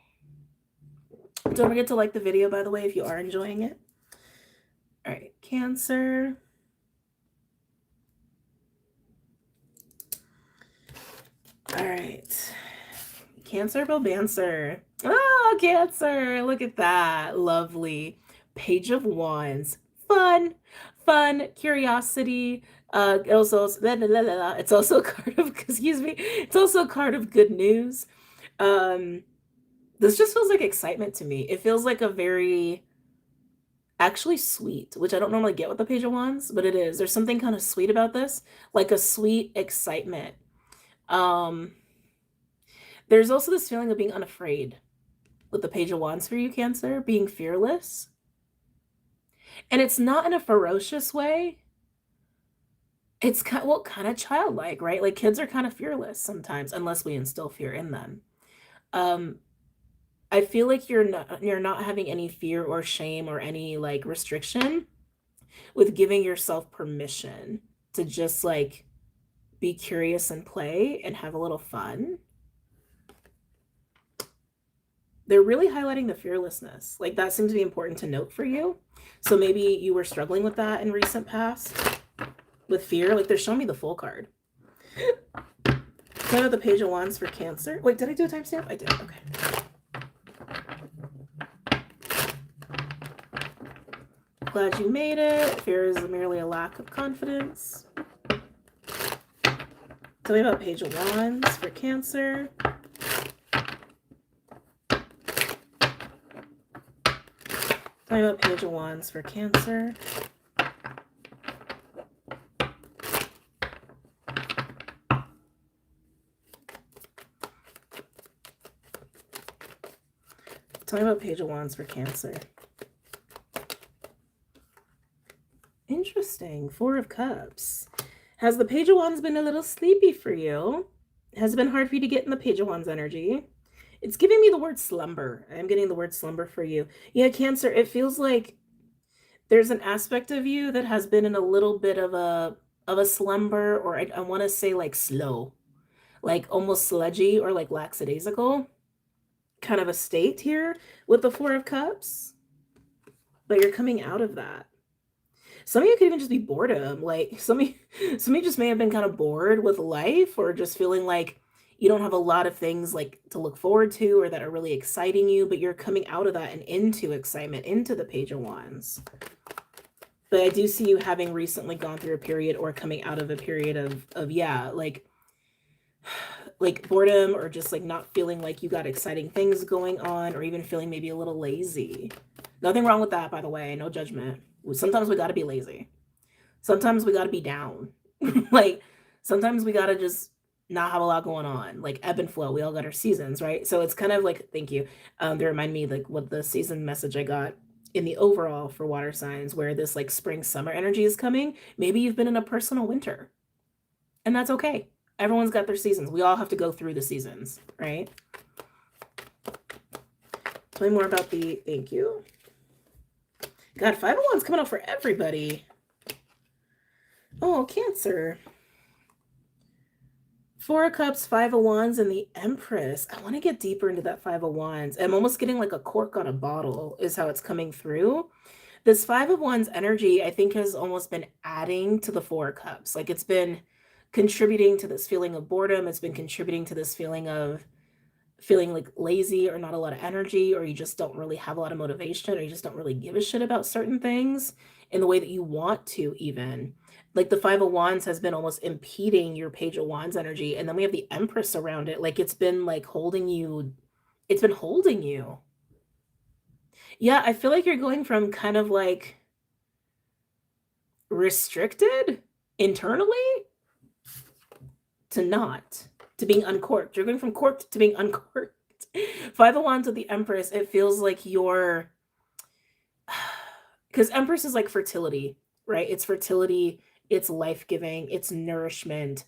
forget to like the video, by the way, if you are enjoying it. All right, Cancer. All right. Cancer, Bobancer. Oh, Cancer. Look at that. Lovely. Page of Wands. Fun, curiosity. It's also a card of, excuse me, it's also a card of good news. This just feels like excitement to me. It feels like a very, actually sweet, which I don't normally get with the Page of Wands, but it is. There's something kind of sweet about this, like a sweet excitement. There's also this feeling of being unafraid with the Page of Wands for you, Cancer, being fearless. And it's not in a ferocious way. It's kind of childlike, right? Like kids are kind of fearless sometimes, unless we instill fear in them. I feel like you're not having any fear or shame or any like restriction with giving yourself permission to just like be curious and play and have a little fun. They're really highlighting the fearlessness. Like that seems to be important to note for you. So maybe you were struggling with that in recent past with fear. Like they're showing me the Fool card. Kind of the Page of Wands for Cancer. Wait, did I do a timestamp? I did. Okay. Glad you made it. Fear is merely a lack of confidence. Tell me about Page of Wands for Cancer. Tell me about Page of Wands for Cancer. Tell me about Page of Wands for Cancer. Interesting. 4 of Cups. Has the Page of Wands been a little sleepy for you? Has it been hard for you to get in the Page of Wands energy? It's giving me the word slumber. I'm getting the word slumber for you. Yeah, Cancer, it feels like there's an aspect of you that has been in a little bit of a slumber, or I want to say like slow, like almost sludgy or like lackadaisical kind of a state here with the 4 of Cups. But you're coming out of that. Some of you could even just be boredom. Like some of you just may have been kind of bored with life, or just feeling like you don't have a lot of things like to look forward to or that are really exciting you, but you're coming out of that and into excitement, into the Page of Wands. But I do see you having recently gone through a period or coming out of a period of yeah, like boredom, or just like not feeling like you got exciting things going on, or even feeling maybe a little lazy. Nothing wrong with that, by the way, no judgment. Sometimes we got to be lazy. Sometimes we got to be down. Like sometimes we got to just not have a lot going on, like ebb and flow. We all got our seasons, right? So it's kind of like, thank you. They remind me like what the season message I got in the overall for water signs, where this like spring summer energy is coming. Maybe you've been in a personal winter, and that's okay. Everyone's got their seasons. We all have to go through the seasons, right? Tell me more about the, thank you. God, 5 of Wands coming out for everybody. Oh, Cancer. 4 of Cups, 5 of Wands, and the Empress. I want to get deeper into that 5 of Wands. I'm almost getting like a cork on a bottle is how it's coming through. This 5 of Wands energy, I think, has almost been adding to the 4 of Cups. Like it's been contributing to this feeling of boredom. It's been contributing to this feeling of feeling like lazy or not a lot of energy, or you just don't really have a lot of motivation, or you just don't really give a shit about certain things in the way that you want to even. Like the 5 of Wands has been almost impeding your Page of Wands energy. And then we have the Empress around it. Like it's been like holding you. It's been holding you. Yeah, I feel like you're going from kind of like restricted internally to not, to being uncorked. You're going from corked to being uncorked. 5 of Wands with the Empress, it feels like you're, because Empress is like fertility, right? It's fertility, it's life-giving, it's nourishment,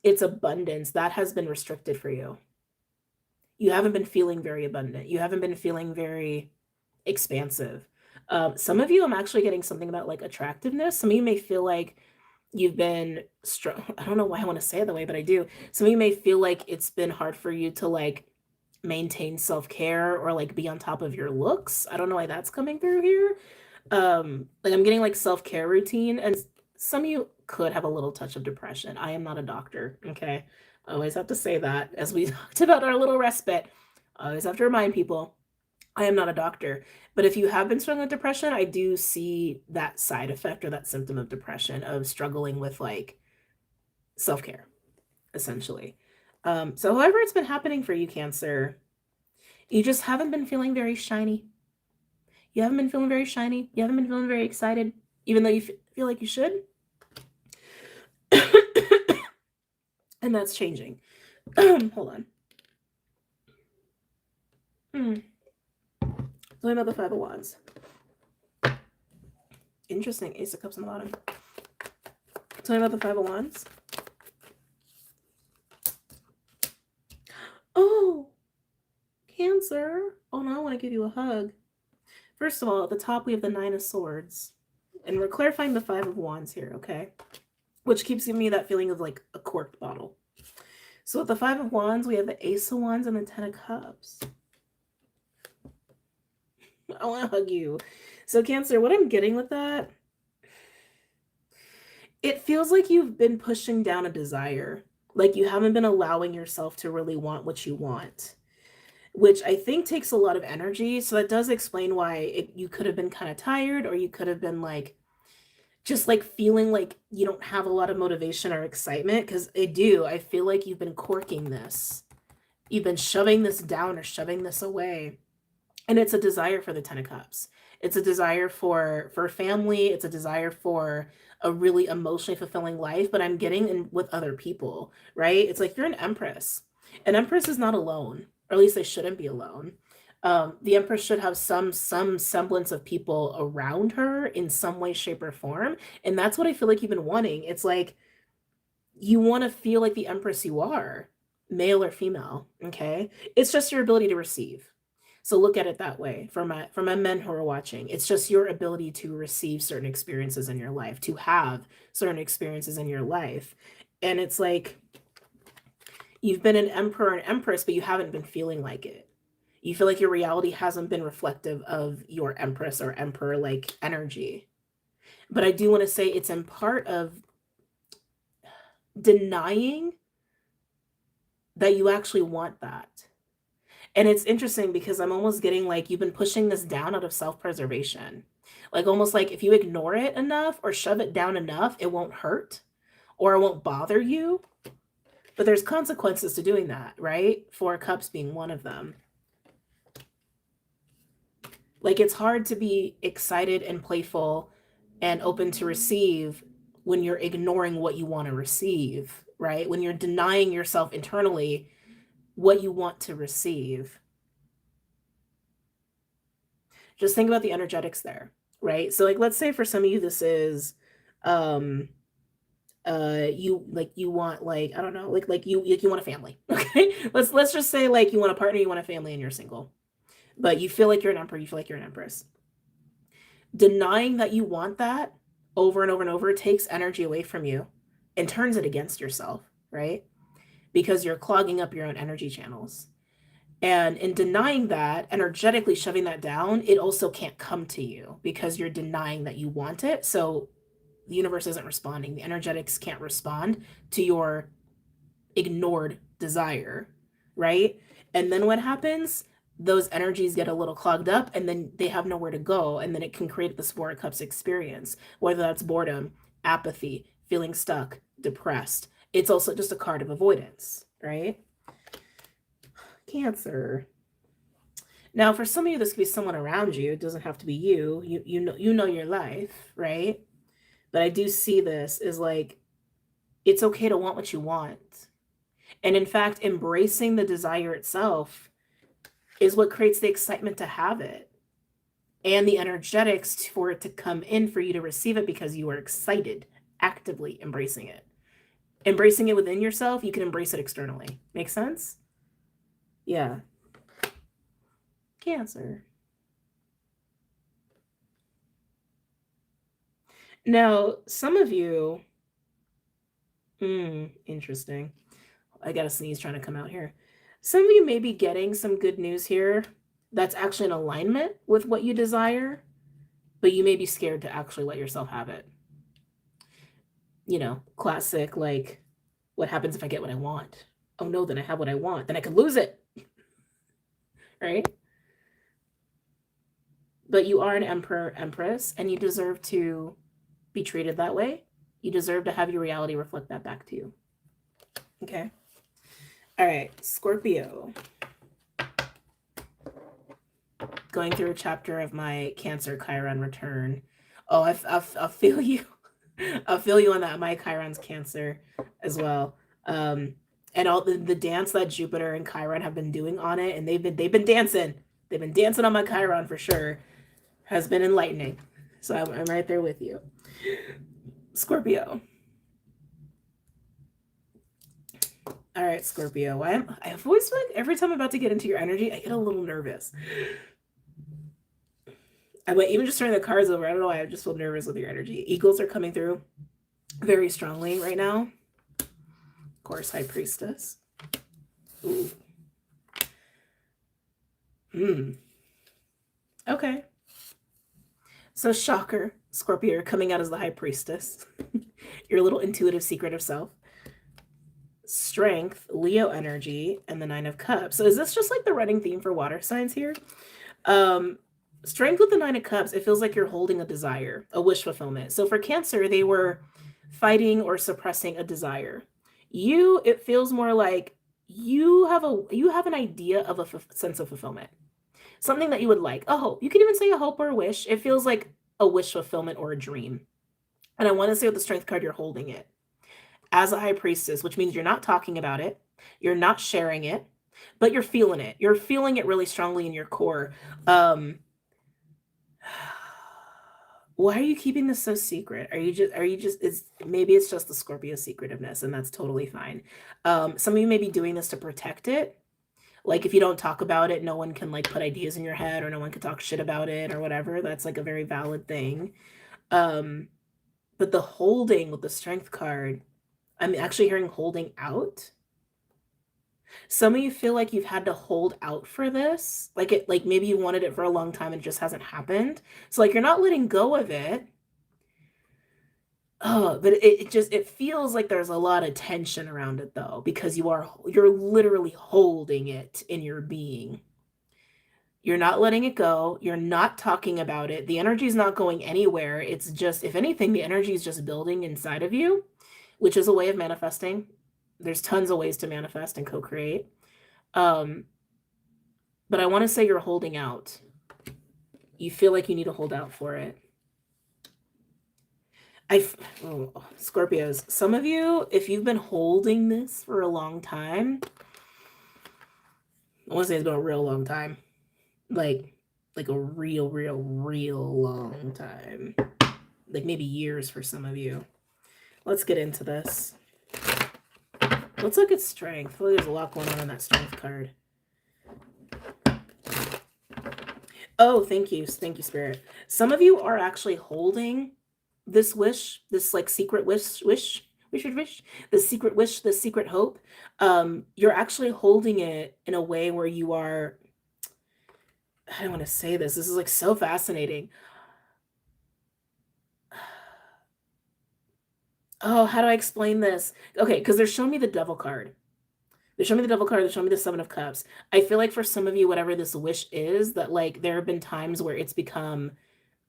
it's abundance. That has been restricted for you. You haven't been feeling very abundant. You haven't been feeling very expansive. Some of you, I'm actually getting something about like attractiveness. Some of you may feel like you've been I don't know why I want to say it that way, but I do. Some of you may feel like it's been hard for you to like maintain self-care or like be on top of your looks. I don't know why that's coming through here. Like I'm getting like self-care routine, and some of you could have a little touch of depression. I am not a doctor, okay? I always have to say that, as we talked about our little respite. I always have to remind people, I am not a doctor. But if you have been struggling with depression, I do see that side effect or that symptom of depression, of struggling with like self-care, essentially. So however it's been happening for you, Cancer, you just haven't been feeling very shiny. You haven't been feeling very shiny. You haven't been feeling very excited, even though you feel like you should. And that's changing. Hold on. Tell me about the 5 of Wands. Interesting. Ace of Cups on the bottom. Tell me about the 5 of Wands. Oh, Cancer. Oh no, I want to give you a hug. First of all, at the top we have the 9 of Swords. And we're clarifying the 5 of Wands here, okay? Which keeps giving me that feeling of like a corked bottle. So with the 5 of Wands, we have the Ace of Wands and the 10 of Cups. I want to hug you. So Cancer, what I'm getting with that, it feels like you've been pushing down a desire. Like you haven't been allowing yourself to really want what you want, which I think takes a lot of energy. So that does explain why you could have been kind of tired, or you could have been like, just like feeling like you don't have a lot of motivation or excitement. Because I feel like you've been corking this. You've been shoving this down or shoving this away. And it's a desire for the 10 of Cups. It's a desire for family. It's a desire for a really emotionally fulfilling life. But I'm getting in with other people, right? It's like you're an Empress. An Empress is not alone, or at least they shouldn't be alone. The Empress should have some semblance of people around her in some way, shape, or form. And that's what I feel like you've been wanting. It's like you want to feel like the Empress you are, male or female, okay? It's just your ability to receive. So look at it that way for my men who are watching. It's just your ability to receive certain experiences in your life, to have certain experiences in your life. And it's like you've been an emperor and empress, but you haven't been feeling like it. You feel like your reality hasn't been reflective of your Empress or Emperor like energy. But I do want to say it's in part of denying that you actually want that. And it's interesting because I'm almost getting like you've been pushing this down out of self-preservation. Like almost like if you ignore it enough or shove it down enough, it won't hurt or it won't bother you. But there's consequences to doing that, right? Four of Cups being one of them. Like it's hard to be excited and playful and open to receive when you're ignoring what you want to receive, right? When you're denying yourself internally what you want to receive. Just think about the energetics there, right? So like let's say for some of you this is you want like I don't know, like you want a family. Okay? Let's just say like you want a partner, you want a family, and you're single. But you feel like you're an emperor, you feel like you're an empress. Denying that you want that over and over and over takes energy away from you and turns it against yourself, right? Because you're clogging up your own energy channels. And in denying that, energetically shoving that down, it also can't come to you because you're denying that you want it. So the universe isn't responding. The energetics can't respond to your ignored desire, right? And then what happens? Those energies get a little clogged up and then they have nowhere to go. And then it can create this Four of Cups experience, whether that's boredom, apathy, feeling stuck, depressed. It's also just a card of avoidance, right? Cancer. Now, for some of you, this could be someone around you. It doesn't have to be you. You know your life, right? But I do see this as like, it's okay to want what you want. And in fact, embracing the desire itself is what creates the excitement to have it and the energetics for it to come in for you to receive it because you are excited, actively embracing it. Embracing it within yourself, you can embrace it externally. Make sense? Yeah. Cancer. Now, some of you, interesting. I got a sneeze trying to come out here. Some of you may be getting some good news here that's actually in alignment with what you desire, but you may be scared to actually let yourself have it. You know, classic, like, what happens if I get what I want? Oh no, then I have what I want. Then I could lose it. Right? But you are an emperor, empress, and you deserve to be treated that way. You deserve to have your reality reflect that back to you. Okay? All right, Scorpio. Going through a chapter of my Cancer Chiron return. Oh, I feel you. I feel you on that. My Chiron's Cancer as well. And all the dance that Jupiter and Chiron have been doing on it, and they've been dancing. They've been dancing on my Chiron for sure. Has been enlightening. So I'm right there with you. Scorpio. All right, Scorpio. I've always feel like every time I'm about to get into your energy, I get a little nervous. I might even just turn the cards over. I don't know why. I just feel nervous with your energy. Eagles are coming through very strongly right now. Of course, High Priestess. Ooh. Okay. So shocker, Scorpio, you're coming out as the High Priestess. Your little intuitive secret of self. Strength, Leo energy, and the Nine of Cups. So is this just like the running theme for water signs here? Strength with the Nine of Cups, it feels like you're holding a desire, a wish fulfillment. So for Cancer, they were fighting or suppressing a desire. It feels more like you have an idea of a sense of fulfillment. Something that you would like, a hope. You can even say a hope or a wish. It feels like a wish fulfillment or a dream. And I want to say with the Strength card, you're holding it as a High Priestess, which means you're not talking about it. You're not sharing it, but you're feeling it. You're feeling it really strongly in your core. Why are you keeping this so secret? Maybe it's just the Scorpio secretiveness, and that's totally fine. Some of you may be doing this to protect it. Like if you don't talk about it, no one can like put ideas in your head, or no one can talk shit about it or whatever. That's like a very valid thing. But the holding with the Strength card, I'm actually hearing holding out. Some of you feel like you've had to hold out for this. Like maybe you wanted it for a long time and it just hasn't happened. So like you're not letting go of it. Oh, but it feels like there's a lot of tension around it though, because you're literally holding it in your being. You're not letting it go. You're not talking about it. The energy is not going anywhere. It's just, if anything, the energy is just building inside of you, which is a way of manifesting. There's tons of ways to manifest and co-create. But I want to say you're holding out. You feel like you need to hold out for it. Scorpios, some of you, if you've been holding this for a long time, I want to say it's been a real long time. Like a real long time. Like maybe years for some of you. Let's get into this. Let's look at strength. Well, there's a lot going on in that strength card. Oh, thank you. Thank you, Spirit. Some of you are actually holding this wish, this like secret wish, the secret wish, the secret hope. You're actually holding it in a way where you are, I don't want to say this. This is like so fascinating. Oh, how do I explain this? Okay, because they're showing me the Devil card. They show me the Devil card. They show me the Seven of Cups. I feel like for some of you, whatever this wish is, that like there have been times where it's become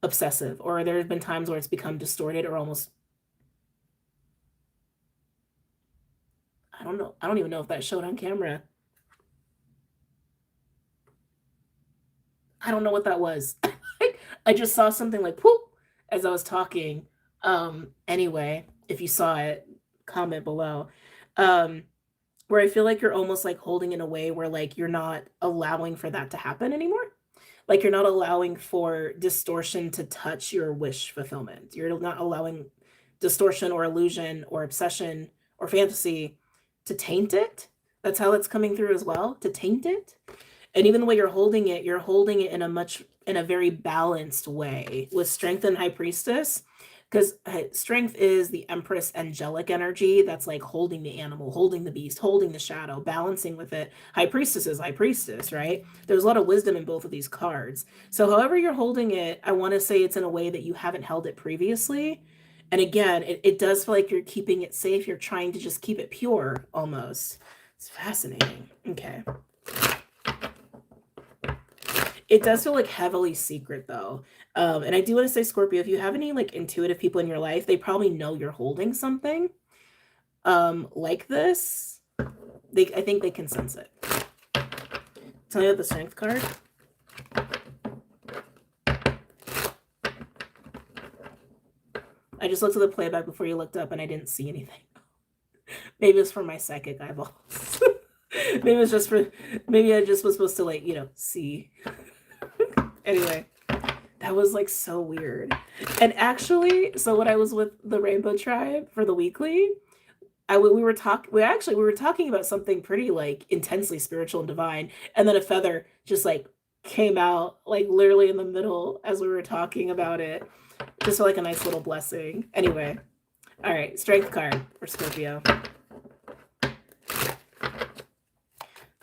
obsessive, or there have been times where it's become distorted, or almost, I don't know. I don't even know if that showed on camera. I don't know what that was. I just saw something like whoop as I was talking. Anyway, if you saw it, comment below. Where I feel like you're almost like holding in a way where like you're not allowing for that to happen anymore. Like you're not allowing for distortion to touch your wish fulfillment. You're not allowing distortion or illusion or obsession or fantasy to taint it. That's how it's coming through as well, to taint it. And even the way you're holding it in a very balanced way with Strength and High Priestess, because Strength is the Empress angelic energy that's like holding the animal, holding the beast, holding the shadow, balancing with it. High Priestess is High Priestess, right? There's a lot of wisdom in both of these cards. So however you're holding it, I want to say it's in a way that you haven't held it previously. And again, it does feel like you're keeping it safe. You're trying to just keep it pure almost. It's fascinating. Okay. It does feel like heavily secret though. And I do want to say, Scorpio, if you have any like intuitive people in your life, they probably know you're holding something like this. I think they can sense it. Tell me about the Strength card. I just looked at the playback before you looked up and I didn't see anything. Maybe it's for my psychic eyeballs. Maybe it's just for, maybe I just was supposed to like, see. Anyway, that was like so weird. And actually, so when I was with the Rainbow Tribe for the weekly, we were talking about something pretty like intensely spiritual and divine, and then a feather just like came out like literally in the middle as we were talking about it, just for like a nice little blessing. Anyway, all right, Strength card for Scorpio.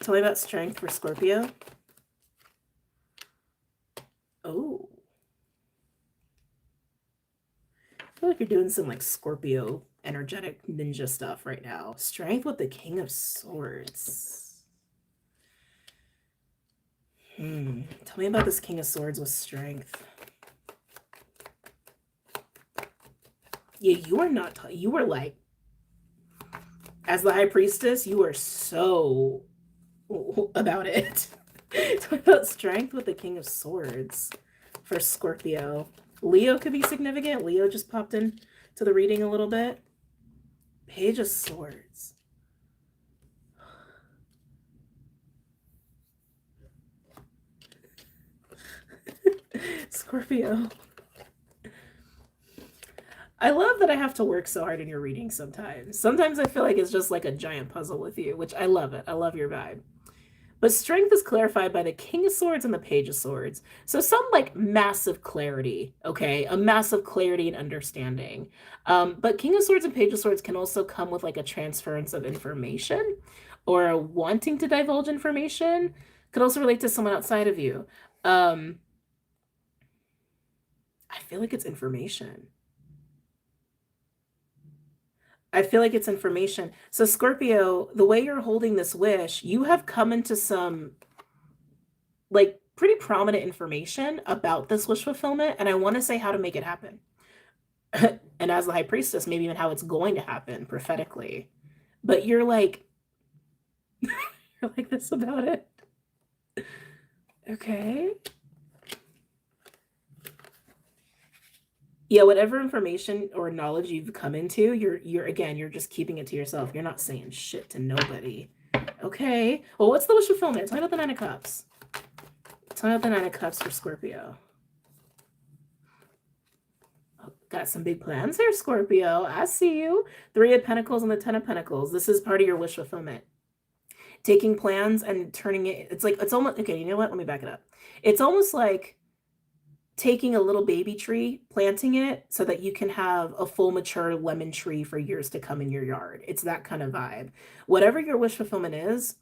Tell me about Strength for Scorpio. Oh. I feel like you're doing some like Scorpio energetic ninja stuff right now. Strength with the King of Swords. Tell me about this King of Swords with Strength. Yeah, you were like, as the High Priestess, you were so about it. Talk about Strength with the King of Swords for Scorpio. Leo could be significant. Leo just popped in to the reading a little bit. Page of Swords. Scorpio. I love that I have to work so hard in your reading sometimes. Sometimes I feel like it's just like a giant puzzle with you, which I love it. I love your vibe. But Strength is clarified by the King of Swords and the Page of Swords. So some like massive clarity, okay? A massive clarity and understanding. But King of Swords and Page of Swords can also come with like a transference of information, or wanting to divulge information. Could also relate to someone outside of you. I feel like it's information. I feel like it's information. So Scorpio, the way you're holding this wish, you have come into some like pretty prominent information about this wish fulfillment, and I want to say how to make it happen. And as the high priestess, maybe even how it's going to happen prophetically. But you're like you're like this about it. Okay. Yeah, whatever information or knowledge you've come into, you're just keeping it to yourself. You're not saying shit to nobody. Okay. Well, what's the wish fulfillment? Tell me about the Nine of Cups. Tell me about the Nine of Cups for Scorpio. Oh, got some big plans there, Scorpio. I see you. Three of Pentacles and the Ten of Pentacles. This is part of your wish fulfillment. Taking plans and turning it, it's almost, okay, you know what? Let me back it up. It's almost like taking a little baby tree, planting it so that you can have a full mature lemon tree for years to come in your yard. It's that kind of vibe. Whatever your wish fulfillment is,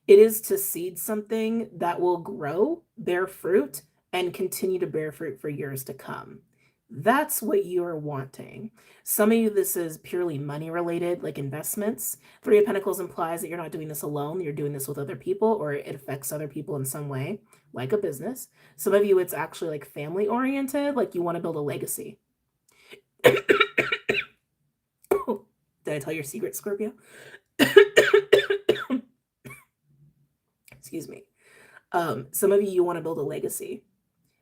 it is to seed something that will grow, bear fruit, and continue to bear fruit for years to come. That's what you're wanting. Some of you, this is purely money related, like investments. Three of Pentacles implies that you're not doing this alone. You're doing this with other people, or it affects other people in some way, like a business. Some of you, it's actually like family oriented, like you want to build a legacy. Did I tell your secret, Scorpio? Excuse me. Some of you want to build a legacy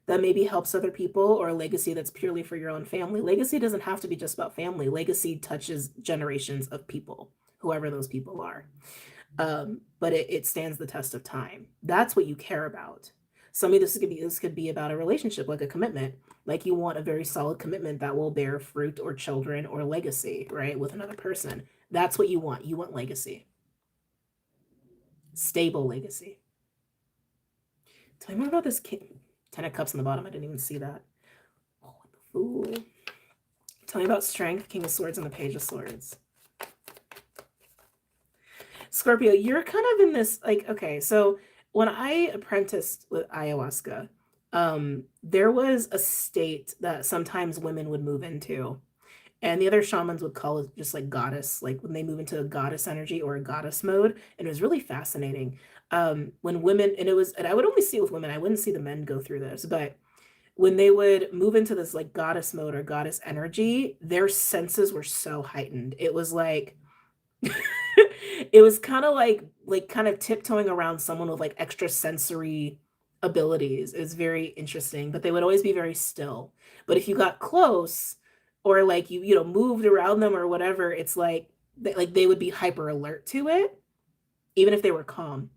that maybe helps other people, or a legacy that's purely for your own family. Legacy doesn't have to be just about family. Legacy touches generations of people, whoever those people are. But it stands the test of time. That's what you care about. Some of this could be about a relationship, like a commitment. Like you want a very solid commitment that will bear fruit or children or legacy, right? With another person. That's what you want. You want legacy. Stable legacy. Tell me more about this king. Ten of Cups on the bottom. I didn't even see that. Oh, what the fool. Tell me about Strength, King of Swords, and the Page of Swords. Scorpio, you're kind of in this, like, okay, so when I apprenticed with ayahuasca, there was a state that sometimes women would move into. And the other shamans would call it just like goddess, like when they move into a goddess energy or a goddess mode. And it was really fascinating. When women, and I would only see it with women, I wouldn't see the men go through this, but when they would move into this like goddess mode or goddess energy, their senses were so heightened. It was like, it was kind of like kind of tiptoeing around someone with like extra sensory abilities. It was very interesting, but they would always be very still. But if you got close, or like you know moved around them or whatever, it's like they would be hyper alert to it, even if they were calm.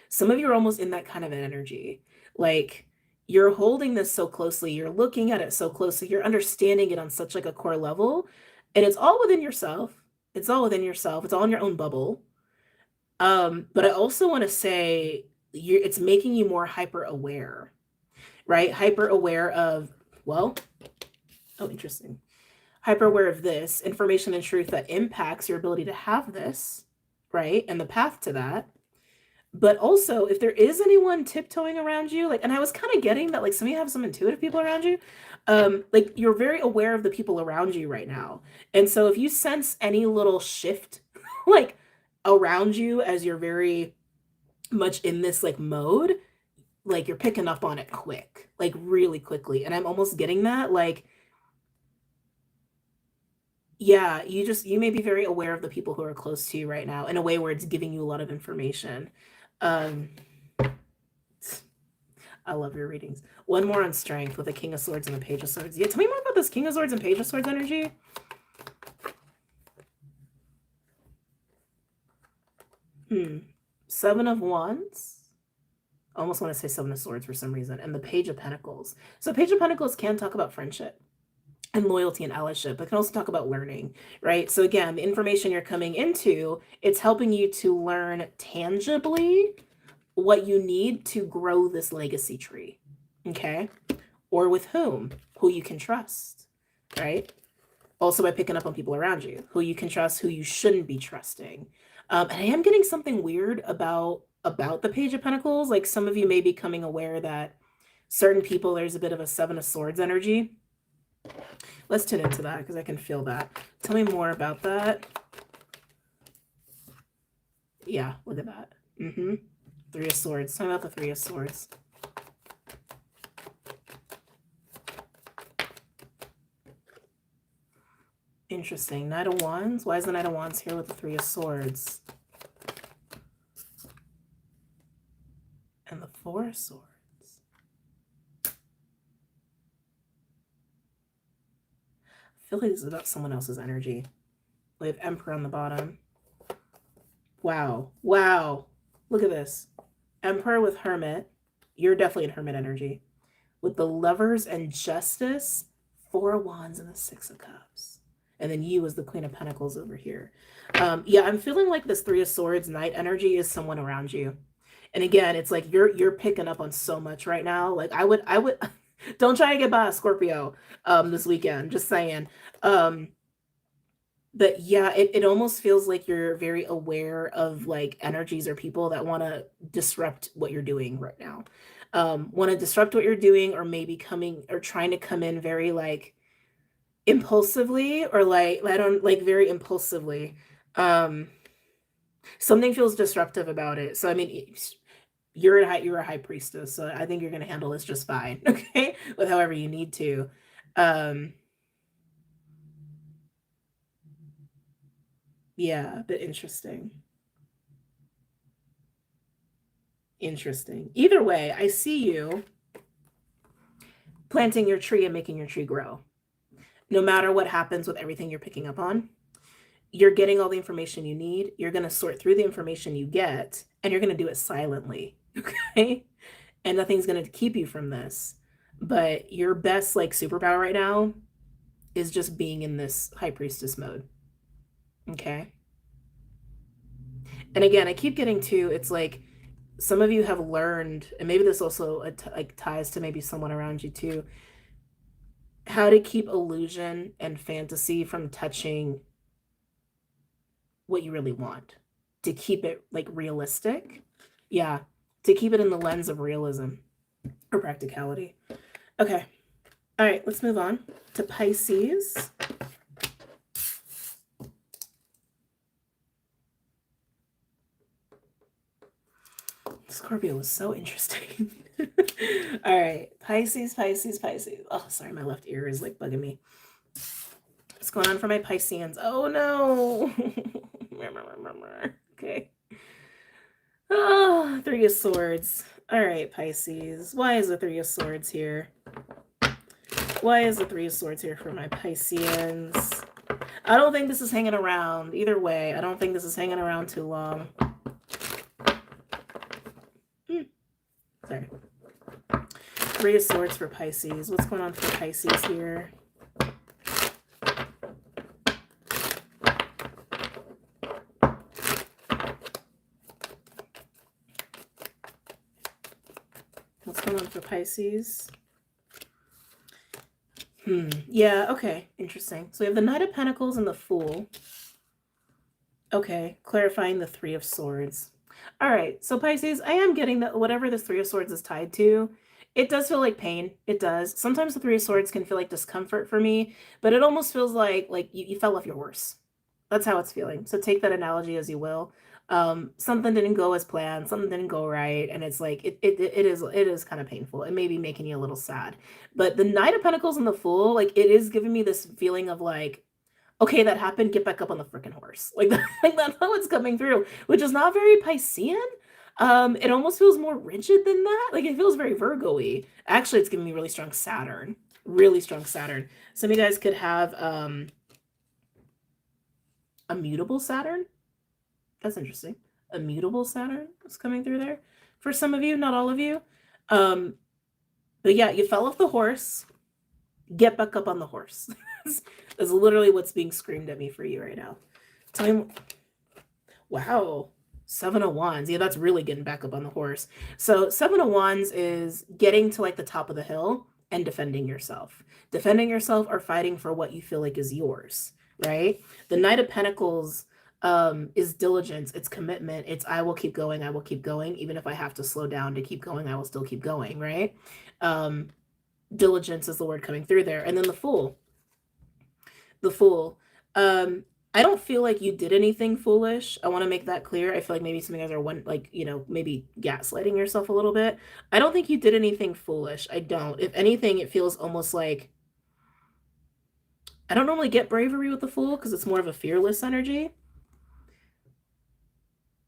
Some of you are almost in that kind of an energy, like you're holding this so closely, you're looking at it so closely, you're understanding it on such like a core level, and it's all within yourself. It's all within yourself. It's all in your own bubble. But I also want to say it's making you more hyper aware, right? Hyper aware of, well, oh, interesting. Hyper aware of this information and truth that impacts your ability to have this, right? And the path to that. But also, if there is anyone tiptoeing around you, like, and I was kind of getting that, like, some of you have some intuitive people around you, like, you're very aware of the people around you right now. And so if you sense any little shift, like, around you as you're very much in this, like, mode, like, you're picking up on it quick, like, really quickly. And I'm almost getting that, like, yeah, you may be very aware of the people who are close to you right now in a way where it's giving you a lot of information. I love your readings. One more on Strength with the King of Swords and the Page of Swords. Yeah, tell me more about this King of Swords and Page of Swords energy. Seven of Wands. I almost want to say Seven of Swords for some reason. And the Page of Pentacles. So Page of Pentacles can talk about friendship and loyalty and allyship, but can also talk about learning, right? So again, the information you're coming into, it's helping you to learn tangibly what you need to grow this legacy tree, okay? Or with whom, who you can trust, right? Also by picking up on people around you, who you can trust, who you shouldn't be trusting. And I am getting something weird about the Page of Pentacles. Like some of you may be becoming aware that certain people, there's a bit of a Seven of Swords energy. Let's tune into that because I can feel that. Tell me more about that. Yeah, look at that. Three of Swords. Tell me about the Three of Swords. Interesting. Knight of Wands. Why is the Knight of Wands here with the Three of Swords? And the Four of Swords. I feel like this is about someone else's energy. We have Emperor on the bottom. Wow. Wow. Look at this. Emperor with Hermit. You're definitely in Hermit energy. With the Lovers and Justice, Four of Wands and the Six of Cups. And then you as the Queen of Pentacles over here. Yeah, I'm feeling like this Three of Swords Knight energy is someone around you. And again, it's like you're picking up on so much right now. Like I would don't try to get by a Scorpio this weekend. Just saying. But yeah, it almost feels like you're very aware of like energies or people that want to disrupt what you're doing right now. Want to disrupt what you're doing, or maybe coming or trying to come in very like impulsively, or like I don't like very impulsively. Something feels disruptive about it. So I mean, you're a high priestess, so I think you're gonna handle this just fine, okay? With however you need to. Yeah, but interesting. Interesting. Either way, I see you planting your tree and making your tree grow. No matter what happens with everything you're picking up on, you're getting all the information you need. You're going to sort through the information you get, and you're going to do it silently, okay? And nothing's going to keep you from this. But your best like superpower right now is just being in this high priestess mode. Okay? And again, I keep getting to, it's like some of you have learned, and maybe this also like ties to maybe someone around you too, how to keep illusion and fantasy from touching what you really want, to keep it like realistic. Yeah, to keep it in the lens of realism or practicality. Okay. All right, let's move on to Pisces. Scorpio was so interesting. All right, Pisces. Oh, sorry, my left ear is like bugging me. What's going on for my Pisceans? Oh no. Okay. Oh, Three of Swords. All right, Pisces. Why is the Three of Swords here? Why is the Three of Swords here for my Pisceans? I don't think this is hanging around. Either way, I don't think this is hanging around too long. Sorry. Three of Swords for Pisces. What's going on for Pisces here? What's going on for Pisces? Yeah, okay. Interesting. So we have the Knight of Pentacles and the Fool. Okay, clarifying the Three of Swords. All right, so Pisces, I am getting that whatever this Three of Swords is tied to, it does feel like pain. It does. Sometimes the Three of Swords can feel like discomfort for me, but it almost feels like you fell off your horse. That's how it's feeling. So take that analogy as you will. Something didn't go as planned, something didn't go right, and it's like it is kind of painful. It may be making you a little sad. But the Knight of Pentacles and the Fool, like it is giving me this feeling of like, okay, that happened, get back up on the freaking horse. Like, like that's how it's coming through, which is not very Piscean. It almost feels more rigid than that. Like it feels very Virgo-y. Actually, it's giving me really strong Saturn. Really strong Saturn. Some of you guys could have a mutable Saturn. That's interesting. A mutable Saturn is coming through there. For some of you, not all of you. But yeah, you fell off the horse. Get back up on the horse. That's literally what's being screamed at me for you right now. Tell me. Wow. Seven of Wands. Yeah, that's really getting back up on the horse. So Seven of Wands is getting to like the top of the hill and defending yourself. Defending yourself or fighting for what you feel like is yours, right? The Knight of Pentacles is diligence, it's commitment, it's I will keep going, I will keep going, even if I have to slow down to keep going, I will still keep going, right? Diligence is the word coming through there. And then the Fool. The Fool. I don't feel like you did anything foolish. I want to make that clear. I feel like maybe some of you guys are like, you know, maybe gaslighting yourself a little bit. I don't think you did anything foolish. I don't. If anything, it feels almost like, I don't normally get bravery with the Fool because it's more of a fearless energy.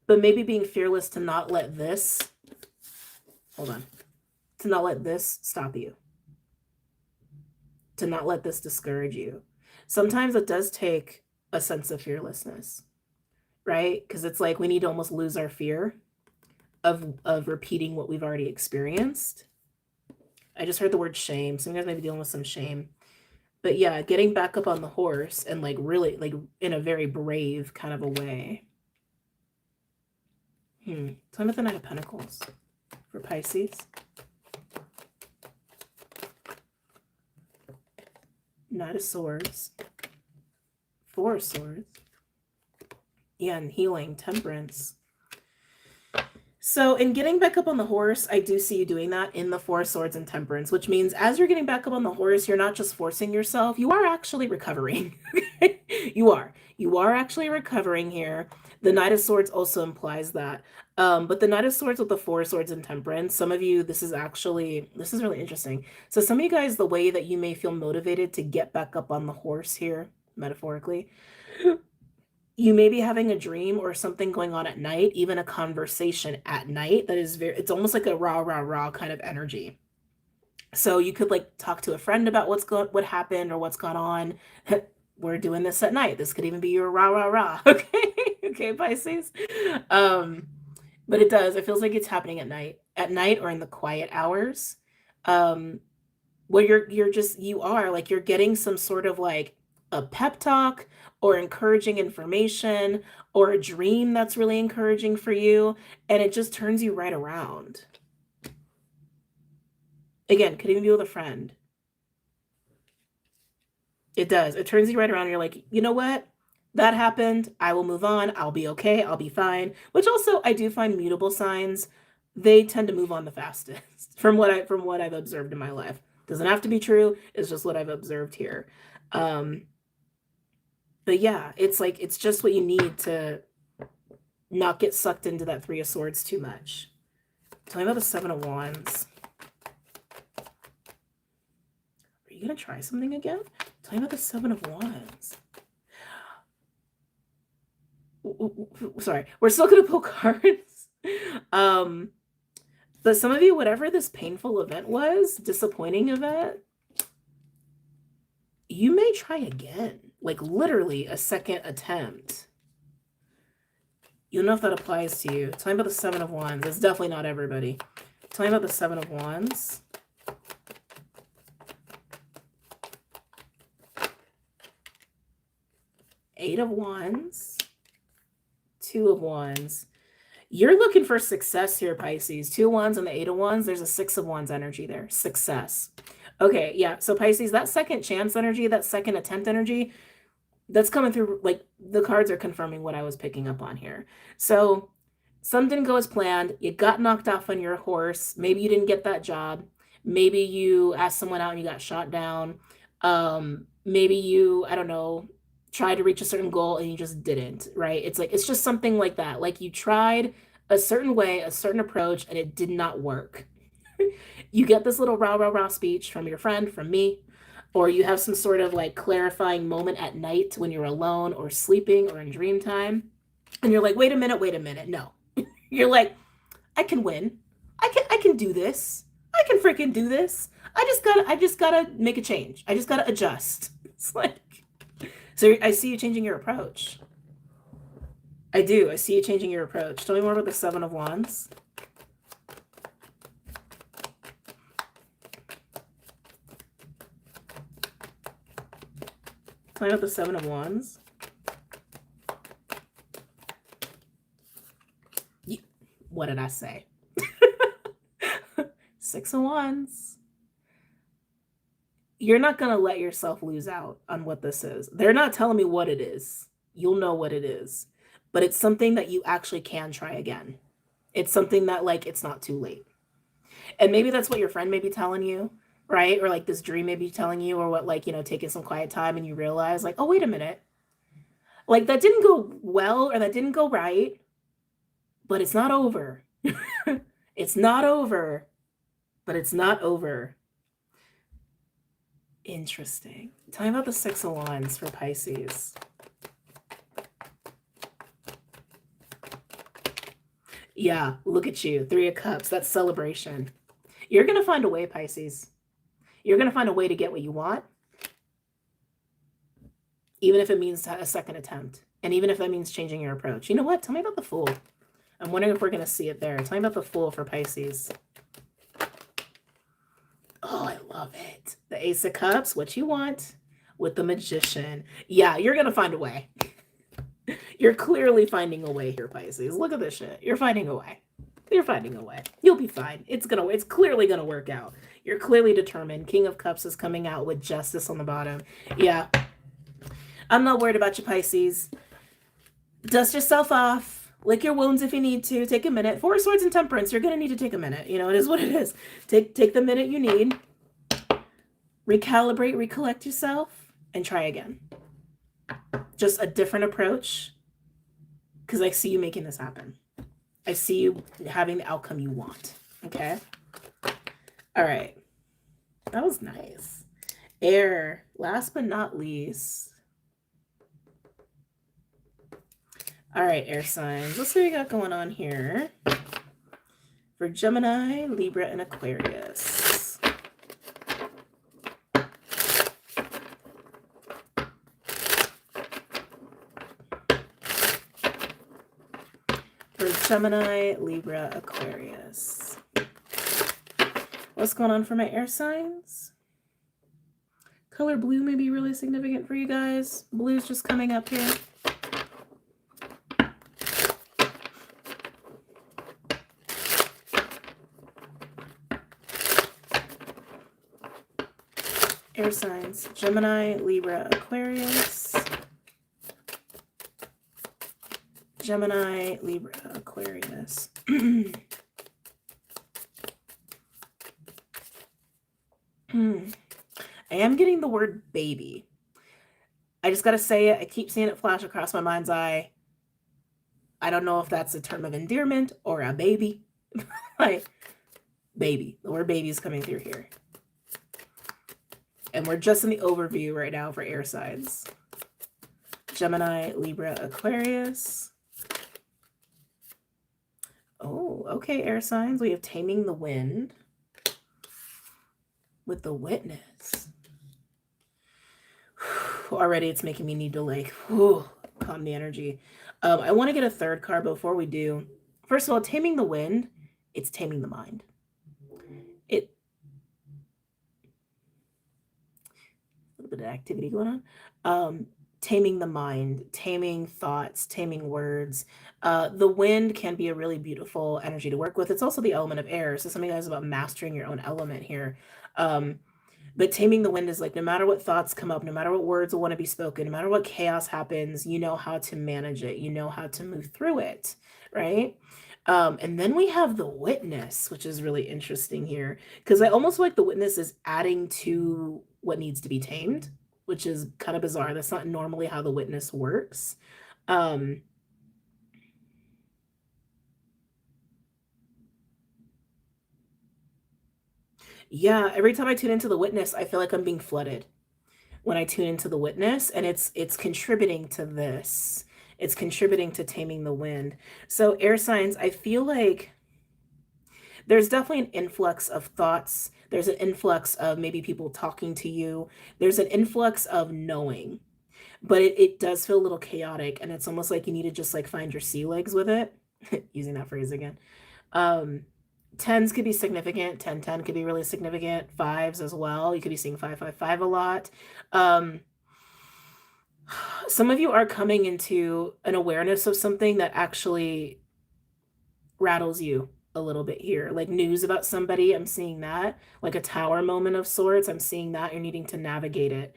But maybe being fearless to not let this, hold on, to not let this stop you. To not let this discourage you. Sometimes it does take a sense of fearlessness, right? Because it's like we need to almost lose our fear of repeating what we've already experienced. I just heard the word shame. Some of you guys may be dealing with some shame. But yeah, getting back up on the horse and like really like in a very brave kind of a way. Tell me about the Knight of Pentacles for Pisces. Knight of Swords. Four of Swords. Yeah, and healing, temperance. So in getting back up on the horse, I do see you doing that in the Four of Swords and temperance, which means as you're getting back up on the horse, you're not just forcing yourself, you are actually recovering. You are actually recovering here. The Knight of Swords also implies that. But the Knight of Swords with the Four of Swords and temperance, some of you, this is really interesting. So some of you guys, the way that you may feel motivated to get back up on the horse here, metaphorically, you may be having a dream or something going on at night, even a conversation at night that is it's almost like a rah, rah, rah kind of energy. So you could like talk to a friend about what happened or what's gone on. We're doing this at night. This could even be your rah, rah, rah. Okay. Okay, Pisces. But it feels like it's happening at night or in the quiet hours. Where you're getting some sort of like a pep talk or encouraging information or a dream that's really encouraging for you, and it just turns you right around. Again, could even be with a friend. It does. It turns you right around and you're like, you know what? That happened. I will move on. I'll be okay. I'll be fine. Which also, I do find mutable signs, they tend to move on the fastest from what I've observed in my life. Doesn't have to be true. It's just what I've observed here. But yeah, it's like, it's just what you need to not get sucked into that Three of Swords too much. Tell me about the Seven of Wands. Are you going to try something again? Tell me about the Seven of Wands. Sorry, we're still going to pull cards. But some of you, whatever this painful event was, disappointing event, you may try again. Like literally a second attempt. You don't know if that applies to you. Tell me about the Seven of Wands. It's definitely not everybody. Tell me about the Seven of Wands. Eight of Wands. Two of Wands. You're looking for success here, Pisces. Two of Wands and the Eight of Wands. There's a Six of Wands energy there. Success. Okay, yeah. So Pisces, that second chance energy, that second attempt energy, that's coming through. Like the cards are confirming what I was picking up on here. So something didn't go as planned. You got knocked off on your horse. Maybe you didn't get that job. Maybe you asked someone out and you got shot down. Maybe you, I don't know, tried to reach a certain goal and you just didn't, right? It's like, it's just something like that. Like you tried a certain way, a certain approach, and it did not work. You get this little rah, rah, rah speech from your friend, from me, or you have some sort of like clarifying moment at night when you're alone or sleeping or in dream time. And you're like, wait a minute. No, you're like, I can win. I can do this. I can freaking do this. I just gotta make a change. I just gotta adjust. It's like, so I see you changing your approach. I do. I see you changing your approach. Tell me more about the Seven of Wands. Tell me about the Seven of Wands. What did I say? Six of Wands. You're not going to let yourself lose out on what this is. They're not telling me what it is. You'll know what it is. but it's something that you actually can try again. It's something that, like, it's not too late. And maybe that's what your friend may be telling you, right? Or like this dream may be telling you, or what, like, you know, taking some quiet time and you realize, like, oh, wait a minute. Like, that didn't go well, or that didn't go right, but it's not over. It's not over, but it's not over. Interesting. Tell me about the Six of Wands for Pisces. Yeah, look at you. Three of Cups. That's celebration. You're going to find a way, Pisces. You're going to find a way to get what you want, even if it means a second attempt. And even if that means changing your approach. You know what? Tell me about the Fool. I'm wondering if we're going to see it there. Tell me about the Fool for Pisces. Oh, I love it. The Ace of Cups, what you want, with the Magician. Yeah, you're going to find a way. You're clearly finding a way here, Pisces. Look at this shit. You're finding a way. You're finding a way. You'll be fine. It's clearly gonna work out. You're clearly determined. King of Cups is coming out with Justice on the bottom. Yeah. I'm not worried about you, Pisces. Dust yourself off. Lick your wounds if you need to. Take a minute. Four of Swords and Temperance. You're gonna need to take a minute. You know, it is what it is. Take the minute you need. Recalibrate, recollect yourself, and try again. Just a different approach. Because I see you making this happen. I see you having the outcome you want. Okay? All right. That was nice. Air. Last but not least. All right, air signs. Let's see what we got going on here. For Gemini, Libra, and Aquarius. Gemini, Libra, Aquarius. What's going on for my air signs? Color blue may be really significant for you guys. Blue's just coming up here. Air signs, Gemini, Libra, Aquarius. Gemini, Libra, Aquarius. I am getting the word baby. I just got to say it. I keep seeing it flash across my mind's eye. I don't know if that's a term of endearment or a baby. Like, baby. The word baby is coming through here. And we're just in the overview right now for air signs. Gemini, Libra, Aquarius. Oh, okay, air signs. We have Taming the Wind with the Witness. Already it's making me need to, like, calm the energy. I want to get a third card before we do. First of all, Taming the Wind, it's taming the mind. A little bit of activity going on. Taming the mind, taming thoughts, taming words. The wind can be a really beautiful energy to work with. It's also the element of air. So something that's about mastering your own element here. But taming the wind is like, no matter what thoughts come up, no matter what words will want to be spoken, no matter what chaos happens, you know how to manage it. You know how to move through it, right? And then we have the Witness, which is really interesting here. Because I almost feel like the Witness is adding to what needs to be tamed, which is kind of bizarre. That's not normally how the Witness works. Yeah, every time I tune into the Witness, I feel like I'm being flooded when I tune into the Witness, and it's contributing to this. It's contributing to taming the wind. So air signs, I feel like there's definitely an influx of thoughts. There's an influx of maybe people talking to you. There's an influx of knowing, but it does feel a little chaotic, and it's almost like you need to just like find your sea legs with it. Using that phrase again. 10s could be significant. 10 could be really significant. 5s as well. You could be seeing 555 a lot. Some of you are coming into an awareness of something that actually rattles you a little bit here. Like news about somebody, I'm seeing that. Like a tower moment of sorts, I'm seeing that. You're needing to navigate it.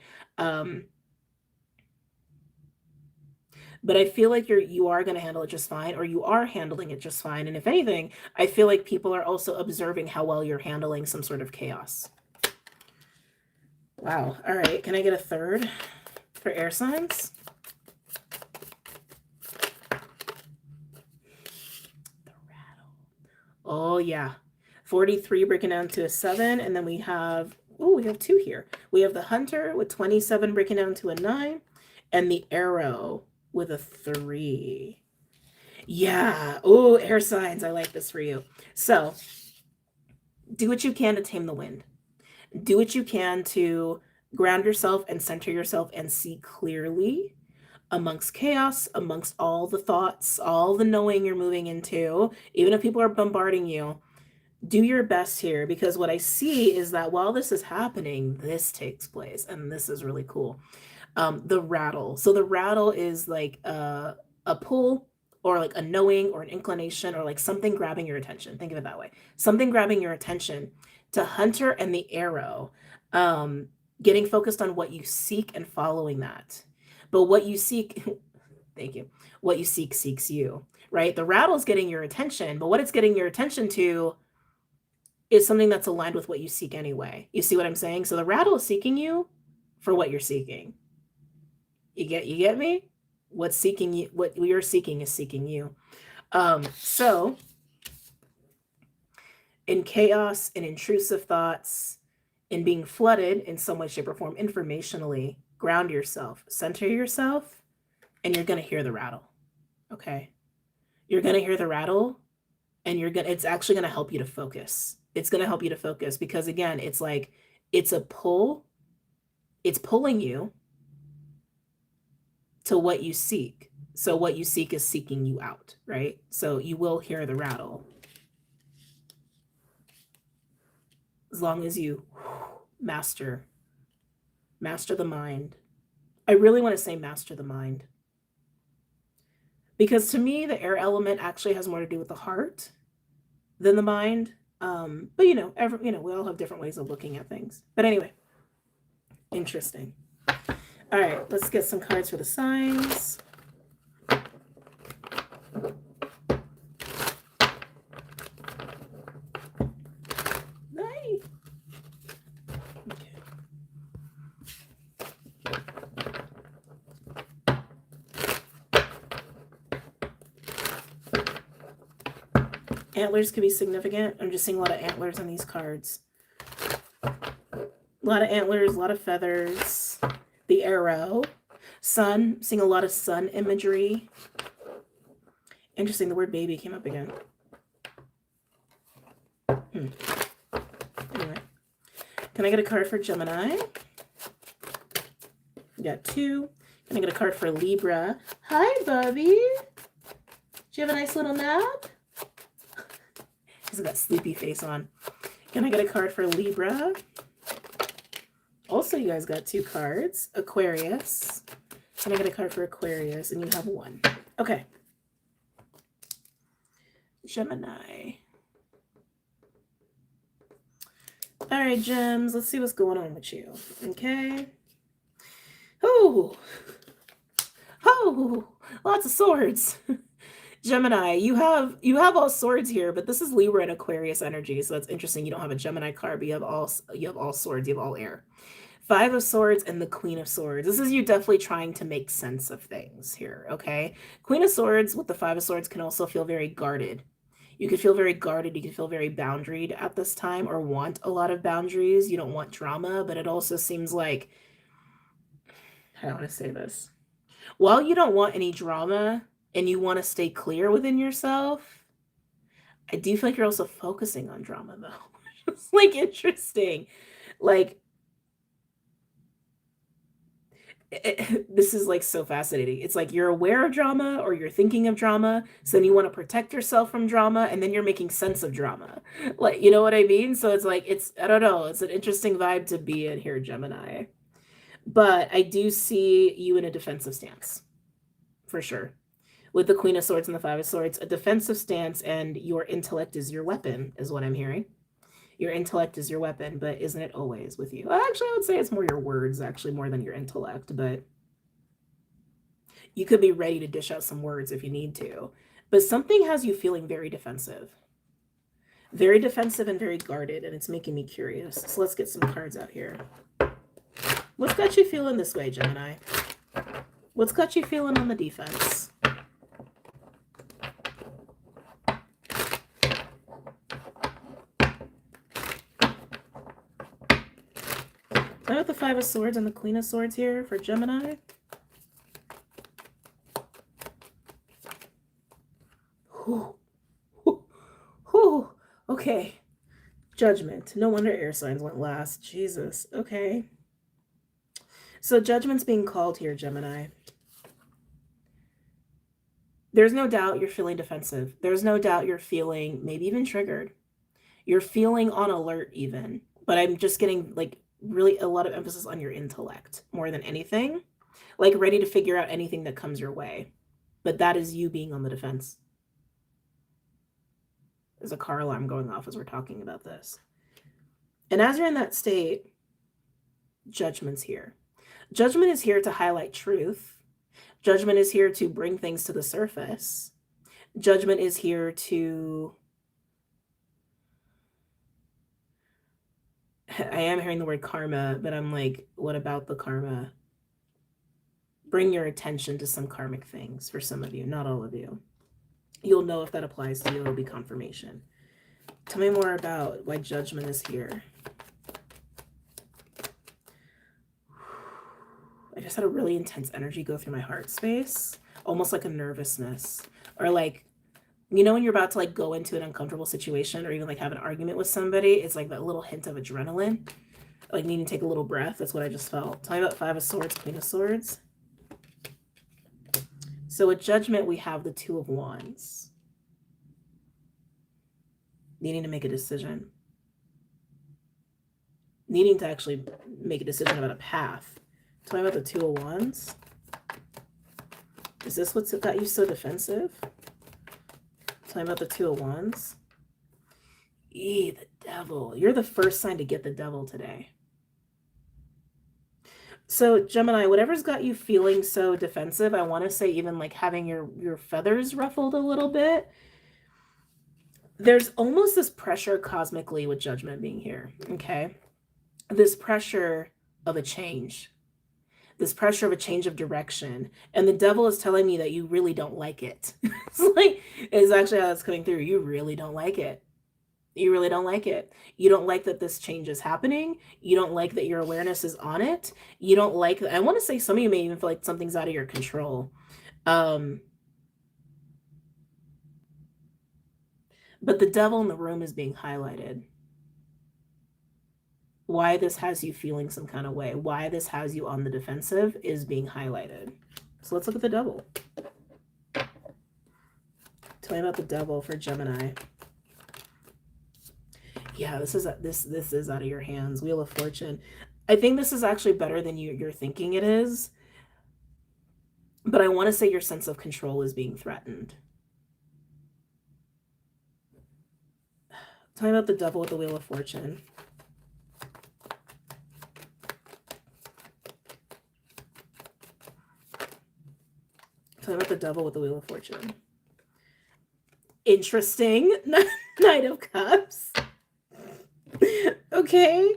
but I feel like you are going to handle it just fine, or you are handling it just fine. And if anything, I feel like people are also observing how well you're handling some sort of chaos. Wow. All right. Can I get a third for air signs? The rattle. Oh, yeah. 43 breaking down to a 7. And then we have, oh, we have 2 here. We have the hunter with 27 breaking down to a 9. And the arrow with a 3. Yeah. Oh, air signs. I like this for you. So do what you can to tame the wind. Do what you can to ground yourself and center yourself and see clearly amongst chaos, amongst all the thoughts, all the knowing you're moving into. Even if people are bombarding you, do your best here, because what I see is that while this is happening, this takes place, and this is really cool. The rattle. So the rattle is like a pull, or like a knowing, or an inclination, or like something grabbing your attention. Think of it that way. Something grabbing your attention. To hunter and the arrow, getting focused on what you seek and following that. But what you seek, thank you, what you seek seeks you, right? The rattle is getting your attention, but what it's getting your attention to is something that's aligned with what you seek anyway. You see what I'm saying? So the rattle is seeking you for what you're seeking. You get me? What's seeking you, what you're seeking is seeking you. So in chaos, in intrusive thoughts, in being flooded in some way, shape, or form, informationally, ground yourself, center yourself, and you're going to hear the rattle. Okay. You're going to hear the rattle, and it's actually going to help you to focus. It's going to help you to focus, because again, it's like, it's a pull. It's pulling you to what you seek. So what you seek is seeking you out, right? So you will hear the rattle. As long as you master the mind. I really want to say master the mind, because to me, the air element actually has more to do with the heart than the mind. But we all have different ways of looking at things. But anyway, interesting. All right, let's get some cards for the signs. Antlers could be significant. I'm just seeing a lot of antlers on these cards. A lot of antlers, a lot of feathers. The arrow. Sun. Seeing a lot of sun imagery. Interesting. The word baby came up again. Anyway. Can I get a card for Gemini? We got 2. Can I get a card for Libra? Hi, Bubby. Did you have a nice little nap? He's got that sleepy face on. Can I get a card for Libra? Also, you guys got 2 cards. Aquarius. Can I get a card for Aquarius? And you have 1. Okay. Gemini. All right, Gems. Let's see what's going on with you. Okay. Oh. Lots of swords. Gemini, you have all swords here, but this is Libra and Aquarius energy, so that's interesting. You don't have a Gemini card, but you have all swords, you have all air. 5 of Swords and the Queen of Swords. This is you definitely trying to make sense of things here, okay? Queen of Swords with the 5 of Swords can also feel very guarded. You could feel very guarded, you could feel very boundaried at this time, or want a lot of boundaries. You don't want drama, but it also seems like, how do I want to say this? While you don't want any drama, and you want to stay clear within yourself, I do feel like you're also focusing on drama, though. It's like interesting. Like, this is like so fascinating. It's like you're aware of drama, or you're thinking of drama, so then you want to protect yourself from drama, and then you're making sense of drama. Like, you know what I mean? So it's like, I don't know, it's an interesting vibe to be in here, Gemini. But I do see you in a defensive stance, for sure. With the Queen of Swords and the 5 of Swords, a defensive stance, and your intellect is your weapon, is what I'm hearing. Your intellect is your weapon, but isn't it always with you? Actually, I would say it's more your words, actually, more than your intellect, but You could be ready to dish out some words if you need to, but something has you feeling very defensive. Very defensive and very guarded, and it's making me curious. So let's get some cards out here. What's got you feeling this way, Gemini? What's got you feeling on the defense? I got the Five of Swords and the Queen of Swords here for Gemini. Whew. Whew. Whew. Okay. Judgment. No wonder air signs went last. Jesus. Okay. So judgment's being called here, Gemini. There's no doubt you're feeling defensive. There's no doubt you're feeling maybe even triggered. You're feeling on alert even. But I'm just getting like really a lot of emphasis on your intellect more than anything. Like ready to figure out anything that comes your way. But that is you being on the defense. There's a car alarm going off as we're talking about this. And as you're in that state, judgment's here. Judgment is here to highlight truth. Judgment is here to bring things to the surface. Judgment is here to... I am hearing the word karma, but I'm like, what about the karma? Bring your attention to some karmic things for some of you, not all of you. You'll know if that applies to you. It'll be confirmation. Tell me more about why judgment is here. I just had a really intense energy go through my heart space, almost like a nervousness, or like, you know, when you're about to like go into an uncomfortable situation or even like have an argument with somebody, it's like that little hint of adrenaline, like needing to take a little breath. That's what I just felt. Tell me about Five of Swords, Queen of Swords. So with judgment, we have the Two of Wands. Needing to make a decision. Needing to actually make a decision about a path. Tell me about the Two of Wands. Is this what's got you so defensive? Tell me about the Two of Wands. The Devil. You're the first sign to get the Devil today. So Gemini, whatever's got you feeling so defensive, I want to say even like having your feathers ruffled a little bit. There's almost this pressure cosmically with judgment being here, okay? This pressure of a change. This pressure of a change of direction. And the Devil is telling me that you really don't like it. It's actually how it's coming through. You really don't like it. You really don't like it. You don't like that this change is happening. You don't like that your awareness is on it. You don't like that. I want to say some of you may even feel like something's out of your control. But the Devil in the room is being highlighted. Why this has you feeling some kind of way, why this has you on the defensive is being highlighted. So let's look at the Devil. Tell me about the Devil for Gemini. Yeah, this is out of your hands. Wheel of Fortune. I think this is actually better than you're thinking it is. But I want to say your sense of control is being threatened. Tell me about the Devil with the Wheel of Fortune. Tell me about the Devil with the Wheel of Fortune. Interesting. Knight of Cups. Okay.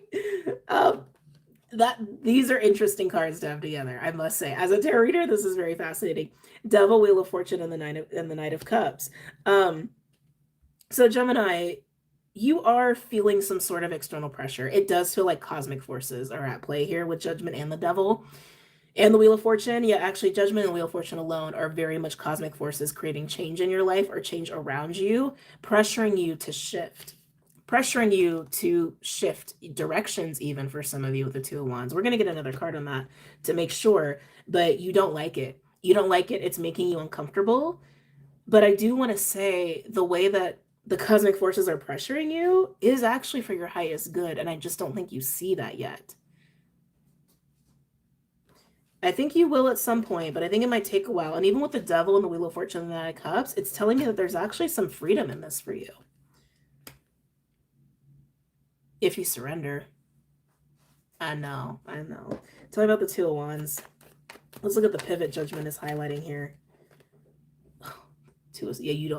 These are interesting cards to have together, I must say. As a tarot reader, this is very fascinating. Devil, Wheel of Fortune, and the Knight of Cups. So Gemini, you are feeling some sort of external pressure. It does feel like cosmic forces are at play here with Judgment and the Devil. And the Wheel of Fortune, yeah, actually Judgment and Wheel of Fortune alone are very much cosmic forces creating change in your life or change around you, pressuring you to shift. Pressuring you to shift directions even for some of you with the Two of Wands. We're going to get another card on that to make sure, but you don't like it. You don't like it. It's making you uncomfortable. But I do want to say the way that the cosmic forces are pressuring you is actually for your highest good. And I just don't think you see that yet. I think you will at some point, but I think it might take a while. And even with the Devil and the Wheel of Fortune and the Knight of Cups, it's telling me that there's actually some freedom in this for you. If you surrender. I know. Tell me about the Two of Wands. Let's look at the pivot Judgment is highlighting here. Yeah, you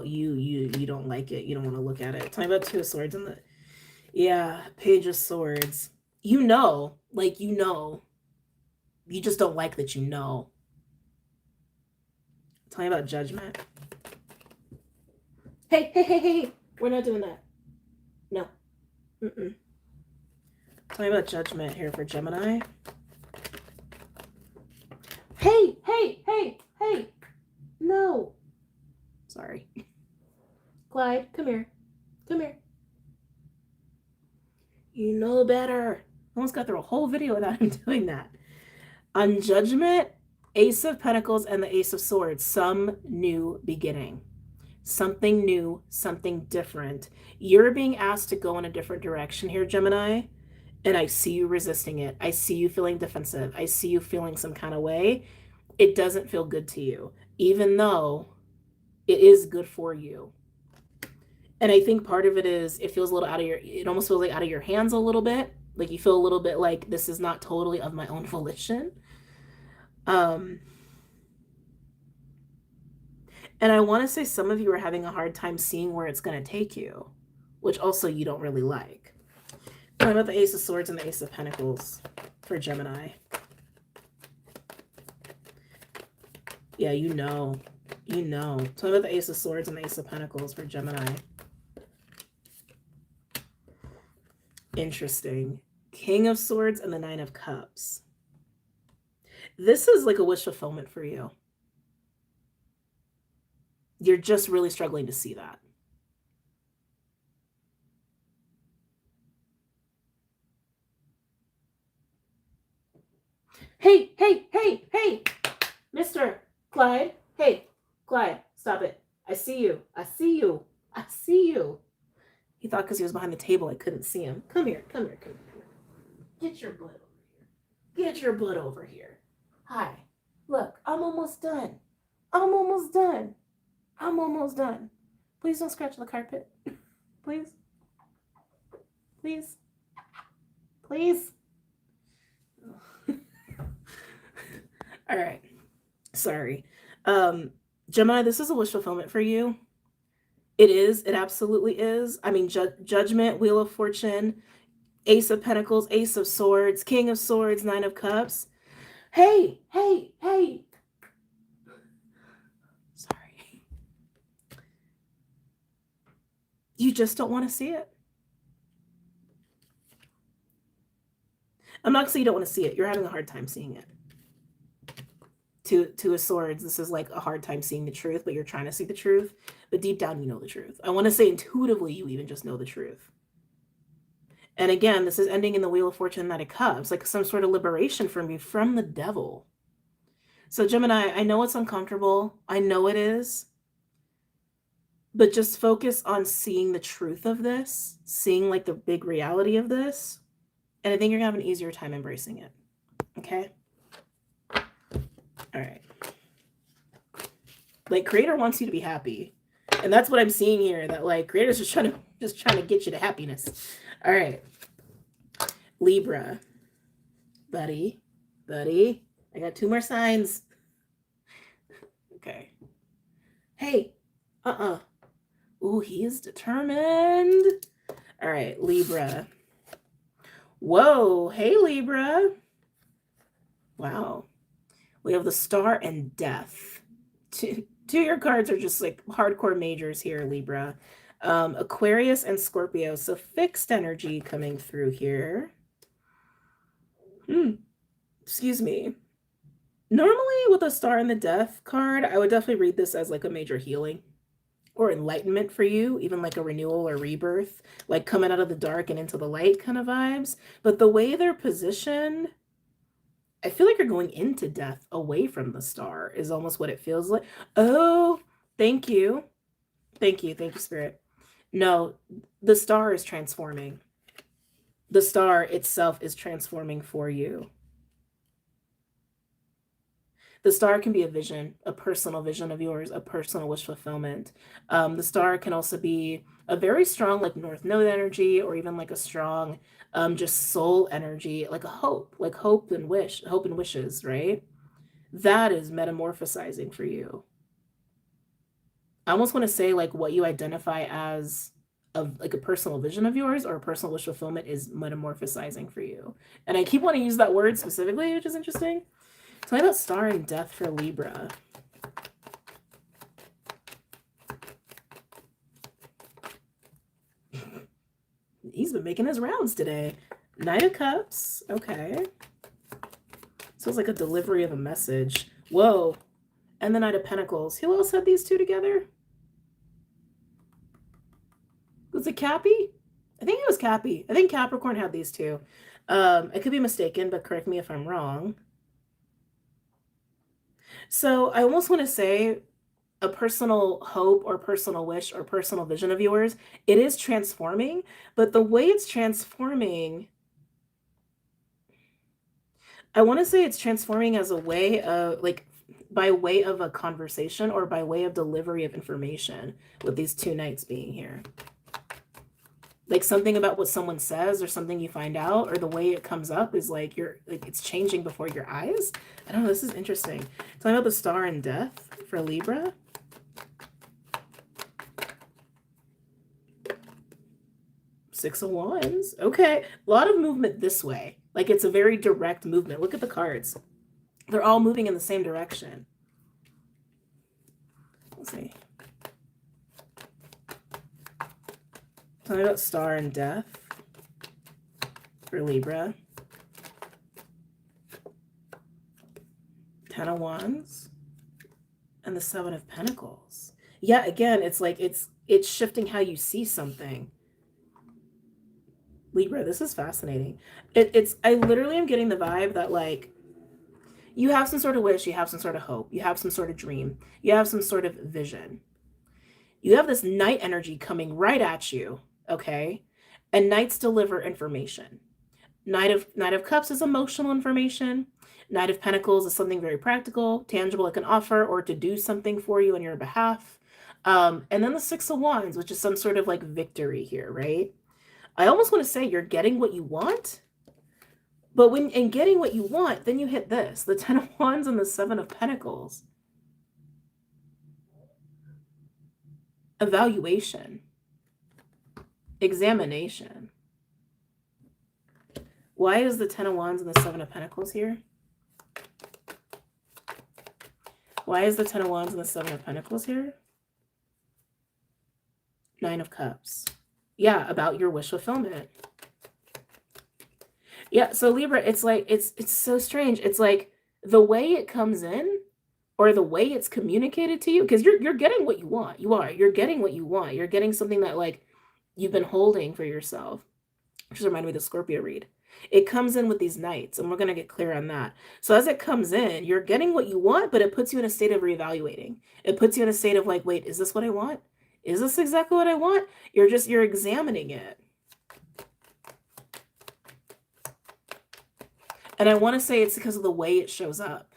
don't like it. You don't want to look at it. Talking about Two of Swords and Page of Swords. You know. You just don't like that you know. Tell me about Judgment. Hey. We're not doing that. No. Tell me about Judgment here for Gemini. Hey. No. Sorry. Clyde, come here. You know better. I almost got through a whole video without him doing that. On Judgment, Ace of Pentacles and the Ace of Swords, some new beginning. Something new, something different. You're being asked to go in a different direction here, Gemini, and I see you resisting it. I see you feeling defensive. I see you feeling some kind of way. It doesn't feel good to you, even though it is good for you. And I think part of it is it feels a little it almost feels like out of your hands a little bit. Like you feel a little bit like this is not totally of my own volition. And I want to say some of you are having a hard time seeing where it's going to take you, which also you don't really like. What about the Ace of Swords and the Ace of Pentacles for Gemini? Yeah, you know. Tell me about the Ace of Swords and the Ace of Pentacles for Gemini. Interesting. King of Swords and the Nine of Cups. This is like a wish fulfillment for you. You're just really struggling to see that. Hey, Mr. Clyde. Hey, Clyde, stop it. I see you. He thought because he was behind the table, I couldn't see him. Come here. Get your butt over here. Hi. Look, I'm almost done. Please don't scratch the carpet. Please. All right. Sorry. Gemini, this is a wish fulfillment for you. It is. It absolutely is. I mean, Judgment, Wheel of Fortune, Ace of Pentacles, Ace of Swords, King of Swords, Nine of Cups. Hey. Sorry. You just don't want to see it. I'm not going to say you don't want to see it. You're having a hard time seeing it. Two of Swords, this is like a hard time seeing the truth, but you're trying to see the truth. But deep down, you know the truth. I want to say intuitively, you even just know the truth. And again, this is ending in the Wheel of Fortune, Knight of Cups, like some sort of liberation from you, from the devil. So Gemini, I know it's uncomfortable. I know it is. But just focus on seeing the truth of this, seeing like the big reality of this. And I think you're going to have an easier time embracing it. Okay? All right. Like Creator wants you to be happy. And that's what I'm seeing here, that like Creator's just trying to get you to happiness. All right. Libra. Buddy. I got 2 more signs. Okay. Hey. Ooh, he is determined. All right, Libra. Whoa. Hey, Libra. Wow. We have the Star and Death. Two of your cards are just like hardcore majors here, Libra. Aquarius and Scorpio. So fixed energy coming through here. Excuse me. Normally with a Star and the Death card, I would definitely read this as like a major healing or enlightenment for you, even like a renewal or rebirth, like coming out of the dark and into the light kind of vibes. But the way they're positioned, I feel like you're going into death away from the Star is almost what it feels like. Oh, thank you. Thank you, Spirit. No, the Star is transforming. The Star itself is transforming for you. The Star can be a vision, a personal vision of yours, a personal wish fulfillment. The Star can also be a very strong like North Node energy, or even like a strong just soul energy, like a hope and wishes, right? That is metamorphosizing for you. I almost want to say like what you identify as like a personal vision of yours or a personal wish fulfillment is metamorphosizing for you. And I keep wanting to use that word specifically, which is interesting. Tell me about star and death for Libra. He's been making his rounds today. Knight of Cups. Okay. Sounds like a delivery of a message. Whoa. And the Knight of Pentacles. Who else had these two together? Was it Cappy? I think it was Cappy. I think Capricorn had these two. I could be mistaken, but correct me if I'm wrong. So I almost want to say a personal hope or personal wish or personal vision of yours, it is transforming, but the way it's transforming, I want to say it's transforming as a way of like by way of a conversation or by way of delivery of information with these two knights being here. Like something about what someone says or something you find out or the way it comes up is like it's changing before your eyes. I don't know, this is interesting. Talking about the star and death for Libra. Six of Wands. Okay. A lot of movement this way. Like it's a very direct movement. Look at the cards. They're all moving in the same direction. Let's see. Tell me about star and death for Libra. Ten of Wands. And the Seven of Pentacles. Yeah, again, it's like it's shifting how you see something. Libra, this is fascinating. I literally am getting the vibe that like you have some sort of wish, you have some sort of hope, you have some sort of dream, you have some sort of vision. You have this knight energy coming right at you, okay? And knights deliver information. Knight of Cups is emotional information. Knight of Pentacles is something very practical, tangible, it can offer or to do something for you on your behalf. And then the Six of Wands, which is some sort of like victory here, right? I almost want to say you're getting what you want, but when in getting what you want, then you hit this, the Ten of Wands and the Seven of Pentacles. Evaluation. Examination. Why is the Ten of Wands and the Seven of Pentacles here? Why is the Ten of Wands and the Seven of Pentacles here? Nine of Cups. Yeah, about your wish fulfillment. Yeah, so Libra, it's like, it's so strange. It's like the way it comes in or the way it's communicated to you, because you're getting what you want. You're getting what you want. You're getting something that like you've been holding for yourself, which is reminding me of the Scorpio read. It comes in with these knights, and we're going to get clear on that. So as it comes in, you're getting what you want, but it puts you in a state of reevaluating. It puts you in a state of like, wait, is this what I want? Is this exactly what I want? You're examining it. And I want to say it's because of the way it shows up.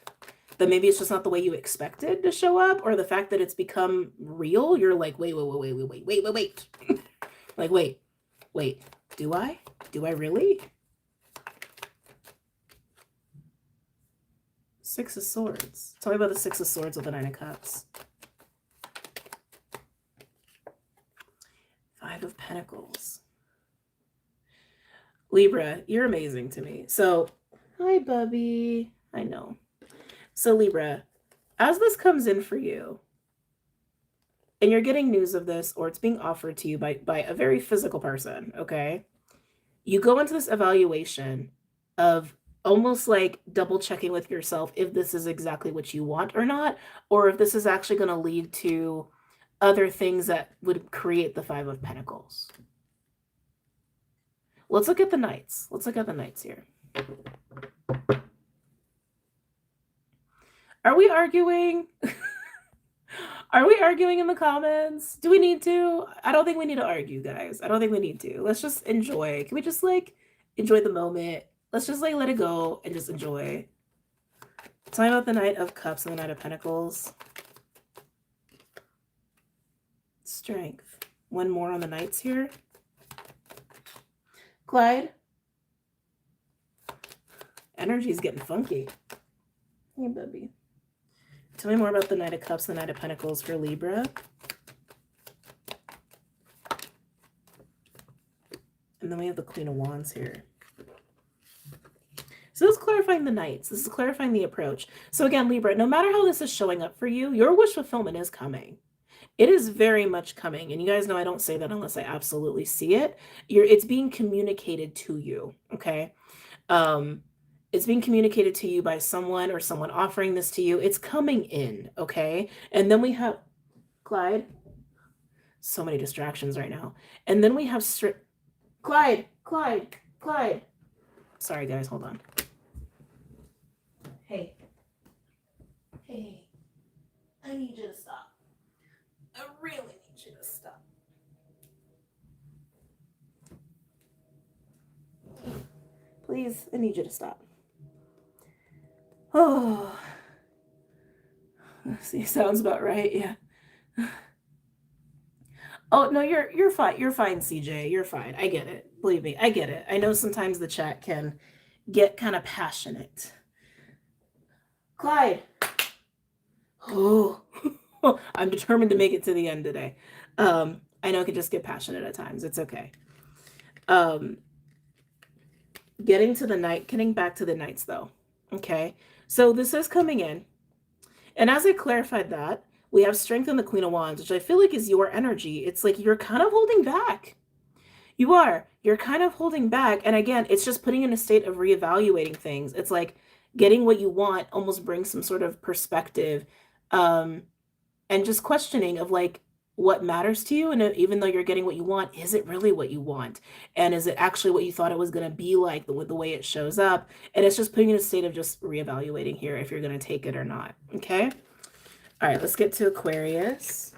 That maybe it's just not the way you expected to show up, or the fact that it's become real. You're like, wait. Like, wait, do I? Do I really? Six of Swords. Tell me about the Six of Swords with the Nine of Cups. Five of Pentacles. Libra, you're amazing to me. So, hi, Bubby. I know. So, Libra, as this comes in for you, and you're getting news of this, or it's being offered to you by a very physical person, okay? You go into this evaluation of almost like double checking with yourself if this is exactly what you want or not, or if this is actually going to lead to other things that would create the Five of Pentacles. Let's look at the Knights. Let's look at the Knights here. Are we arguing? Are we arguing in the comments? Do we need to? I don't think we need to argue, guys. I don't think we need to. Let's just enjoy. Can we just like enjoy the moment? Let's just like let it go and just enjoy. Tell me about the Knight of Cups and the Knight of Pentacles. Strength. One more on the Knights here. Clyde. Energy's getting funky. Hey, baby. Tell me more about the Knight of Cups, the Knight of Pentacles for Libra. And then we have the Queen of Wands here. So this is clarifying the Knights. This is clarifying the approach. So again, Libra, no matter how this is showing up for you, your wish fulfillment is coming. It is very much coming. And you guys know I don't say that unless I absolutely see it. It's being communicated to you, okay? It's being communicated to you by someone or someone offering this to you. It's coming in, okay? And then we have Clyde. So many distractions right now. And then we have Clyde. Sorry, guys, hold on. Hey, I need you to stop. I really need you to stop. Please, I need you to stop. Oh, see, sounds about right, yeah. Oh, no, you're fine. You're fine, CJ. You're fine. I get it. Believe me, I get it. I know sometimes the chat can get kind of passionate. Clyde. Oh, I'm determined to make it to the end today. I know it can just get passionate at times. It's okay. Getting back to the Knights though. Okay. So this is coming in. And as I clarified that, we have strength in the Queen of Wands, which I feel like is your energy. It's like you're kind of holding back. You are. You're kind of holding back. And again, it's just putting in a state of reevaluating things. It's like getting what you want almost brings some sort of perspective, and just questioning of like what matters to you. And even though you're getting what you want, is it really what you want? And is it actually what you thought it was going to be like with the way it shows up? And it's just putting in a state of just reevaluating here if you're going to take it or not. Okay. All right, let's get to Aquarius.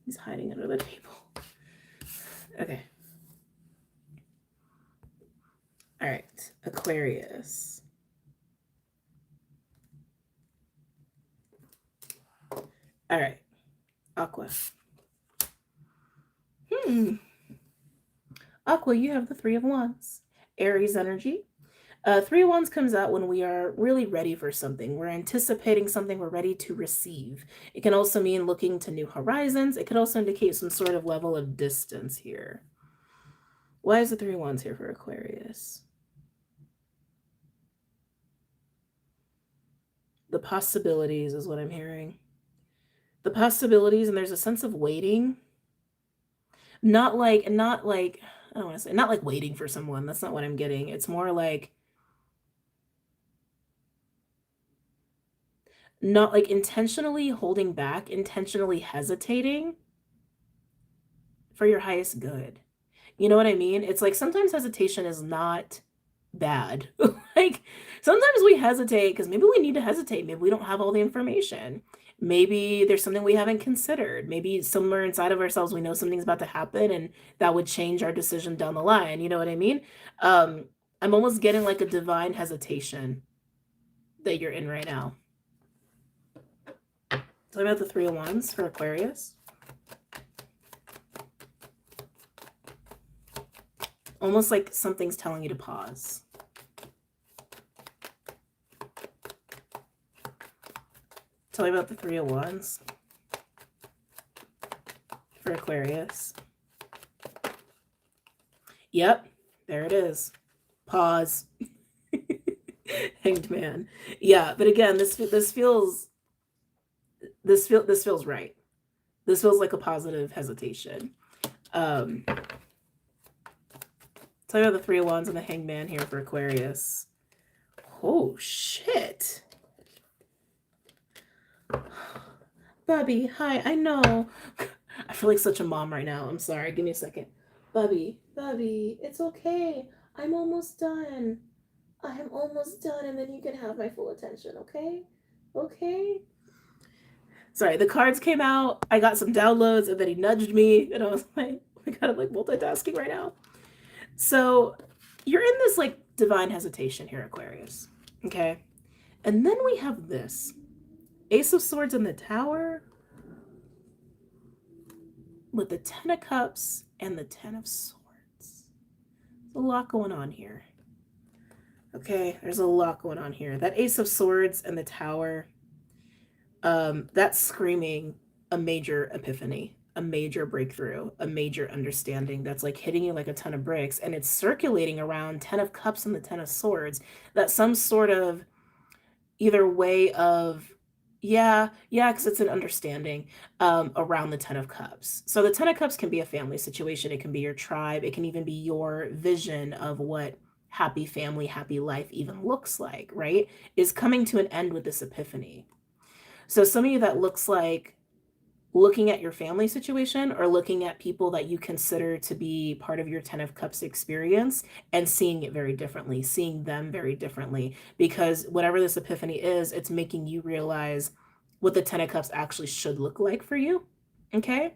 He's hiding under the table. Okay. All right, Aquarius. All right, Aqua. Aqua, you have the Three of Wands. Aries energy. Three of Wands comes out when we are really ready for something. We're anticipating something. We're ready to receive. It can also mean looking to new horizons. It could also indicate some sort of level of distance here. Why is the Three of Wands here for Aquarius? The possibilities is what I'm hearing. The possibilities, and there's a sense of waiting. Not like, I don't want to say, not like waiting for someone. That's not what I'm getting. It's more like, not like intentionally holding back, intentionally hesitating for your highest good. You know what I mean? It's like sometimes hesitation is not bad. Like sometimes we hesitate because maybe we need to hesitate. Maybe we don't have all the information. Maybe there's something we haven't considered. Maybe somewhere inside of ourselves we know something's about to happen and that would change our decision down the line. You know what I mean? I'm almost getting like a divine hesitation that you're in right now. Tell me about the Three of Wands for Aquarius. Almost like something's telling you to pause. Tell me about the Three of Wands for Aquarius. Yep, there it is. Pause. Hanged Man. Yeah, but again, this feels right. This feels like a positive hesitation. Tell me about the Three of Wands and the Hanged Man here for Aquarius. Oh, shit. Bubby, hi, I know. I feel like such a mom right now. I'm sorry. Give me a second. Bubby, it's okay. I'm almost done. I am almost done, and then you can have my full attention, okay? Okay? Sorry, the cards came out. I got some downloads, and then he nudged me, and I was like, oh my God, I'm like multitasking right now. So you're in this like divine hesitation here, Aquarius. Okay. And then we have this Ace of Swords in the Tower with the Ten of Cups and the Ten of Swords. There's a lot going on here. Okay, there's a lot going on here. That Ace of Swords and the Tower, That's screaming a major epiphany, a major breakthrough, a major understanding that's like hitting you like a ton of bricks, and it's circulating around 10 of cups and the 10 of swords. That some sort of either way of, yeah, because it's an understanding around the 10 of cups. So the 10 of cups can be a family situation, it can be your tribe, it can even be your vision of what happy family, happy life even looks like, right? Is coming to an end with this epiphany. So some of you, that looks like looking at your family situation or looking at people that you consider to be part of your 10 of cups experience and seeing it very differently, seeing them very differently, because whatever this epiphany is, it's making you realize what the 10 of cups actually should look like for you. Okay.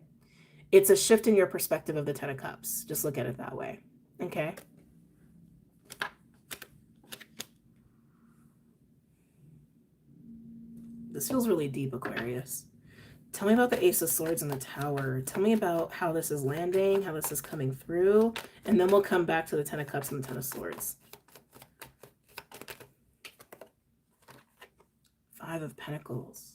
It's a shift in your perspective of the 10 of cups. Just look at it that way. Okay. This feels really deep, Aquarius. Tell me about the Ace of Swords and the Tower. Tell me about how this is landing, how this is coming through, and then we'll come back to the 10 of Cups and the 10 of Swords. 5 of Pentacles.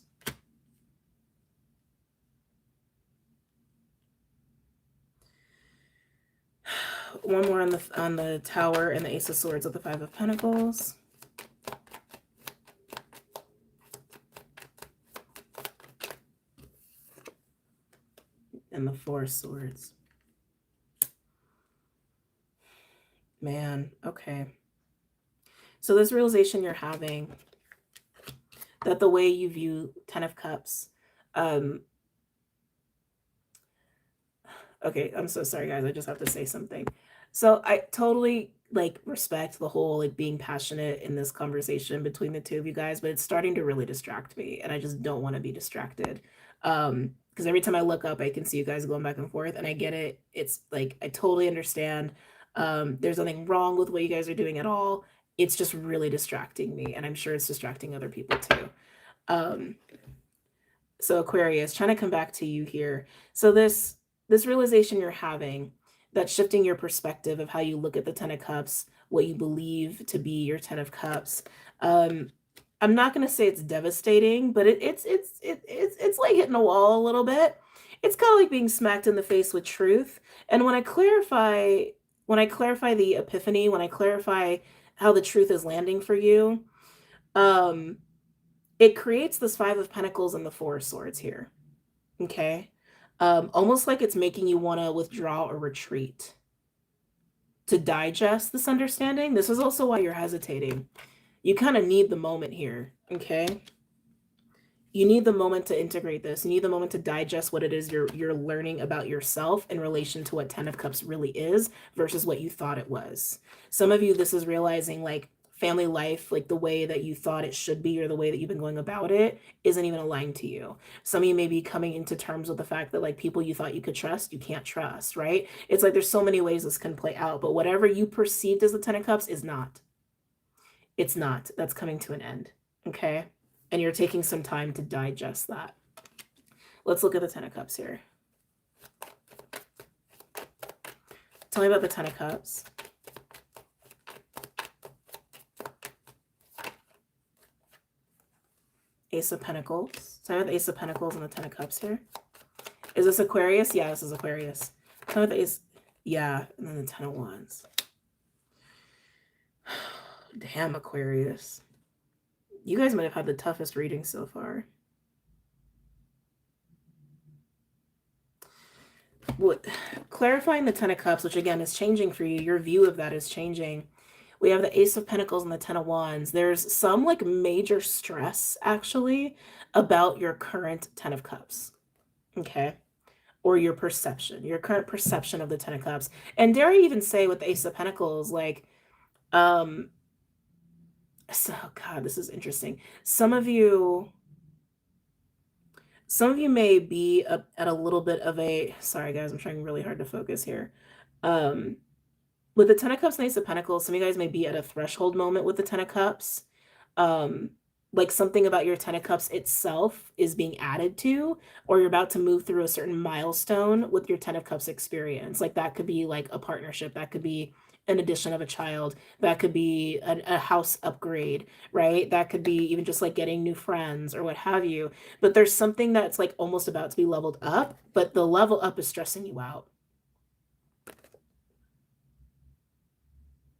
One more on the Tower and the Ace of Swords with the 5 of Pentacles. And the 4 of Swords. Man, okay. So this realization you're having that the way you view 10 of Cups, okay, I'm so sorry, guys. I just have to say something. So I totally like respect the whole like being passionate in this conversation between the two of you guys, but it's starting to really distract me, and I just don't want to be distracted. Because every time I look up, I can see you guys going back and forth, and I get it. It's like I totally understand. There's nothing wrong with what you guys are doing at all. It's just really distracting me, and I'm sure it's distracting other people too. So Aquarius, trying to come back to you here. So this realization you're having, that's shifting your perspective of how you look at the 10 of Cups, what you believe to be your 10 of Cups. I'm not going to say it's devastating, but it's like hitting a wall a little bit. It's kind of like being smacked in the face with truth. And when I clarify the epiphany, when I clarify how the truth is landing for you, it creates this 5 of Pentacles and the 4 of Swords here. Okay. Almost like it's making you want to withdraw or retreat to digest this understanding. This is also why you're hesitating. You kind of need the moment here, okay? You need the moment to integrate this. You need the moment to digest what it is you're learning about yourself in relation to what 10 of Cups really is versus what you thought it was. Some of you, this is realizing like family life, like the way that you thought it should be or the way that you've been going about it isn't even aligned to you. Some of you may be coming into terms with the fact that like people you thought you could trust, you can't trust, right? It's like there's so many ways this can play out, but whatever you perceived as the 10 of Cups is not. It's not. That's coming to an end, okay? And you're taking some time to digest that. Let's look at the 10 of Cups here. Tell me about the 10 of Cups. Ace of Pentacles. Tell me about the Ace of Pentacles and the 10 of Cups here. Is this Aquarius? Yeah, this is Aquarius. Tell me about the Ace. Yeah, and then the 10 of Wands. Damn, Aquarius. You guys might have had the toughest reading so far. What, clarifying the 10 of Cups, which again is changing for you, your view of that is changing. We have the Ace of Pentacles and the 10 of Wands. There's some like major stress actually about your current 10 of Cups. Okay. Or your perception, your current perception of the 10 of Cups. And dare I even say with the Ace of Pentacles, like, so God, this is interesting. Some of you may be at a little bit of a, sorry guys, I'm trying really hard to focus here. With the 10 of Cups and Ace of Pentacles, some of you guys may be at a threshold moment with the 10 of Cups. like something about your Ten of Cups itself is being added to, or you're about to move through a certain milestone with your Ten of Cups experience. Like that could be like a partnership, that could be an addition of a child, that could be a house upgrade, right? That could be even just like getting new friends or what have you. But there's something that's like almost about to be leveled up, but the level up is stressing you out.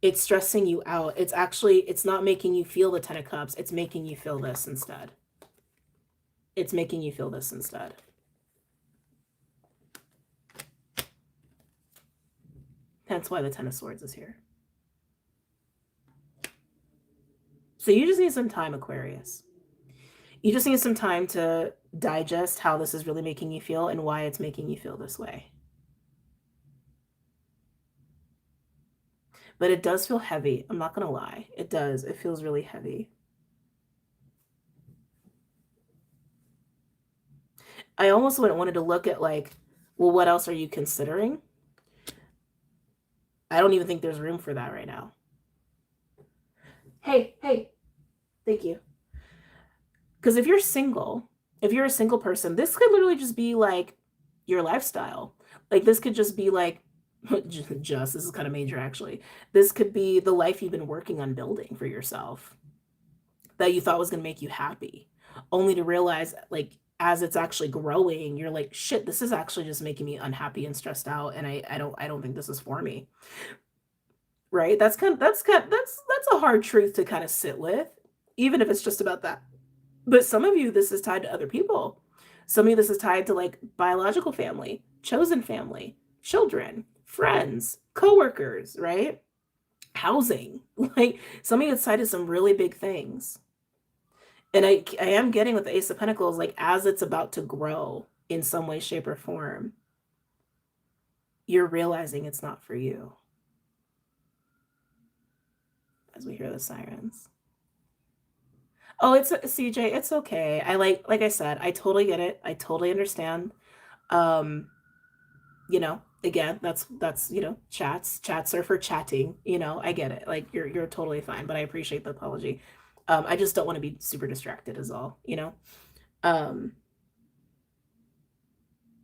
It's stressing you out. It's actually, it's not making you feel the Ten of Cups. It's making you feel this instead. It's making you feel this instead. That's why the Ten of Swords is here. So you just need some time, Aquarius. You just need some time to digest how this is really making you feel and why it's making you feel this way. But it does feel heavy. I'm not going to lie. It does. It feels really heavy. I almost wanted to look at like, well, what else are you considering? I don't even think there's room for that right now. Hey, thank you. Because if you're single, if you're a single person, this could literally just be like your lifestyle. Like this could just be like, this is kind of major actually. This could be the life you've been working on building for yourself that you thought was going to make you happy, only to realize like as it's actually growing, you're like, shit, this is actually just making me unhappy and stressed out, and I don't think this is for me. Right? That's a hard truth to kind of sit with, even if it's just about that. But some of you, this is tied to other people. Some of you, this is tied to like biological family, chosen family, children, friends, coworkers, right? Housing. Like some of you, it's tied to some really big things. And I am getting with the Ace of Pentacles, like as it's about to grow in some way, shape, or form, you're realizing it's not for you. As we hear the sirens. Oh, it's CJ, it's okay. I like I said, I totally get it. I totally understand. You know, again, that's you know, chats are for chatting, you know, I get it. Like you're totally fine, but I appreciate the apology. I just don't want to be super distracted is all, you know. So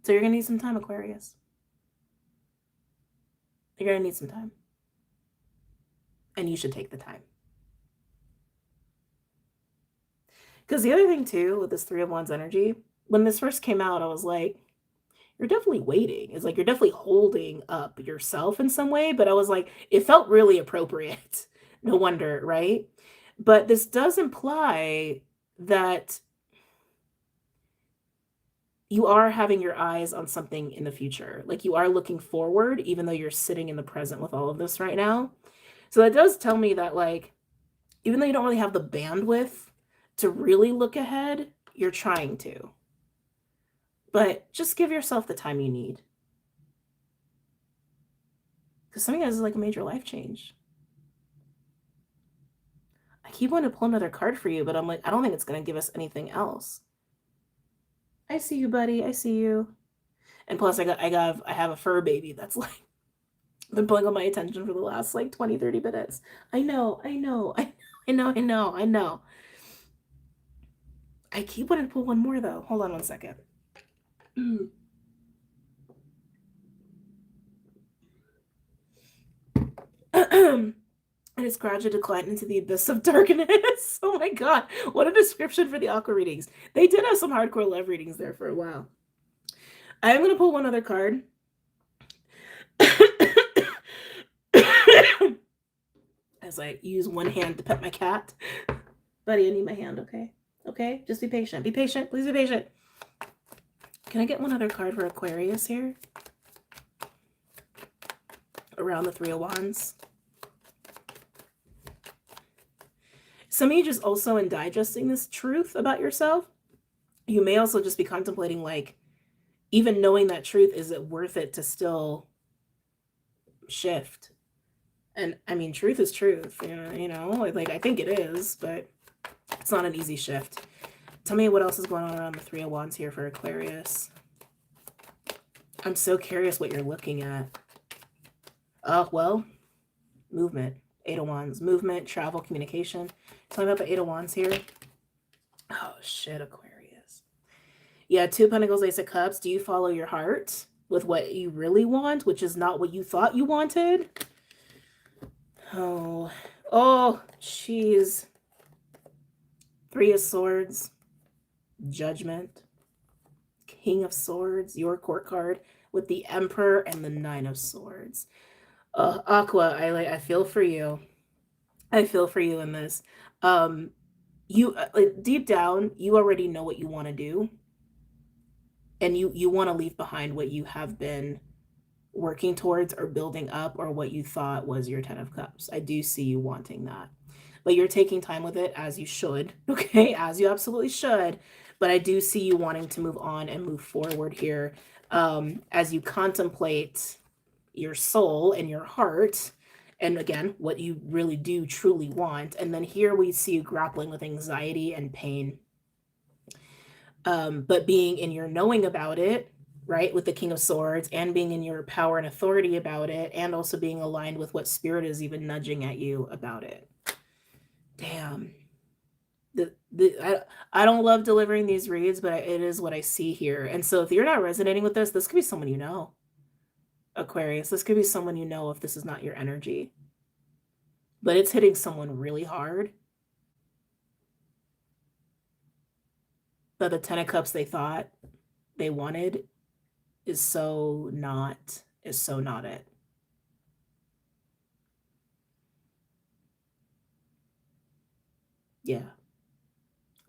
you're gonna need some time, Aquarius. You're gonna need some time. And you should take the time. Because the other thing too, with this Three of Wands energy, when this first came out, I was like, you're definitely waiting. It's like you're definitely holding up yourself in some way, but I was like, it felt really appropriate. No wonder, right? But this does imply that you are having your eyes on something in the future. Like you are looking forward, even though you're sitting in the present with all of this right now. So that does tell me that like, even though you don't really have the bandwidth to really look ahead, you're trying to. But just give yourself the time you need. Because some of you guys is like a major life change. I keep wanting to pull another card for you, but I'm like, I don't think it's going to give us anything else. I see you, buddy. I see you. And plus, I have a fur baby that's like been pulling on my attention for the last like 20-30 minutes. I know. I keep wanting to pull one more though. Hold on one second. And it's gradually declined into the abyss of darkness. Oh my god, what a description for the aqua readings. They did have some hardcore love readings there for a while. I am going to pull one other card. As I use one hand to pet my cat. Buddy, I need my hand, okay? Okay? Just be patient. Be patient. Please be patient. Can I get one other card for Aquarius here? Around the Three of Wands. Some of you just also in digesting this truth about yourself, you may also just be contemplating like, even knowing that truth, is it worth it to still shift? And I mean, truth is truth, you know, like I think it is, but it's not an easy shift. Tell me what else is going on around the Three of Wands here for Aquarius. I'm so curious what you're looking at. Oh, well, movement. Eight of Wands. Movement, travel, communication. Tell me about the Eight of Wands here. shit, Aquarius. Yeah, Two of Pentacles, Ace of Cups. Do you follow your heart with what you really want, which is not what you thought you wanted? Oh, oh, jeez. Three of Swords, Judgment, King of Swords, your court card with the Emperor and the Nine of Swords. Aqua, I feel for you. I feel for you in this. You like, deep down, you already know what you want to do, and you want to leave behind what you have been working towards or building up, or what you thought was your 10 of Cups. I do see you wanting that, but you're taking time with it, as you should. Okay, as you absolutely should. But I do see you wanting to move on and move forward here, as you contemplate your soul and your heart, and again, what you really do truly want. And then here we see you grappling with anxiety and pain, but being in your knowing about it, right, with the King of Swords, and being in your power and authority about it, and also being aligned with what spirit is even nudging at you about it. Damn. I don't love delivering these reads, but it is what I see here. And so if you're not resonating with this could be someone you know. Aquarius, this could be someone you know if this is not your energy. But it's hitting someone really hard. But the 10 of Cups they thought they wanted is so not it. Yeah.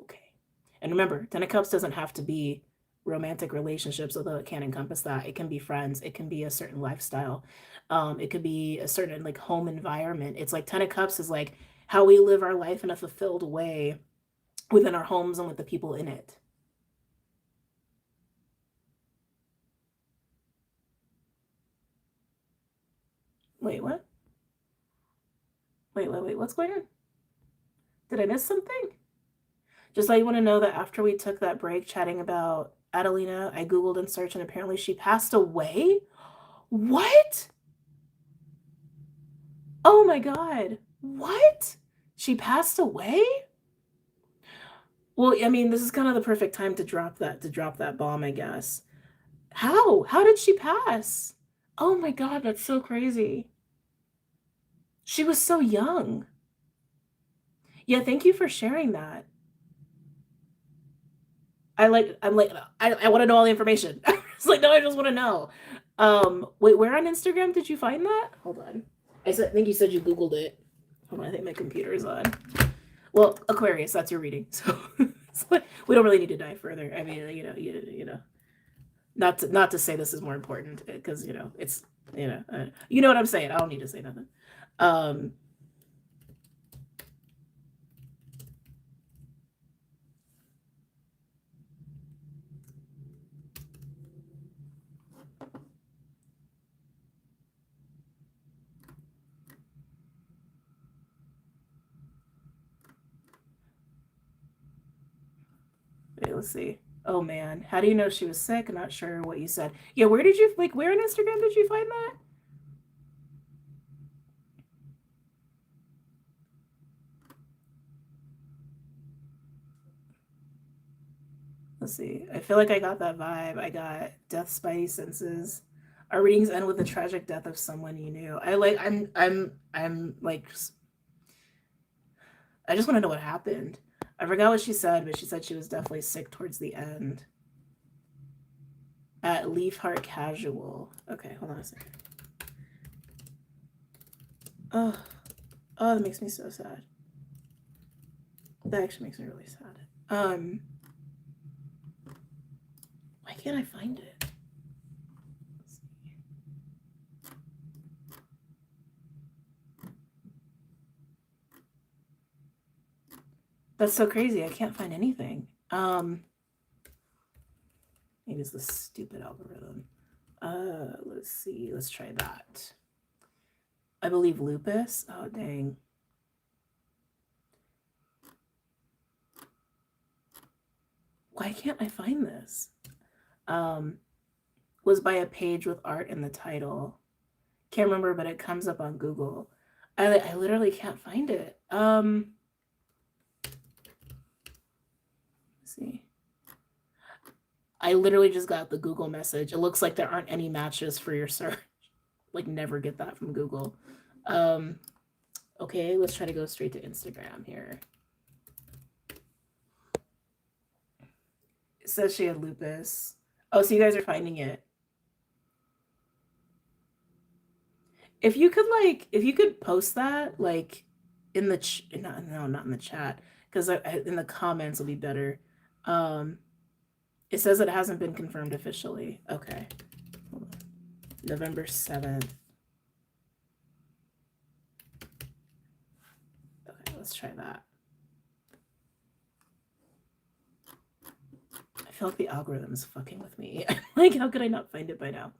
Okay. And remember, 10 of Cups doesn't have to be romantic relationships, although it can encompass that. It can be friends. It can be a certain lifestyle. It could be a certain like home environment. It's like 10 of Cups is like how we live our life in a fulfilled way within our homes and with the people in it. Wait, what? Wait, what's going on? Did I miss something? Just let you want to know that after we took that break chatting about Adelina, I Googled and searched, and apparently she passed away? What? Oh my God. What? She passed away? Well, I mean, this is kind of the perfect time to drop that bomb, I guess. How? How did she pass? Oh my God, that's so crazy. She was so young. Yeah, thank you for sharing that. I want to know all the information. It's like, no, I just want to know. Wait, where on Instagram did you find that? Hold on. I think you said you Googled it. Hold on, I think my computer is on. Well, Aquarius, that's your reading. So we don't really need to dive further. I mean, you know, not to say this is more important, because it's you know what I'm saying. I don't need to say nothing. Wait, let's see. Oh man, how do you know she was sick? I'm not sure what you said. Yeah, where on Instagram did you find that? Let's see. I feel like I got that vibe. I got death, spidey senses. Our readings end with the tragic death of someone you knew. I'm like, I just want to know what happened. I forgot what she said, but she said she was definitely sick towards the end. At Leaf Heart Casual. Okay, hold on a second. Oh, that makes me so sad. That actually makes me really sad. Why can't I find it? That's so crazy. I can't find anything. Maybe it's the stupid algorithm. Let's see. Let's try that. I believe lupus. Oh, dang. Why can't I find this? Was by a page with art in the title. Can't remember, but it comes up on Google. I literally can't find it. Let's see. I literally just got the Google message. It looks like there aren't any matches for your search. Like, never get that from Google. Okay, let's try to go straight to Instagram here. It says she had lupus. Oh, so you guys are finding it. If you could post that, like, in the no, not in the chat, because in the comments will be better. It says it hasn't been confirmed officially. Okay. Hold on. November 7th. Okay, let's try that. I feel like the algorithm is fucking with me. Like, how could I not find it by now?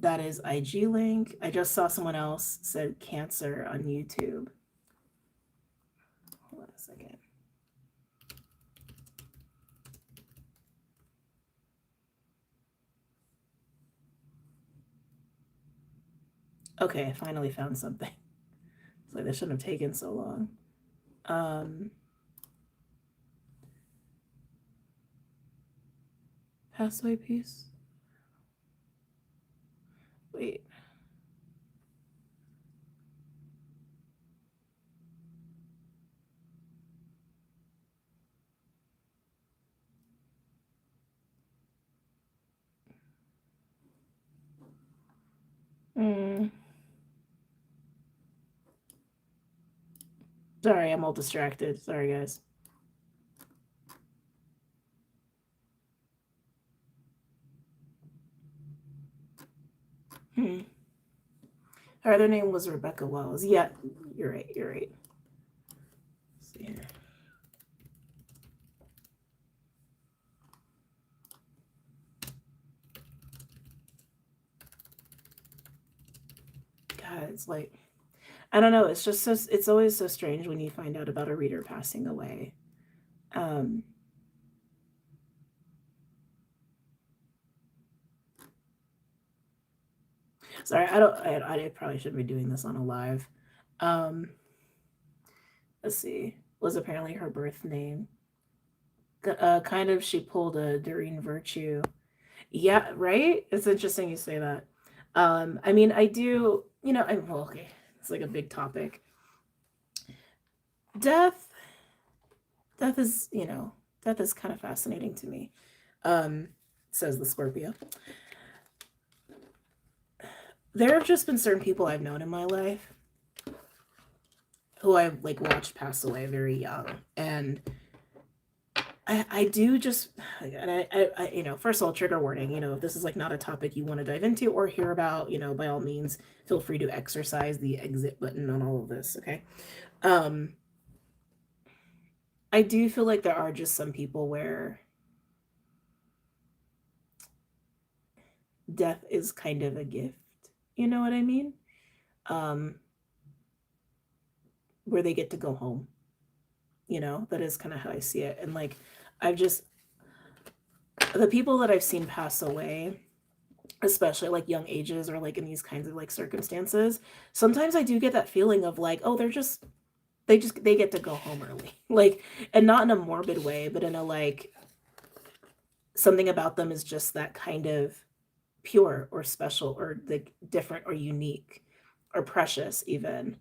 That is IG link. I just saw someone else said cancer on YouTube. Hold on a second. Okay, I finally found something. It's like, this shouldn't have taken so long. Pass away piece. Wait. Sorry, I'm all distracted. Sorry, guys. Her other name was Rebecca Wells. Yeah, you're right. You're right. Let's see here. God, it's like, I don't know. It's just so, it's always so strange when you find out about a reader passing away. Sorry, I probably shouldn't be doing this on a live. Let's see. Was apparently her birth name. Kind of, she pulled a Doreen Virtue. Yeah, right? It's interesting you say that. I mean, I do, well, okay, it's like a big topic. Death is, death is kind of fascinating to me, says the Scorpio. There have just been certain people I've known in my life who I've like watched pass away very young, and I do just, and I first of all, trigger warning, if this is like not a topic you want to dive into or hear about, by all means, feel free to exercise the exit button on all of this, okay? I do feel like there are just some people where death is kind of a gift, you know what I mean? Where they get to go home, that is kind of how I see it. And like, the people that I've seen pass away, especially like young ages or like in these kinds of like circumstances, sometimes I do get that feeling of like, oh, they get to go home early. Like, and not in a morbid way, but in a like, something about them is just that kind of pure or special or like different or unique or precious, even,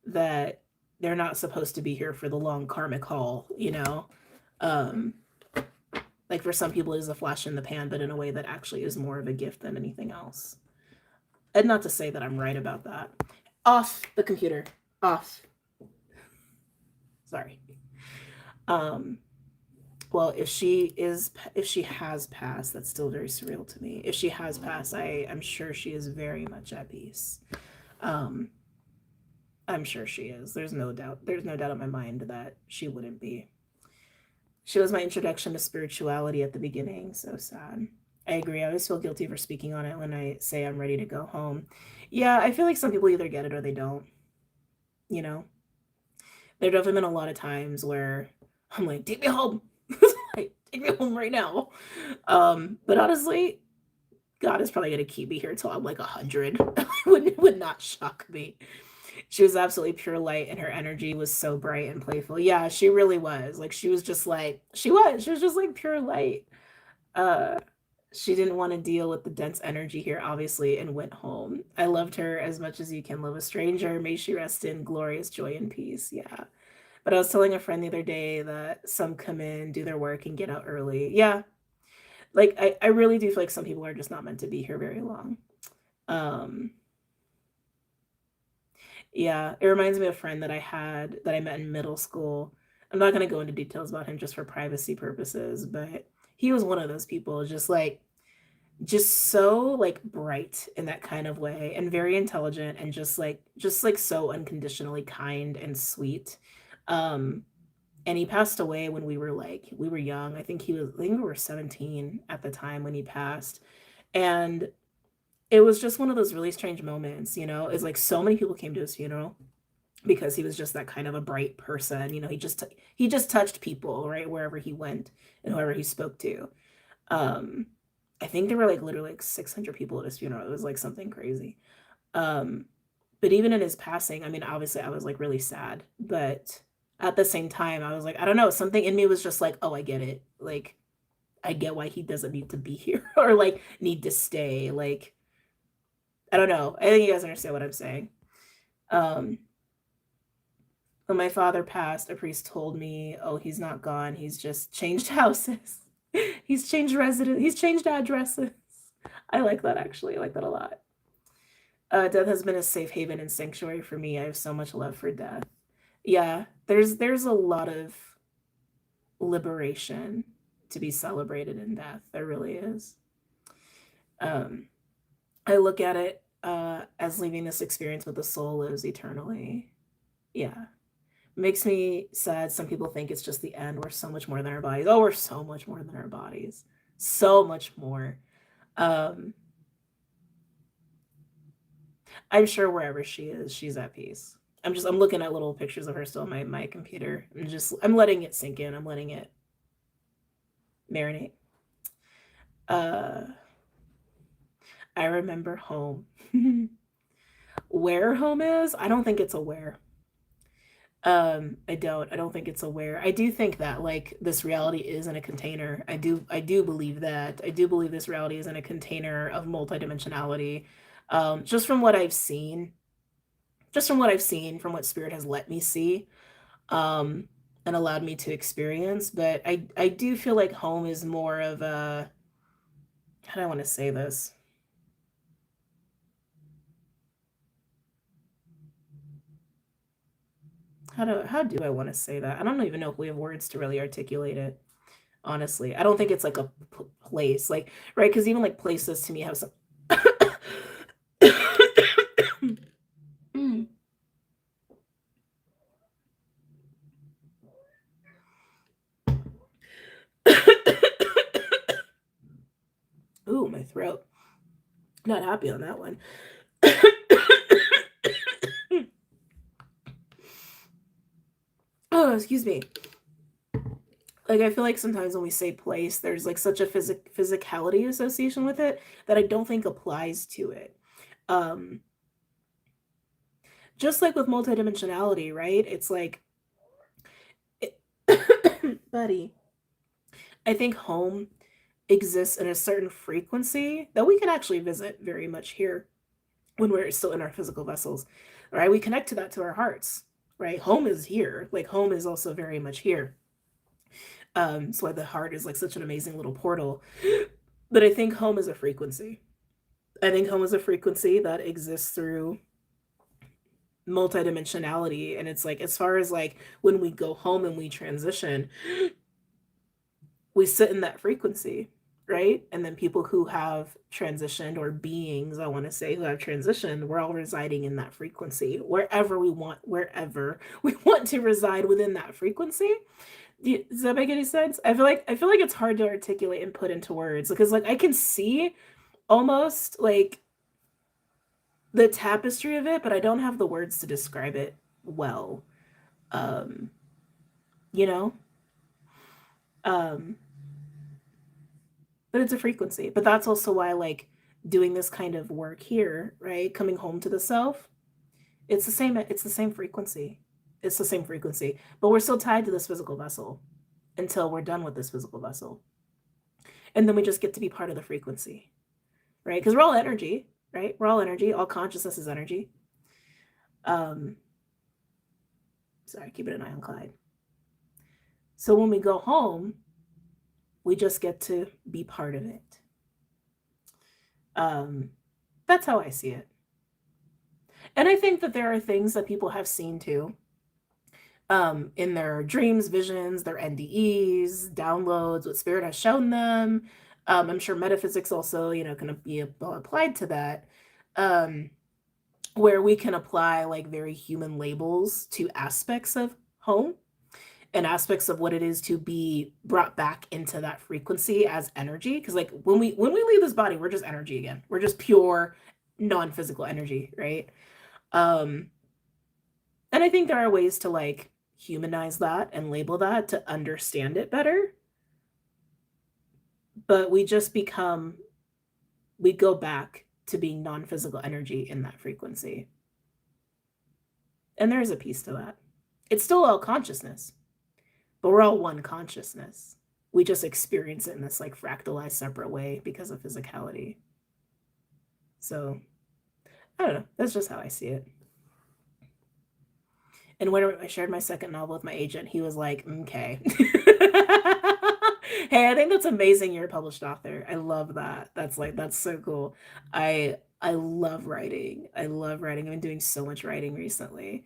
that they're not supposed to be here for the long karmic haul, like for some people it is a flash in the pan, but in a way that actually is more of a gift than anything else. And not to say that I'm right about that. Off the computer. Off. Sorry. Well, if she has passed, that's still very surreal to me. If she has passed, I'm sure she is very much at peace. I'm sure she is. There's no doubt in my mind that she wouldn't be. She was my introduction to spirituality at the beginning. So sad. I agree. I always feel guilty for speaking on it when I say I'm ready to go home. Yeah, I feel like some people either get it or they don't. There have definitely been a lot of times where I'm like, take me home. Like, take me home right now. But honestly, God is probably going to keep me here until I'm like 100. It would not shock me. She was absolutely pure light, and her energy was so bright and playful. Yeah, she really was. Like, she was just like, she was just like pure light. Uh, she didn't want to deal with the dense energy here, obviously, and went home. I loved her as much as you can love a stranger. May she rest in glorious joy and peace. Yeah. But I was telling a friend the other day that some come in, do their work, and get out early. Yeah. Like, I really do feel like some people are just not meant to be here very long. Um, yeah, it reminds me of a friend that I had that I met in middle school. I'm not going to go into details about him just for privacy purposes, but he was one of those people, just so like bright in that kind of way, and very intelligent, and just like so unconditionally kind and sweet. Um and he passed away when we were young. I think we were 17 at the time when he passed. And it was just one of those really strange moments, it's like so many people came to his funeral because he was just that kind of a bright person. He just touched people right wherever he went and whoever he spoke to. um I think there were like literally like 600 people at his funeral. It was like something crazy. um but even in his passing, I mean, obviously I was like really sad, but at the same time I was like, I don't know, something in me was just like, oh, I get it. Like, I get why he doesn't need to be here or like need to stay. Like, I don't know. I think you guys understand what I'm saying. Um, when my father passed, a priest told me, "Oh, he's not gone. He's just changed houses. He's changed addresses." I like that actually. I like that a lot. Death has been a safe haven and sanctuary for me. I have so much love for death. Yeah, there's a lot of liberation to be celebrated in death. There really is. Um, I look at it as leaving this experience with the soul lives eternally. Yeah. Makes me sad. Some people think it's just the end. We're so much more than our bodies. Oh, we're so much more than our bodies. So much more. Um, I'm sure wherever she is, she's at peace. I'm looking at little pictures of her still on my computer. I'm letting it sink in. I'm letting it marinate. Uh, I remember home. Where home is, I don't think it's a where. I don't think it's aware. I do think that like this reality is in a container. I do believe that. I do believe this reality is in a container of multidimensionality. Just from what I've seen, from what spirit has let me see, um, and allowed me to experience. But I do feel like home is more of a, how do I want to say this? How do I want to say that? I don't even know if we have words to really articulate it. Honestly, I don't think it's like a place, like, right? Because even like places to me have some. Mm. Ooh, my throat. Not happy on that one. Oh, excuse me. Like, I feel like sometimes when we say place, there's like such a physicality association with it that I don't think applies to it. Um, just like with multidimensionality, right? It's like, it, buddy, I think home exists in a certain frequency that we can actually visit very much here when we're still in our physical vessels, right? We connect to that to our hearts, right? Home is here. Like, home is also very much here. That's why the heart is like such an amazing little portal. But I think home is a frequency. I think home is a frequency that exists through multidimensionality. And it's like, as far as like when we go home and we transition, we sit in that frequency, right? And then people who have transitioned, or beings, I want to say, who have transitioned, we're all residing in that frequency wherever we want to reside within that frequency. Does that make any sense? I feel like it's hard to articulate and put into words, because like I can see almost like the tapestry of it, but I don't have the words to describe it well. Um, you know? Um, but it's a frequency. But that's also why like doing this kind of work here, right? Coming home to the self, It's the same frequency. It's the same frequency, but we're still tied to this physical vessel until we're done with this physical vessel. And then we just get to be part of the frequency, right? Because we're all energy, right? We're all energy. All consciousness is energy. Sorry, keeping an eye on Clyde. So when we go home, we just get to be part of it. That's how I see it. And I think that there are things that people have seen too, in their dreams, visions, their NDEs, downloads, what spirit has shown them. I'm sure metaphysics also, can be applied to that, where we can apply like very human labels to aspects of home and aspects of what it is to be brought back into that frequency as energy. Because like when we leave this body, we're just energy again. We're just pure non-physical energy, right? And I think there are ways to like humanize that and label that to understand it better. But we go back to being non-physical energy in that frequency. And there's a piece to that. It's still all consciousness, but we're all one consciousness. We just experience it in this like fractalized separate way because of physicality. So I don't know. That's just how I see it. And when I shared my second novel with my agent, he was like, okay. Hey, I think that's amazing. You're a published author. I love that. That's so cool. I love writing. I love writing. I've been doing so much writing recently.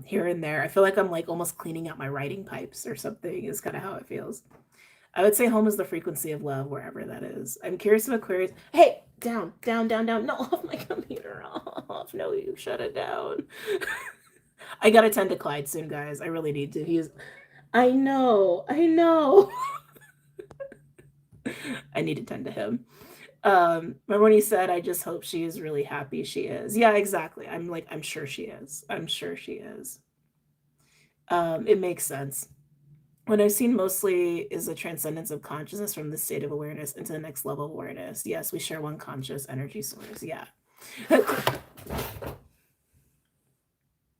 Here and there. I feel like I'm like almost cleaning out my writing pipes or something is kind of how it feels. I would say home is the frequency of love, wherever that is. I'm curious if Aquarius. Hey, down. No, off my computer off. No, you shut it down. I gotta tend to Clyde soon, guys. I really need to. I know. I need to tend to him. Remember when he said, I just hope she is really happy? She is. Yeah, exactly. I'm sure she is. It makes sense. What I've seen mostly is a transcendence of consciousness from this state of awareness into the next level of awareness. Yes, we share one conscious energy source. Yeah.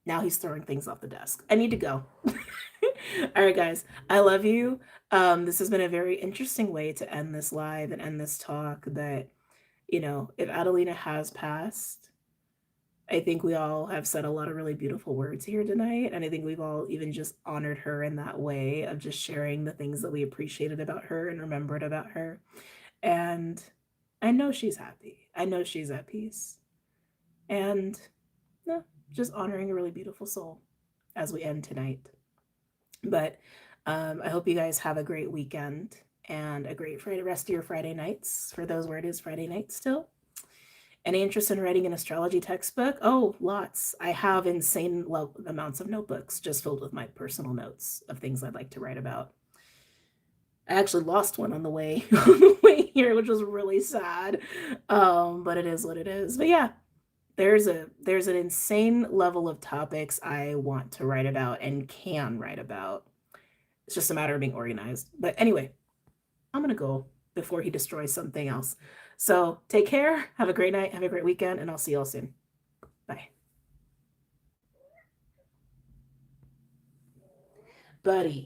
Now he's throwing things off the desk. I need to go. All right, guys. I love you. This has been a very interesting way to end this live and end this talk that, if Adelina has passed, I think we all have said a lot of really beautiful words here tonight. And I think we've all even just honored her in that way of just sharing the things that we appreciated about her and remembered about her. And I know she's happy. I know she's at peace. And no, just honoring a really beautiful soul as we end tonight. But I hope you guys have a great weekend and a great rest of your Friday nights, for those where it is Friday night still. Any interest in writing an astrology textbook? Oh, lots. I have insane amounts of notebooks just filled with my personal notes of things I'd like to write about. I actually lost one on the way here, which was really sad. But it is what it is. But yeah, there's an insane level of topics I want to write about and can write about. It's just a matter of being organized. But anyway, I'm going to go before he destroys something else. So take care. Have a great night. Have a great weekend. And I'll see you all soon. Bye. Buddy.